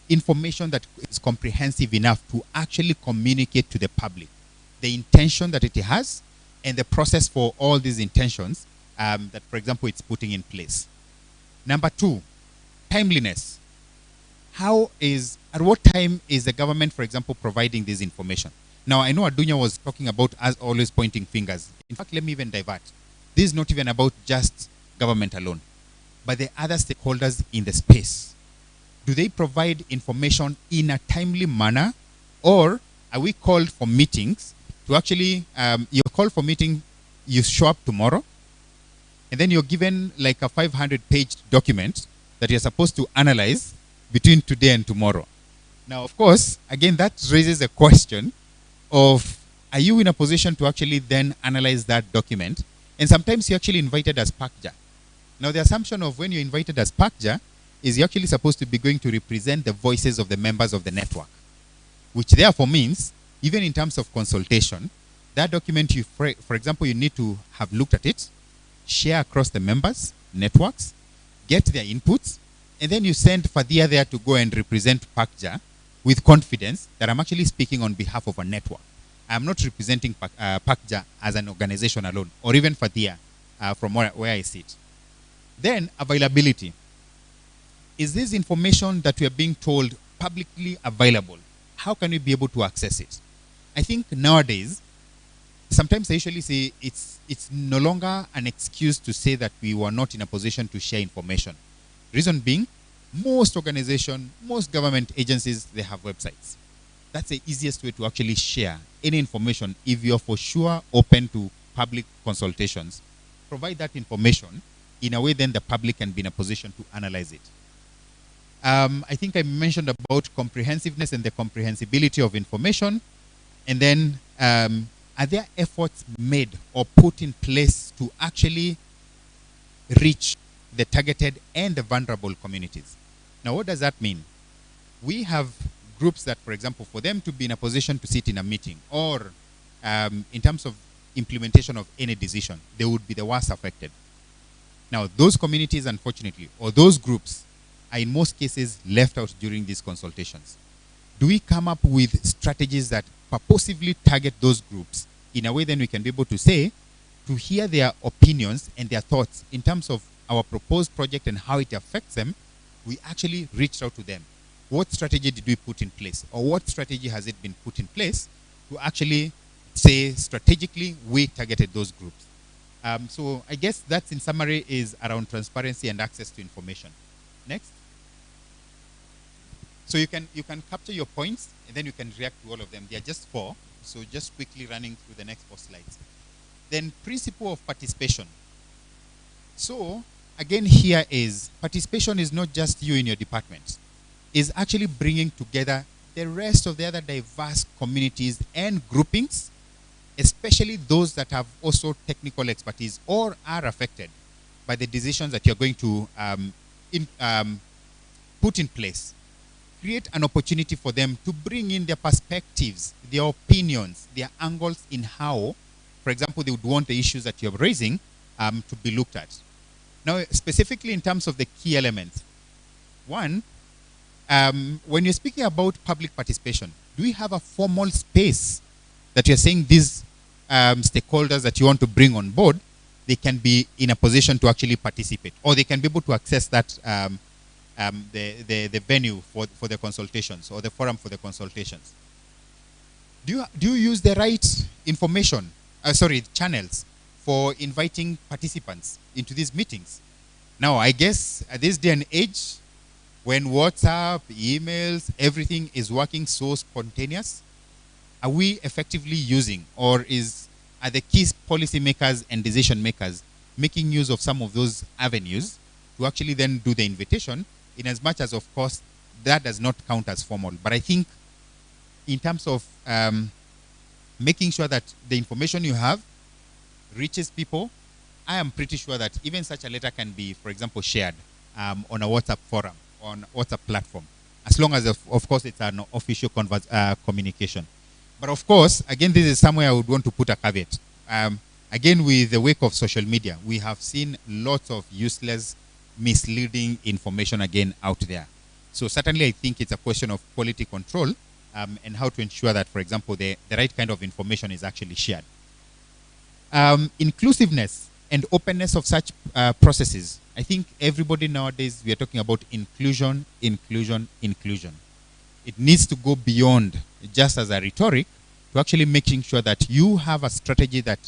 information that is comprehensive enough to actually communicate to the public the intention that it has and the process for all these intentions that, for example, it's putting in place? Number two, timeliness. At what time is the government, for example, providing this information? Now, I know Adunya was talking about us always pointing fingers. In fact, let me even divert. This is not even about just government alone, but the other stakeholders in the space. Do they provide information in a timely manner, or are we called for meetings to actually, you're called for meeting, you show up tomorrow, and then you're given like a 500-page document that you're supposed to analyze between today and tomorrow. Now, of course, again, that raises a question of, are you in a position to actually then analyze that document? And sometimes you're actually invited as PACJA. Now, the assumption of when you're invited as PACJA is you're actually supposed to be going to represent the voices of the members of the network, which therefore means, even in terms of consultation, that document, for example, you need to have looked at it, share across the members, networks, get their inputs, and then you send Fadia there to go and represent PACJA with confidence that I'm actually speaking on behalf of a network. I'm not representing PACJA as an organization alone, or even Fadia from where I sit. Then, availability. Is this information that we are being told publicly available? How can we be able to access it? I think nowadays, sometimes I usually say it's no longer an excuse to say that we were not in a position to share information. Reason being, most organizations, most government agencies, they have websites. That's the easiest way to actually share any information if you're for sure open to public consultations. Provide that information in a way then the public can be in a position to analyze it. I think I mentioned about comprehensiveness and the comprehensibility of information. And then, are there efforts made or put in place to actually reach the targeted and the vulnerable communities? Now, what does that mean? We have groups that, for example, for them to be in a position to sit in a meeting or in terms of implementation of any decision, they would be the worst affected. Now, those communities, unfortunately, or those groups are in most cases left out during these consultations. Do we come up with strategies that purposively target those groups in a way then we can be able to say, to hear their opinions and their thoughts in terms of our proposed project and how it affects them, we actually reached out to them. What strategy did we put in place? Or what strategy has it been put in place to actually say strategically we targeted those groups? So I guess that's in summary is around transparency and access to information. Next. So you can capture your points and then you can react to all of them. They are just 4. So just quickly running through the next 4 slides. Then principle of participation. So again, here is participation is not just you in your department. It's actually bringing together the rest of the other diverse communities and groupings, especially those that have also technical expertise or are affected by the decisions that you're going to put in place. create an opportunity for them to bring in their perspectives, their opinions, their angles in how, for example, they would want the issues that you're raising to be looked at. Now, specifically in terms of the key elements, one, when you're speaking about public participation, do we have a formal space that you're saying these stakeholders that you want to bring on board, they can be in a position to actually participate, or they can be able to access that the venue for the consultations, or the forum for the consultations? Do you use the right information, channels for inviting participants into these meetings? Now, I guess at this day and age, when WhatsApp, emails, everything is working so spontaneous, are we effectively using, or are the key policymakers and decision makers making use of some of those avenues to actually then do the invitation, in as much as, of course, that does not count as formal? But I think in terms of making sure that the information you have reaches people, I am pretty sure that even such a letter can be, for example, shared on a WhatsApp forum, on WhatsApp platform, as long as, of course, it's an official communication. But of course, again, this is somewhere I would want to put a caveat. Again, with the wake of social media, we have seen lots of useless, misleading information again out there. So certainly I think it's a question of quality control and how to ensure that, for example, the right kind of information is actually shared. Inclusiveness and openness of such processes. I think everybody nowadays, we are talking about inclusion, inclusion, inclusion. It needs to go beyond just as a rhetoric to actually making sure that you have a strategy that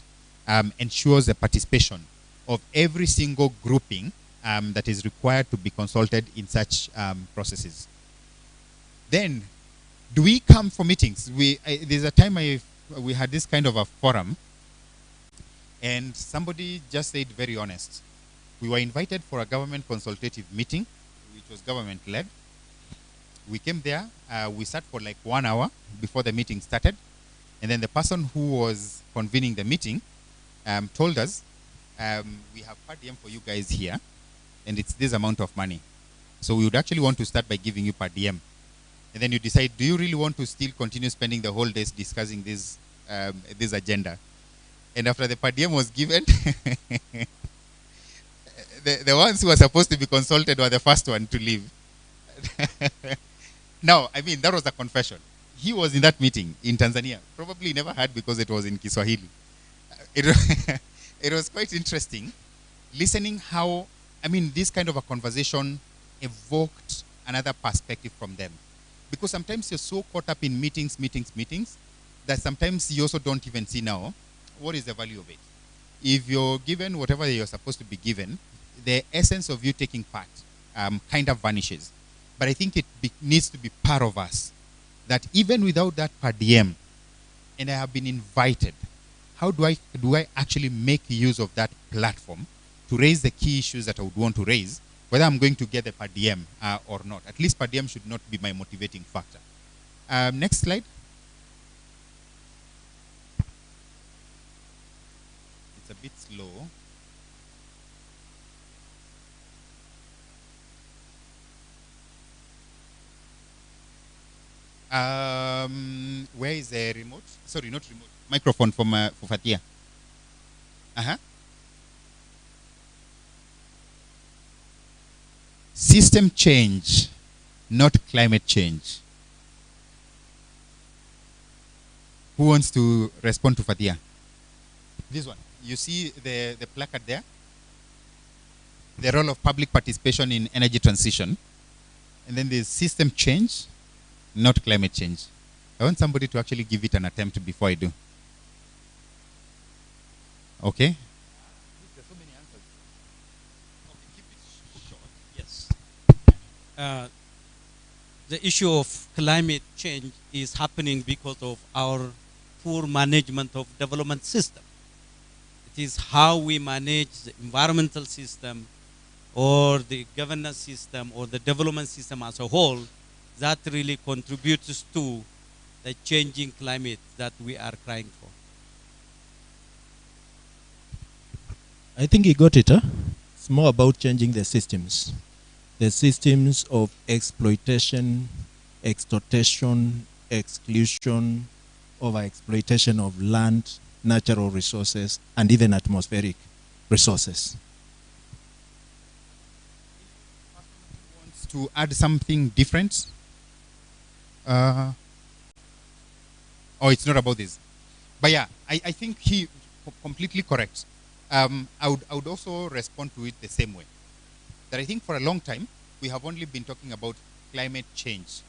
ensures the participation of every single grouping that is required to be consulted in such processes. Then, do we come for meetings? There's a time we had this kind of a forum, and somebody just said, very honest, we were invited for a government consultative meeting, which was government-led. We came there, we sat for like 1 hour before the meeting started, and then the person who was convening the meeting told us, we have per diem for you guys here, and it's this amount of money. So we would actually want to start by giving you per diem. And then you decide, do you really want to still continue spending the whole days discussing this agenda? And after the per diem was given, the ones who were supposed to be consulted were the first one to leave. Now, I mean, that was a confession. He was in that meeting in Tanzania. Probably never heard because it was in Kiswahili. It was quite interesting listening how, I mean, this kind of a conversation evoked another perspective from them. Because sometimes you're so caught up in meetings, that sometimes you also don't even see now what is the value of it. If you're given whatever you're supposed to be given, the essence of you taking part kind of vanishes. But I think it needs to be part of us, that even without that per diem, and I have been invited, how do I actually make use of that platform to raise the key issues that I would want to raise, whether I'm going to get the per diem or not? At least per diem should not be my motivating factor. Next slide. It's a bit slow. Where is the remote? Sorry, not remote. Microphone for Fatia. System change, not climate change. Who wants to respond to Fatia? This one. You see the placard there? The role of public participation in energy transition. And then the system change, not climate change. I want somebody to actually give it an attempt before I do. Okay? There's so many answers. Okay, keep it short. Yes. The issue of climate change is happening because of our poor management of development system. It is how we manage the environmental system or the governance system or the development system as a whole that really contributes to the changing climate that we are crying for. I think you got it, huh? It's more about changing the systems. The systems of exploitation exploitation, exclusion, overexploitation of land, natural resources, and even atmospheric resources. Wants to add something different? Oh, it's not about this. But yeah, I think he completely correct. I would also respond to it the same way. That I think for a long time, we have only been talking about climate change,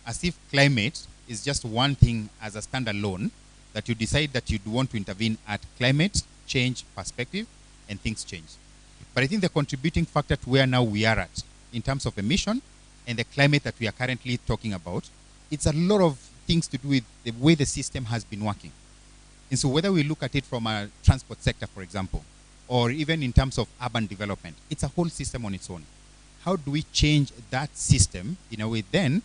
as if climate is just one thing as a standalone, that you decide that you'd want to intervene at climate change perspective, and things change. But I think the contributing factor to where now we are at, in terms of emission, and the climate that we are currently talking about, it's a lot of things to do with the way the system has been working. And so whether we look at it from a transport sector, for example, or even in terms of urban development, it's a whole system on its own. How do we change that system in a way then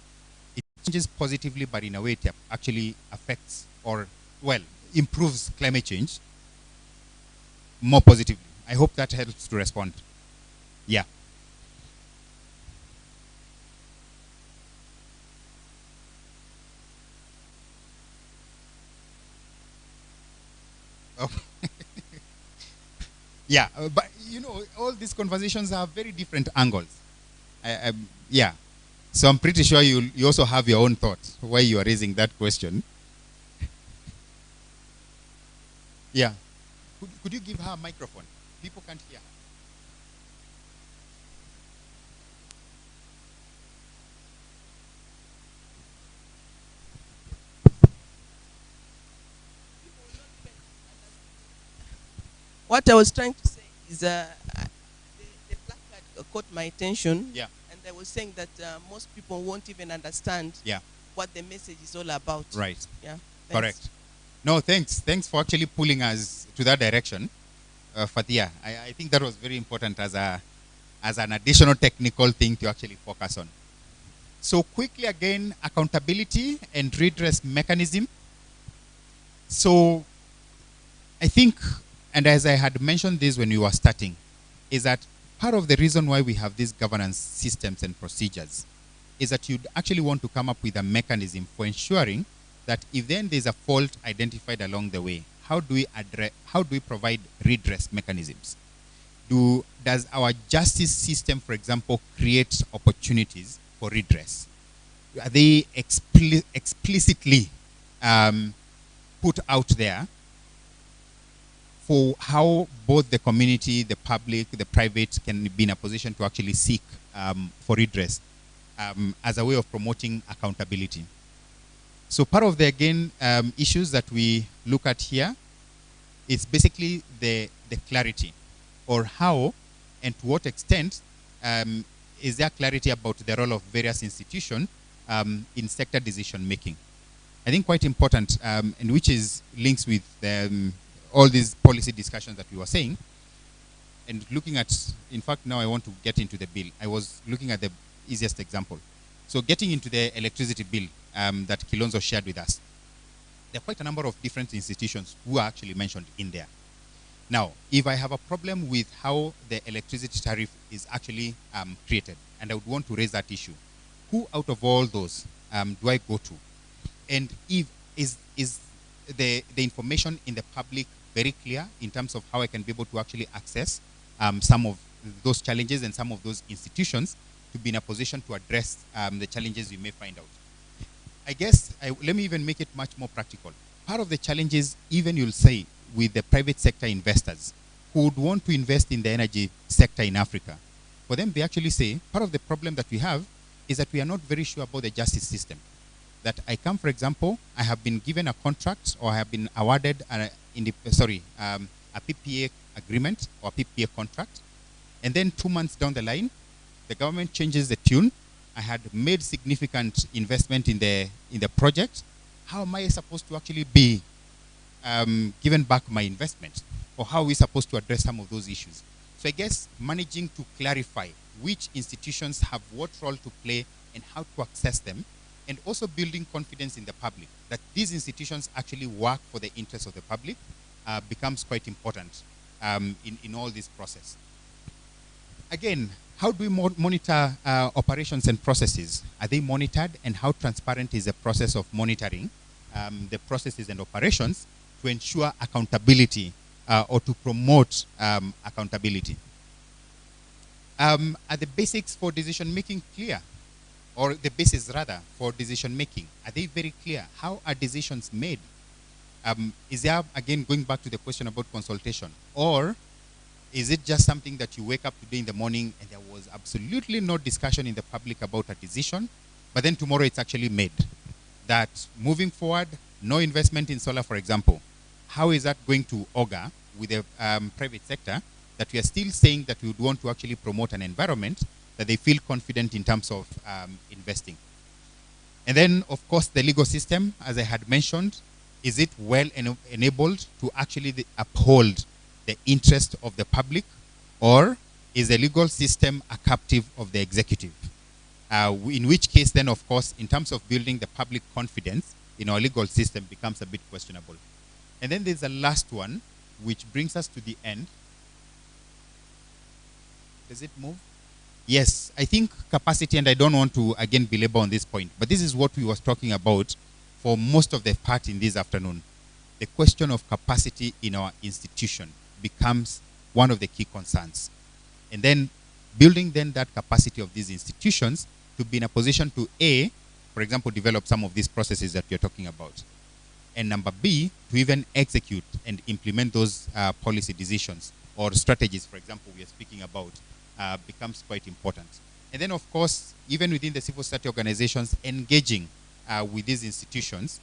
it changes positively, but in a way it actually affects or, well, improves climate change more positively? I hope that helps to respond. Yeah. Oh. Yeah, but you know, all these conversations have very different angles. Yeah. So I'm pretty sure you also have your own thoughts why you are raising that question. Yeah. Could you give her a microphone? People can't hear her. What I was trying to say is the placard caught my attention. Yeah. And they were saying that most people won't even understand what the message is all about. Right. Yeah. Thanks. Correct. No, thanks. Thanks for actually pulling us to that direction, Fatia. I think that was very important as an additional technical thing to actually focus on. So quickly again, accountability and redress mechanism. So I think, and as I had mentioned this when we were starting, is that part of the reason why we have these governance systems and procedures is that you'd actually want to come up with a mechanism for ensuring that if then there's a fault identified along the way, how do we provide redress mechanisms? Does our justice system, for example, create opportunities for redress? Are they explicitly put out there for how both the community, the public, the private can be in a position to actually seek for redress as a way of promoting accountability? So part of the, again, issues that we look at here is basically the clarity, or how and to what extent is there clarity about the role of various institutions in sector decision making. I think quite important, and which is links with all these policy discussions that we were saying, and looking at, in fact, now I want to get into the bill. I was looking at the easiest example. So getting into the electricity bill that Kilonzo shared with us, there are quite a number of different institutions who are actually mentioned in there. Now, if I have a problem with how the electricity tariff is actually created, and I would want to raise that issue, who out of all those do I go to? And if is the information in the public very clear in terms of how I can be able to actually access some of those challenges and some of those institutions to be in a position to address the challenges we may find out? I guess, let me even make it much more practical. Part of the challenges, even you'll say, with the private sector investors who would want to invest in the energy sector in Africa, for them, they actually say, part of the problem that we have is that we are not very sure about the justice system. That I come, for example, I have been given a contract, or I have been awarded a PPA agreement or PPA contract, and then 2 months down the line, the government changes the tune. I had made significant investment in the project. How am I supposed to actually be given back my investment? Or how are we supposed to address some of those issues? So I guess managing to clarify which institutions have what role to play and how to access them, and also building confidence in the public that these institutions actually work for the interests of the public becomes quite important in all this process. Again, how do we monitor operations and processes? Are they monitored, and how transparent is the process of monitoring the processes and operations to ensure accountability or to promote accountability? Are the basics for decision making clear? Or the basis rather for decision making? Are they very clear? How are decisions made? Is there, again, going back to the question about consultation, or is it just something that you wake up today in the morning and there was absolutely no discussion in the public about a decision, but then tomorrow it's actually made? That moving forward, no investment in solar, for example, how is that going to augur with the private sector, that we are still saying that we would want to actually promote an environment that they feel confident in terms of investing? And then, of course, the legal system, as I had mentioned, is it well enabled to actually uphold the interest of the public, or is the legal system a captive of the executive? In which case then, of course, in terms of building the public confidence in our legal system becomes a bit questionable. And then there's the last one, which brings us to the end. Does it move? Yes, I think capacity, and I don't want to, again, belabor on this point, but this is what we was talking about for most of the part in this afternoon. The question of capacity in our institution becomes one of the key concerns. And then building then that capacity of these institutions to be in a position to A, for example, develop some of these processes that we're talking about. And number B, to even execute and implement those policy decisions or strategies, for example, we are speaking about, becomes quite important. And then, of course, even within the civil society organizations, engaging with these institutions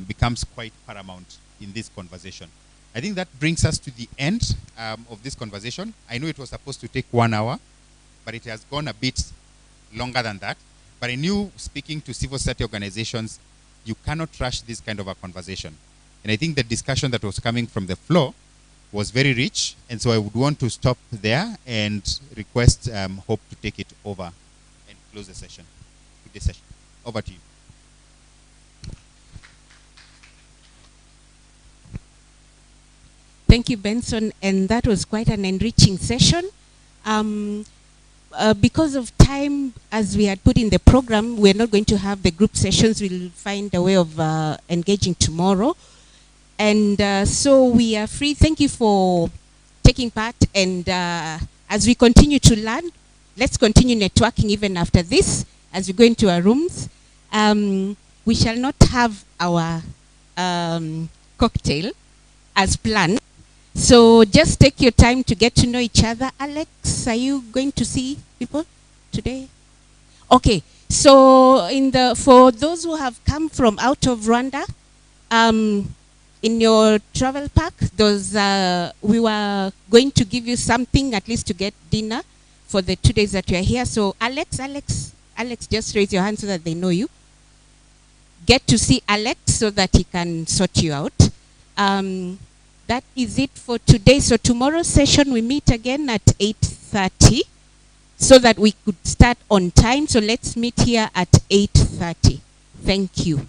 becomes quite paramount in this conversation. I think that brings us to the end of this conversation. I know it was supposed to take 1 hour, but it has gone a bit longer than that. But I knew, speaking to civil society organizations, you cannot rush this kind of a conversation. And I think the discussion that was coming from the floor was very rich, and so I would want to stop there and request Hope to take it over and close the session. Over to you. Thank you, Benson, and that was quite an enriching session. Because of time, as we had put in the program, we're not going to have the group sessions. We'll find a way of engaging tomorrow. And so we are free. Thank you for taking part. And as we continue to learn, let's continue networking even after this, as we go into our rooms. We shall not have our cocktail as planned. So just take your time to get to know each other. Alex, are you going to see people today? Okay. So for those who have come from out of Rwanda, in your travel pack, we were going to give you something, at least to get dinner for the 2 days that you are here. So Alex, just raise your hand so that they know you. Get to see Alex so that he can sort you out. That is it for today. So tomorrow's session, we meet again at 8:30 so that we could start on time. So let's meet here at 8:30. Thank you.